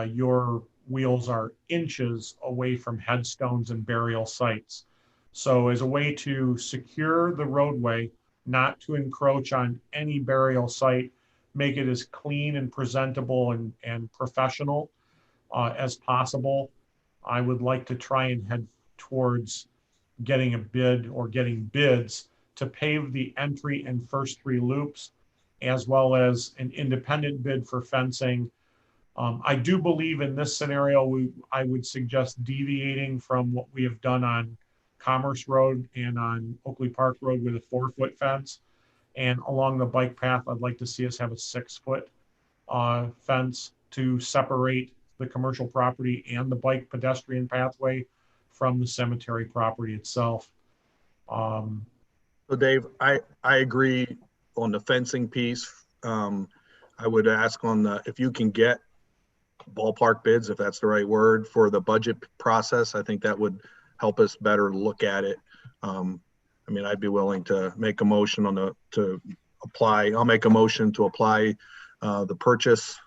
your wheels are inches away from headstones and burial sites. So as a way to secure the roadway, not to encroach on any burial site, make it as clean and presentable and professional as possible, I would like to try and head towards getting a bid or getting bids to pave the entry and first 3 loops, as well as an independent bid for fencing. I do believe in this scenario, I would suggest deviating from what we have done on Commerce Road and on Oakley Park Road with a 4-foot fence. And along the bike path, I'd like to see us have a 6-foot fence to separate the commercial property and the bike pedestrian pathway from the cemetery property itself. So Dave, I agree on the fencing piece. I would ask on the, if you can get ballpark bids, if that's the right word, for the budget process, I think that would help us better look at it. I mean, I'd be willing to make a motion on to apply. I'll make a motion to apply the purchase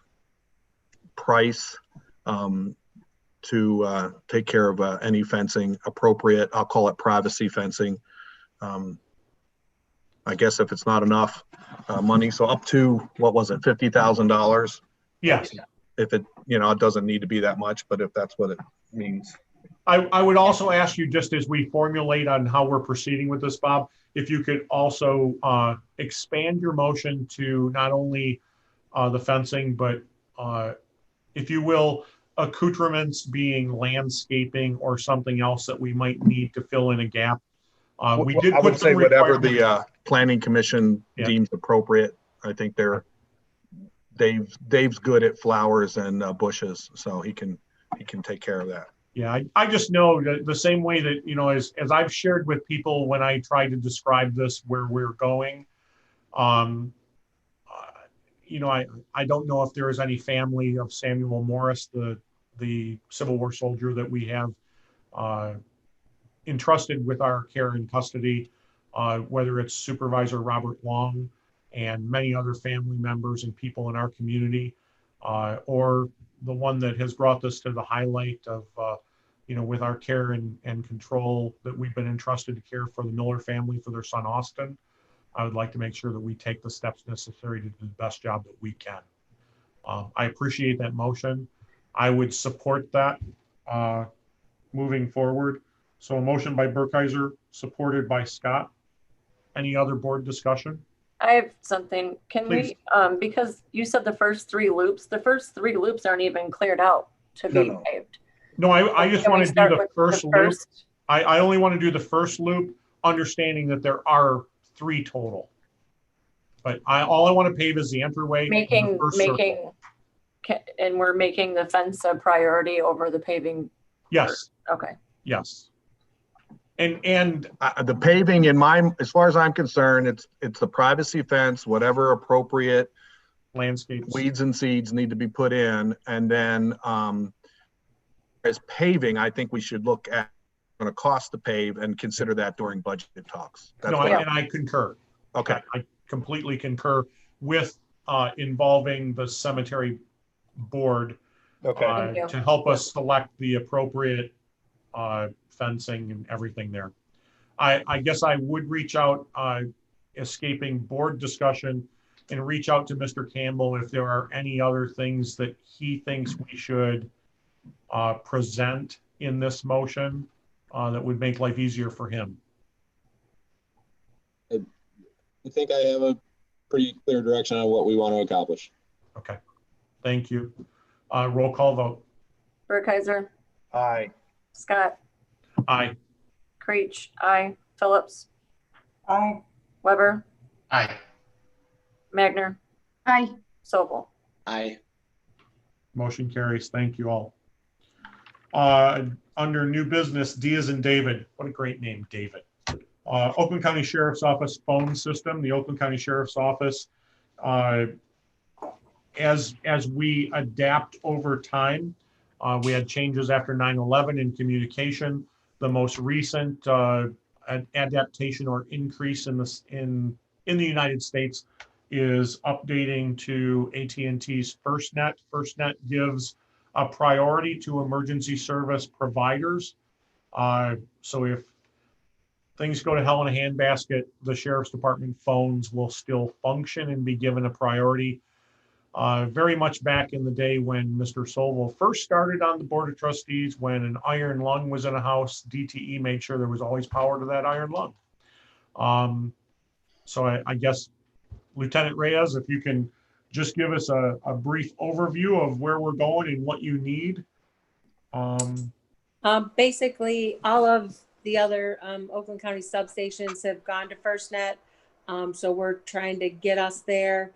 price to take care of any fencing appropriate. I'll call it privacy fencing. I guess if it's not enough money, so up to, what was it, $50,000? Yes. If it, it doesn't need to be that much, but if that's what it means. I would also ask you, just as we formulate on how we're proceeding with this, Bob, if you could also expand your motion to not only the fencing, but if you will, accoutrements being landscaping or something else that we might need to fill in a gap. We did I would put say some whatever requirements. the planning commission deems appropriate. I think Dave's good at flowers and bushes, so he can take care of that. Yeah, I just know that the same way that, you know, as I've shared with people when I try to describe this, where we're going, you know, I don't know if there is any family of Samuel Morris, the Civil War soldier that we have entrusted with our care and custody, whether it's Supervisor Robert Long and many other family members and people in our community, or the one that has brought us to the highlight of, you know, with our care and control that we've been entrusted to care for the Miller family for their son, Austin. I would like to make sure that we take the steps necessary to do the best job that we can. I appreciate that motion. I would support that moving forward. So a motion by Burkheiser, supported by Scott. Any other board discussion? I have something. Can Please. we, because you said the first three loops aren't even cleared out to be paved. No, I just Can we want to do start the with first loop. I only want to do the first loop, understanding that there are 3 total. But all I want to pave is the entryway. And we're making the fence a priority over the paving. Yes. Okay. Yes. And the paving as far as I'm concerned, it's the privacy fence, whatever appropriate landscapes, weeds and seeds need to be put in. And then as paving, I think we should look at going to cost to pave and consider that during budget talks. No, and I concur. Okay. I completely concur with involving the cemetery board to help us select the appropriate fencing and everything there. I guess I would reach out, escaping board discussion, and reach out to Mr. Campbell if there are any other things that he thinks we should present in this motion that would make life easier for him. I think I have a pretty clear direction on what we want to accomplish. Okay, thank you. Roll call vote. Burkheiser. Aye. Scott. Aye. Creech. Aye. Phillips. Aye. Weber. Aye. Magner. Aye. Sobel. Aye. Motion carries. Thank you all. Under new business, D as in David. What a great name, David. Oakland County Sheriff's Office phone system. The Oakland County Sheriff's Office, as we adapt over time, we had changes after 9/11 in communication. The most recent adaptation or increase in the United States is updating to AT&T's FirstNet. FirstNet gives a priority to emergency service providers. So if things go to hell in a handbasket, the Sheriff's Department phones will still function and be given a priority. Very much back in the day when Mr. Sobel first started on the Board of Trustees, when an iron lung was in a house, DTE made sure there was always power to that iron lung. So I guess, Lieutenant Reyes, if you can just give us a brief overview of where we're going and what you need. Basically, all of the other Oakland County substations have gone to FirstNet. So we're trying to get us there.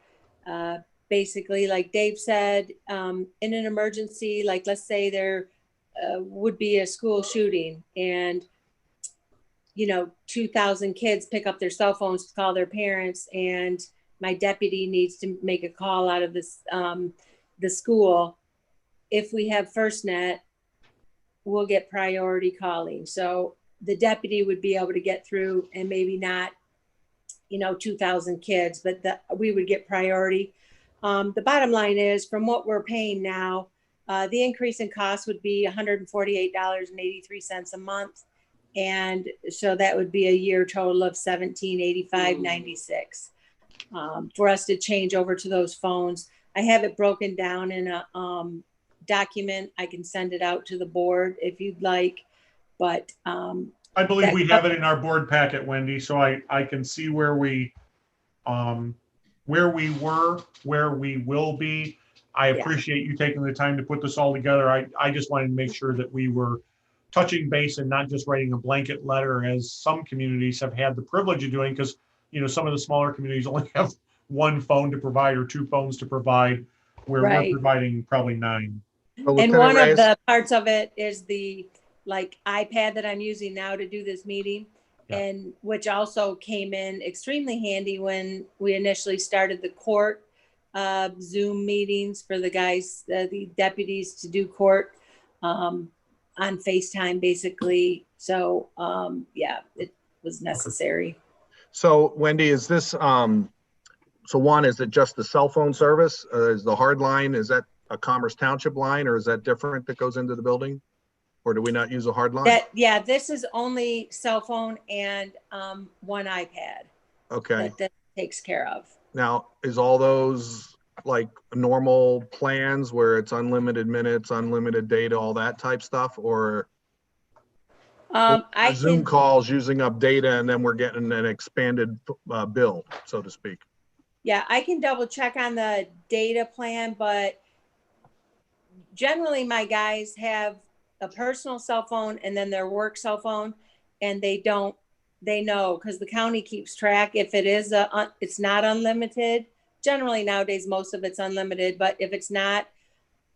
Basically, like Dave said, in an emergency, like let's say there would be a school shooting and, 2,000 kids pick up their cell phones to call their parents, and my deputy needs to make a call out of this, the school. If we have FirstNet, we'll get priority calling. So the deputy would be able to get through, and maybe not, 2,000 kids, but we would get priority. The bottom line is, from what we're paying now, the increase in cost would be $148.83 a month. And so that would be a year total of $1,785.96 for us to change over to those phones. I have it broken down in a document. I can send it out to the board if you'd like, but I believe we have it in our board packet, Wendy, so I can see where we where we were, where we will be. I appreciate you taking the time to put this all together. I just wanted to make sure that we were touching base and not just writing a blanket letter, as some communities have had the privilege of doing, because some of the smaller communities only have one phone to provide or two phones to provide, where we're Right. providing probably 9. And one of the parts of it is the iPad that I'm using now to do this meeting, and which also came in extremely handy when we initially started the court Zoom meetings for the guys, the deputies to do court on FaceTime basically. So it was necessary. So Wendy, is this, so one, is it just the cell phone service? Is the hard line, is that a Commerce Township line, or is that different that goes into the building? Or do we not use a hard line? This is only cell phone and one iPad. Okay. That takes care of. Now, is all those like normal plans where it's unlimited minutes, unlimited data, all that type stuff, or Zoom calls using up data and then we're getting an expanded bill, so to speak? Yeah, I can double check on the data plan, but generally my guys have a personal cell phone and then their work cell phone, and they know because the county keeps track. If it is it's not unlimited. Generally nowadays, most of it's unlimited, but if it's not,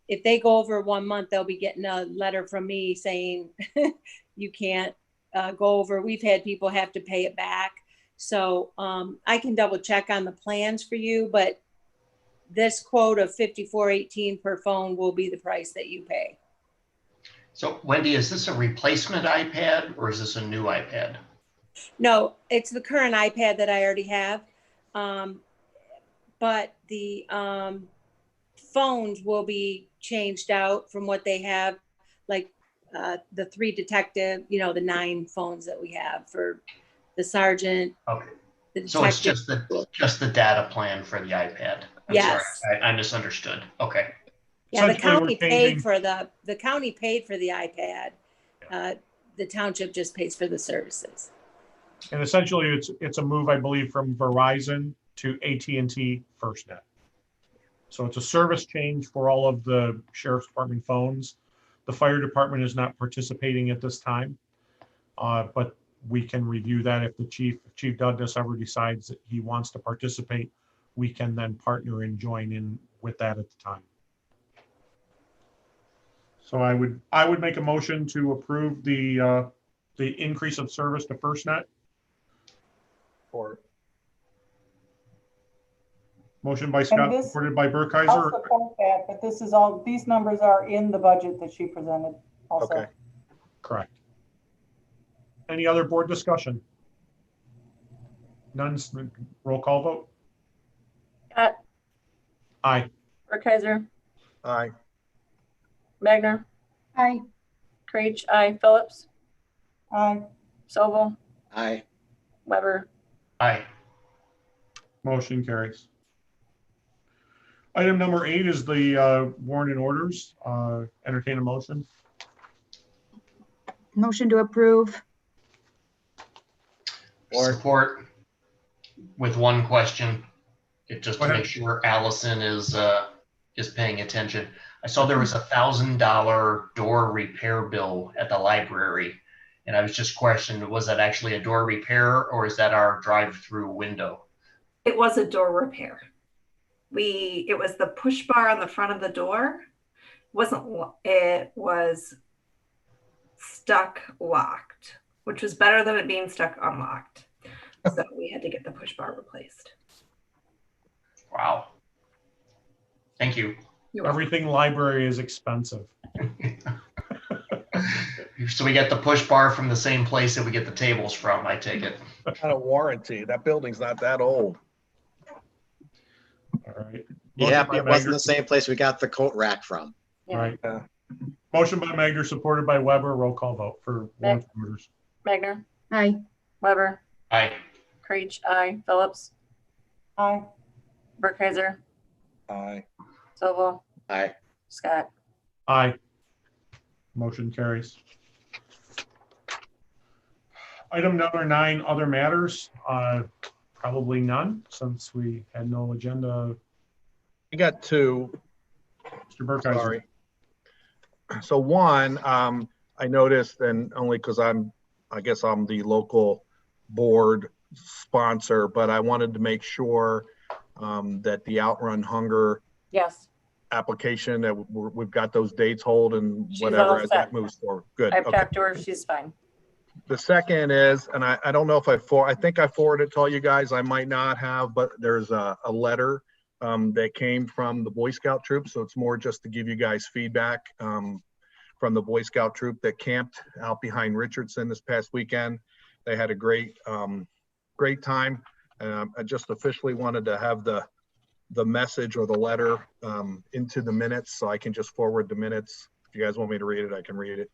if they go over 1 month, they'll be getting a letter from me saying you can't go over. We've had people have to pay it back. So I can double check on the plans for you, but this quote of $54.18 per phone will be the price that you pay. So Wendy, is this a replacement iPad or is this a new iPad? No, it's the current iPad that I already have. But the phones will be changed out from what they have, like the 3 detective, the 9 phones that we have for the sergeant. Okay. The So it's detective. just the data plan for the iPad. I'm Yes. sorry, I misunderstood. Okay. Yeah, the county paid for the iPad. The township just pays for the services. And essentially, it's a move, I believe, from Verizon to AT&T FirstNet. So it's a service change for all of the sheriff's department phones. The fire department is not participating at this time, but we can review that if Chief Douglas ever decides that he wants to participate. We can then partner and join in with that at the time. So I would make a motion to approve the increase of service to FirstNet. Or motion by Scott, supported by Burkheiser. I'll support that, but this is all, these numbers are in the budget that she presented also. Okay, correct. Any other board discussion? None. Roll call vote. Scott, Aye. Burkheiser, Aye. Magner, Aye. Creech, aye. Phillips, Aye. Sobel, Aye. Weber. Aye. Motion carries. Item number 8 is the warrant and orders. Entertain a motion. Motion to approve. Support with one question, just to make sure Allison is paying attention. I saw there was $1,000 door repair bill at the library, and I was just questioning, was that actually a door repair or is that our drive-through window? It was a door repair. It was the push bar on the front of the door. It was stuck locked, which was better than it being stuck unlocked. So we had to get the push bar replaced. Wow. Thank you. Everything library is expensive. So we get the push bar from the same place that we get the tables from, I take it. Not a warranty. That building's not that old. All right. Yeah, it wasn't the same place we got the coat rack from. All right. Motion by Magner, supported by Weber. Roll call vote for warrant orders. Magner, Aye. Weber, Aye. Creech, aye. Phillips, Aye. Burkheiser, Aye. Sobel, Aye. Scott. Aye. Motion carries. Item number 9, other matters. Probably none, since we had no agenda. I got two. Mr. Burkeiser. Sorry. So one, I noticed, and only because I guess I'm the local board sponsor, but I wanted to make sure that the Outrun Hunger Yes, application, that we've got those dates hold and She's whatever all as set. that moves forward. Good. I've Okay. talked to her. She's fine. The second is, and I don't know if I think I forwarded it to all you guys. I might not have, but there's a letter that came from the Boy Scout troop. So it's more just to give you guys feedback from the Boy Scout troop that camped out behind Richardson this past weekend. They had a great time. I just officially wanted to have the message or the letter into the minutes, so I can just forward the minutes. If you guys want me to read it, I can read it.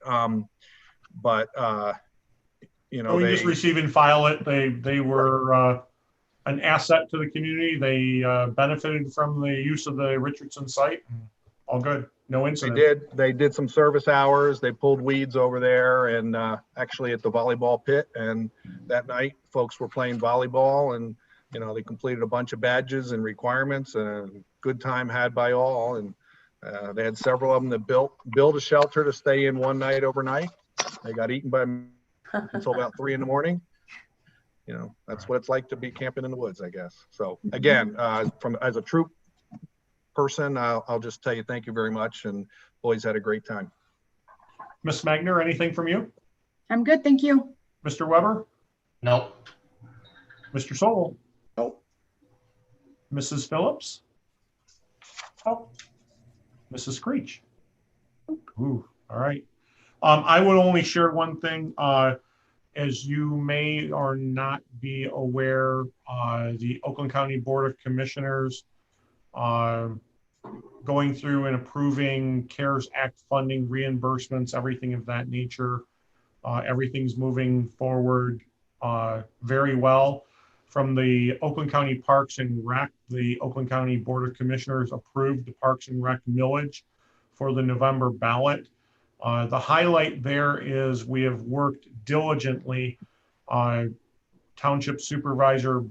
You know, we just receive and file it. They were an asset to the community. They benefited from the use of the Richardson site. All good. No incident. They did some service hours. They pulled weeds over there and actually at the volleyball pit. And that night, folks were playing volleyball, and you know, they completed a bunch of badges and requirements, and good time had by all. And they had several of them that built a shelter to stay in one night overnight. They got eaten by until about 3 in the morning. You know, that's what it's like to be camping in the woods, I guess. So again, as a troop person, I'll just tell you thank you very much, and boys had a great time. Ms. Magner, anything from you? I'm good, thank you. Mr. Weber? Nope. Mr. Sobel? Nope. Mrs. Phillips? Nope. Mrs. Creech? Ooh, all right. I would only share one thing. As you may or not be aware, the Oakland County Board of Commissioners going through and approving CARES Act funding, reimbursements, everything of that nature. Everything's moving forward very well. From the Oakland County Parks and Rec, the Oakland County Board of Commissioners approved the Parks and Rec millage for the November ballot. The highlight there is we have worked diligently. Township Supervisor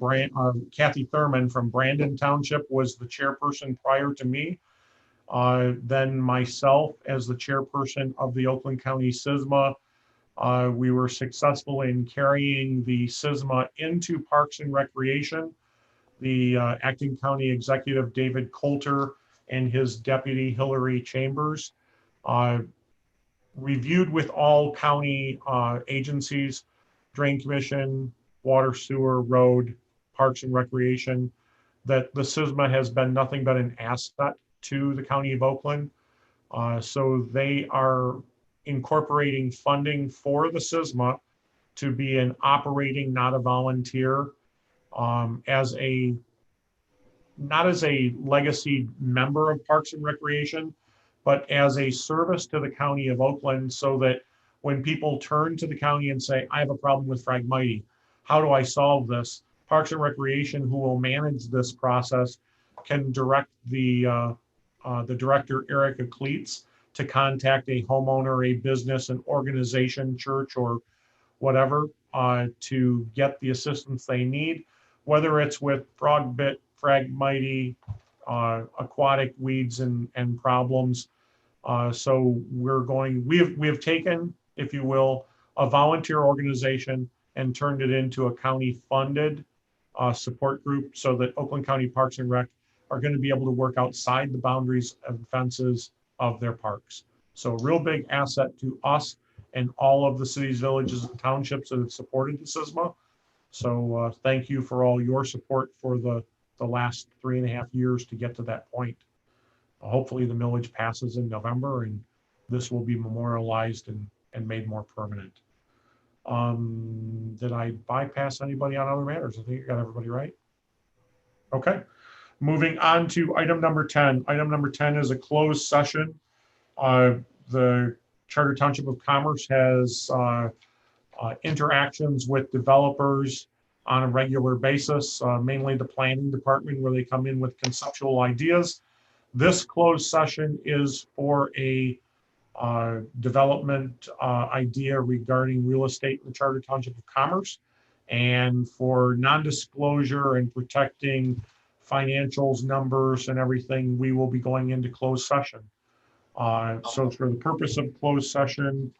Kathy Thurman from Brandon Township was the chairperson prior to me. Then myself as the chairperson of the Oakland County SISMA. We were successful in carrying the SISMA into Parks and Recreation. The acting county executive, David Coulter, and his deputy, Hillary Chambers, reviewed with all county agencies, Drain Commission, Water, Sewer, Road, Parks and Recreation, that the SISMA has been nothing but an asset to the County of Oakland. So they are incorporating funding for the SISMA to be an operating, not a volunteer, not as a legacy member of Parks and Recreation, but as a service to the County of Oakland, so that when people turn to the county and say, I have a problem with Phragmites, how do I solve this? Parks and Recreation, who will manage this process, can direct the director, Erica Cleets, to contact a homeowner, a business, an organization, church, or whatever, to get the assistance they need, whether it's with frog bit, Phragmites, aquatic weeds and problems. So we have taken, if you will, a volunteer organization and turned it into a county funded support group, so that Oakland County Parks and Rec are going to be able to work outside the boundaries and fences of their parks. So a real big asset to us and all of the cities, villages, and townships that have supported the SISMA. So thank you for all your support for the last 3.5 years to get to that point. Hopefully the millage passes in November and this will be memorialized and made more permanent. Did I bypass anybody on other matters? I think I got everybody right. Okay, moving on to item number 10. Item number 10 is a closed session. The Charter Township of Commerce has interactions with developers on a regular basis, mainly the planning department, where they come in with conceptual ideas. This closed session is for a development idea regarding real estate in the Charter Township of Commerce. And for non-disclosure and protecting financials, numbers, and everything, we will be going into closed session. So for the purpose of closed session,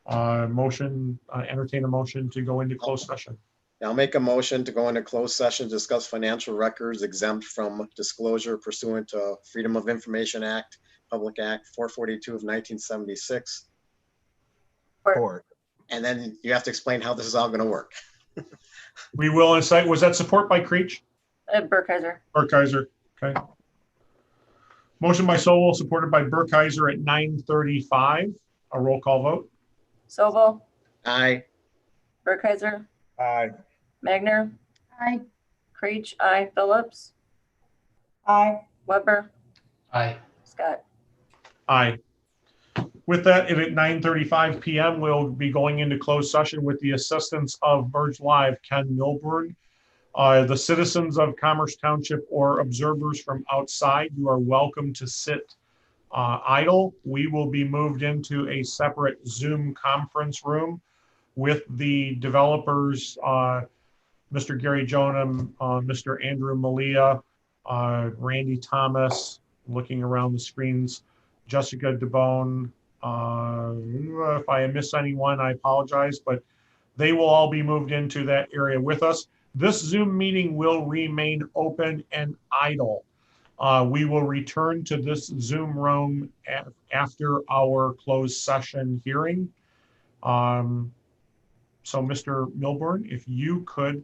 entertain a motion to go into closed session. I'll make a motion to go into closed session, to discuss financial records exempt from disclosure pursuant to Freedom of Information Act, Public Act 442 of 1976. Support. And then you have to explain how this is all going to work. We will incite, was that support by Creech? Burkheiser. Burkheiser, okay. Motion by Sobel, supported by Burkheiser at 9:35. A roll call vote. Sobel. Aye. Burkheiser. Aye. Magner. Aye. Creech. Aye. Phillips. Aye. Weber. Aye. Scott. Aye. With that, and at 9:35 p.m., we'll be going into closed session with the assistance of Burge Live, Ken Milburn. The citizens of Commerce Township or observers from outside, you are welcome to sit idle. We will be moved into a separate Zoom conference room with the developers, Mr. Gary Jonam, Mr. Andrew Malia, Randy Thomas, looking around the screens, Jessica DeBone. If I miss anyone, I apologize, but they will all be moved into that area with us. This Zoom meeting will remain open and idle. We will return to this Zoom room after our closed session hearing. So Mr. Milburn, if you could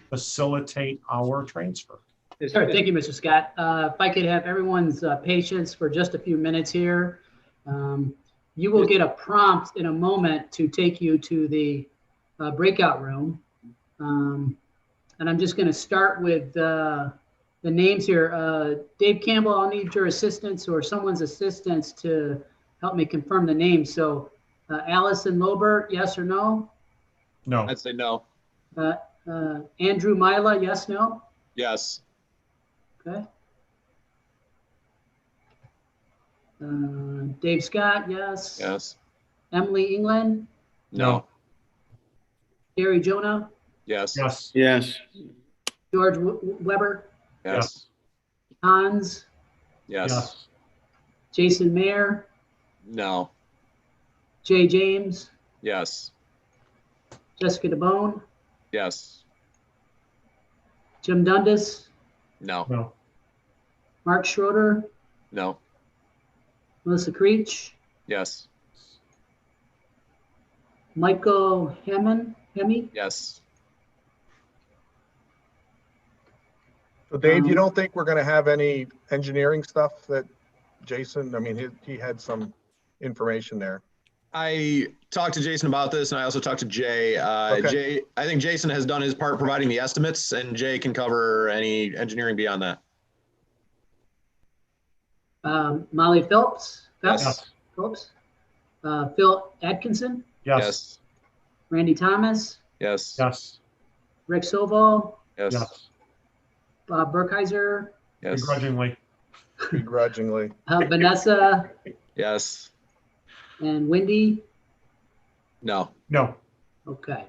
facilitate our transfer. Sure, thank you, Mr. Scott. If I could have everyone's patience for just a few minutes here. You will get a prompt in a moment to take you to the breakout room. And I'm just going to start with the names here. Dave Campbell, I'll need your assistance or someone's assistance to help me confirm the names. So Allison Lobert, yes or no? No. I'd say no. Andrew Mila, yes, no? Yes. Okay. Dave Scott, yes. Yes. Emily England, No. Gary Jonah, Yes. Yes. Yes. George Weber, Yes. Hans, Yes. Jason Mayer, No. Jay James, Yes. Jessica DeBone, Yes. Jim Dundas, No. No. Mark Schroeder, No. Melissa Creech, Yes. Michael Hemme, Yes. So Dave, you don't think we're going to have any engineering stuff that Jason, I mean, he had some information there. I talked to Jason about this, and I also talked to Jay. Okay. I think Jason has done his part providing the estimates, and Jay can cover any engineering beyond that. Molly Phillips, Yes. Phillips, Phil Atkinson, Yes. Randy Thomas, Yes. Yes. Rick Sobel, Yes. Yes. Bob Burkheiser, Yes. Begrudgingly. Begrudgingly. Vanessa, Yes. and Wendy. No. No. Okay.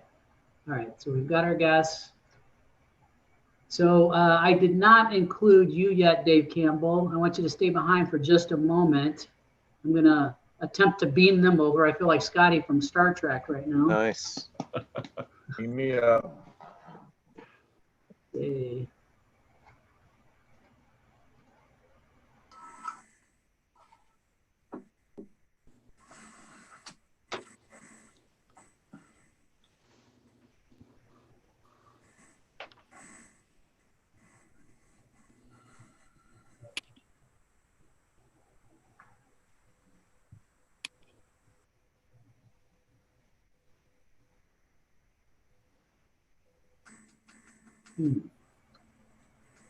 All right. So we've got our guests. So I did not include you yet, Dave Campbell. I want you to stay behind for just a moment. I'm going to attempt to beam them over. I feel like Scotty from Star Trek right now. Nice. Beam me up. Okay.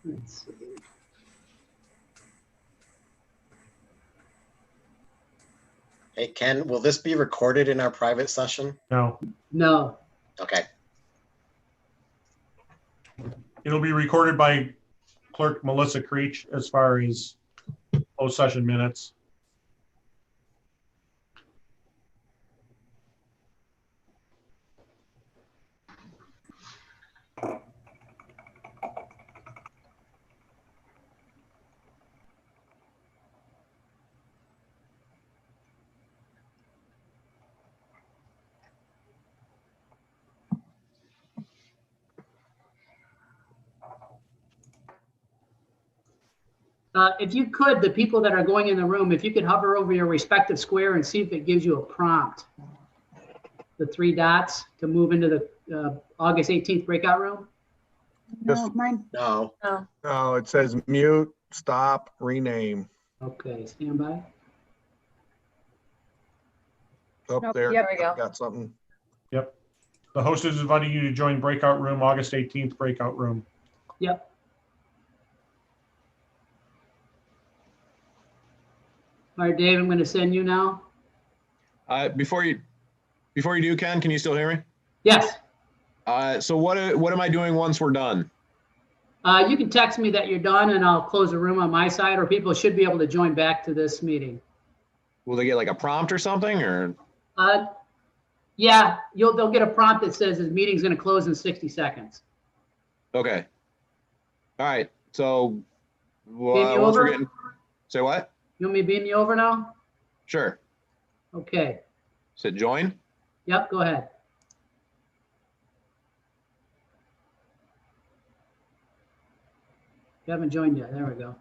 Let's see. Hey, Ken, will this be recorded in our private session? No. No. Okay. It'll be recorded by Clerk Melissa Creech as far as closed session minutes. If you could, the people that are going in the room, if you could hover over your respective square and see if it gives you a prompt. The 3 dots to move into the August 18th breakout room. No, mine. No, No. no, it says mute, stop, rename. Okay, stand by. Up Nope, there, yep. There we go. got something. Yep. The host is inviting you to join breakout room, August 18th breakout room. Yep. All right, Dave, I'm going to send you now. Before you do, Ken, can you still hear me? Yes. So what am I doing once we're done? You can text me that you're done and I'll close the room on my side, or people should be able to join back to this meeting. Will they get like a prompt or something, or? Yeah, they'll get a prompt that says the meeting's going to close in 60 seconds. Okay. All right. So Beam you once we're over? getting, say what? You want me to beam you over now? Sure. Okay. Said join. Yep, go ahead. You haven't joined yet. There we go.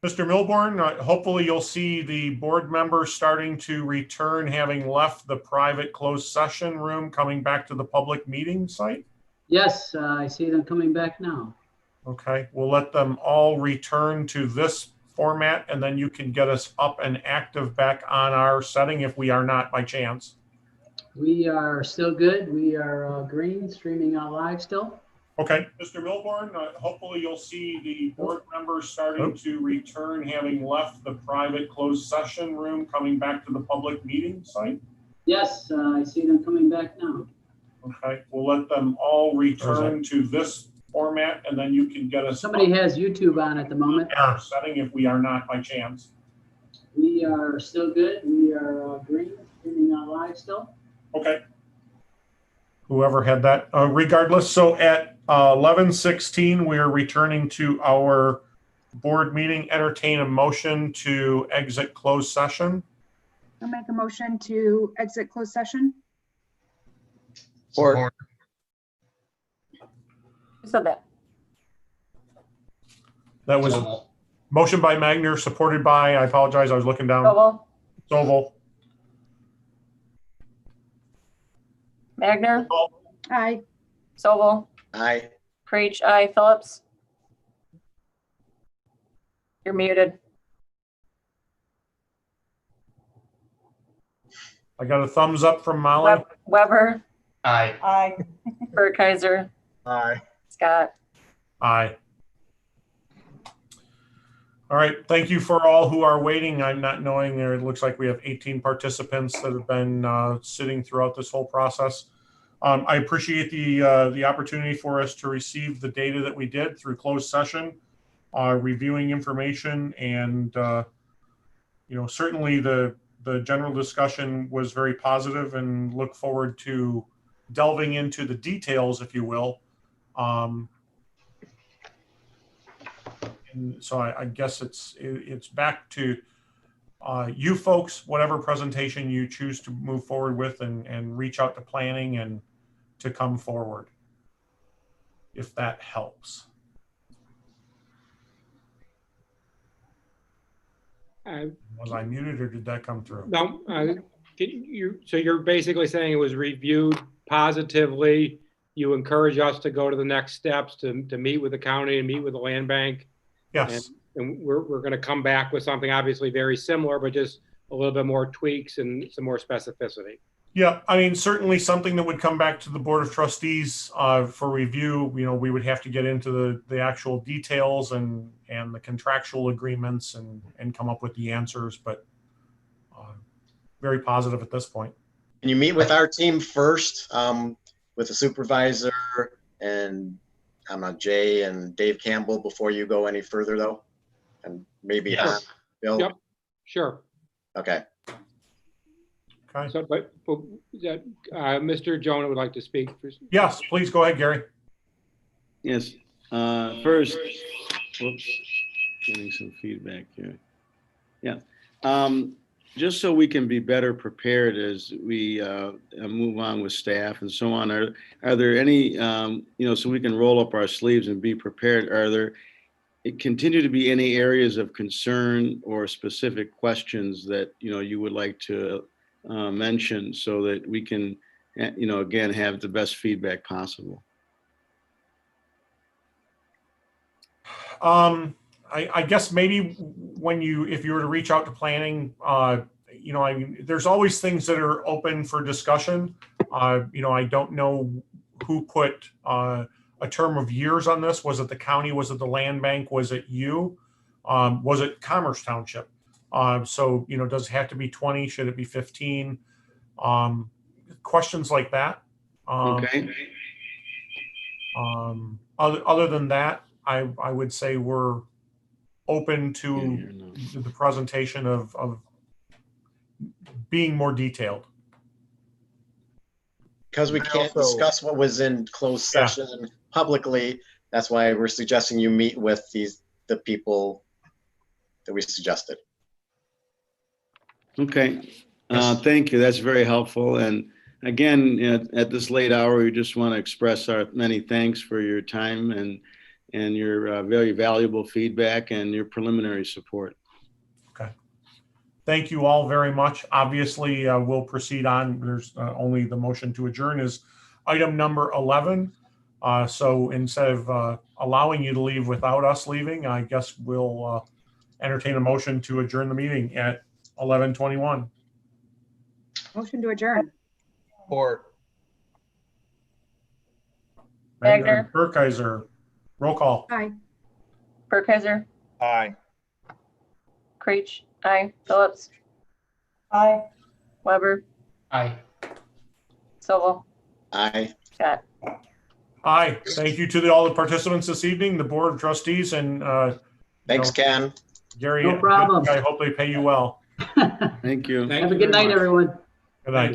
Mr. Milborn, hopefully you'll see the board members starting to return, having left the private closed session room, coming back to the public meeting site. Yes, I see them coming back now. Okay, we'll let them all return to this format, and then you can get us up and active back on our setting if we are not by chance. We are still good. We are green, streaming out live still. Okay, Mr. Milborn, hopefully you'll see the board members starting to return, having left the private closed session room, coming back to the public meeting site. Yes, I see them coming back now. Okay, we'll let them all return to this format, and then you can get us. Somebody has YouTube on at the moment. Our setting if we are not by chance. We are still good. We are green, streaming out live still. Okay. Whoever had that, regardless. So at 11:16, we're returning to our board meeting. Entertain a motion to exit closed session. I'll make a motion to exit closed session. Support. Who said that? That was motion by Magner, supported by, I apologize, I was looking down. Sobel. Magner? Aye. Sobel? Aye. Preach, aye. Phillips? You're muted. I got a thumbs up from Molly. Weber? Aye. Aye. Burkheiser? Aye. Scott? Aye. All right, thank you for all who are waiting. I'm not knowing there, it looks like we have 18 participants that have been sitting throughout this whole process. I appreciate the opportunity for us to receive the data that we did through closed session, reviewing information, and certainly the general discussion was very positive, and look forward to delving into the details, if you will. And so I guess it's back to you folks, whatever presentation you choose to move forward with, and reach out to planning and to come forward, if that helps. Was I muted, or did that come through? No, so you're basically saying it was reviewed positively. You encourage us to go to the next steps, to meet with the county and meet with the land bank. Yes. And we're going to come back with something obviously very similar, but just a little bit more tweaks and some more specificity. Yeah, I mean, certainly something that would come back to the Board of Trustees for review. We would have to get into the actual details and the contractual agreements and come up with the answers, but very positive at this point. Can you meet with our team first, with the supervisor and Jay and Dave Campbell, before you go any further, though? And maybe Yes. Bill? Yep, sure. Okay. Okay. So, but Mr. Jonah would like to speak. Yes, please go ahead, Gary. Yes. First, whoops, getting some feedback here. Yeah. Just so we can be better prepared as we move on with staff and so on, are there any, so we can roll up our sleeves and be prepared, are there continue to be any areas of concern or specific questions that, you would like to mention, so that we can, again, have the best feedback possible? I guess maybe if you were to reach out to planning, there's always things that are open for discussion. I don't know who put a term of years on this. Was it the county? Was it the land bank? Was it you? Was it Commerce Township? So, does it have to be 20? Should it be 15? Questions like that. Okay. Other than that, I would say we're open to the presentation of being more detailed. Because we can't discuss what was in closed session publicly, that's why we're suggesting you meet with the people that we suggested. Okay. Thank you. That's very helpful. And again, at this late hour, we just want to express our many thanks for your time and and your very valuable feedback and your preliminary support. Okay. Thank you all very much. Obviously, we'll proceed on. There's only the motion to adjourn is item number 11. So instead of allowing you to leave without us leaving, I guess we'll entertain a motion to adjourn the meeting at 11:21. Motion to adjourn. Or Wagner. Burkheiser, roll call. Aye. Burkheiser, aye. Creech, aye. Phillips, Aye. Weber, Aye. Sobel, Aye. Scott. Aye. Thank you to all the participants this evening, the Board of Trustees, and Thanks, Ken. Gary. No problem. I hope they pay you well. Thank you. Have a good night, everyone. Good night.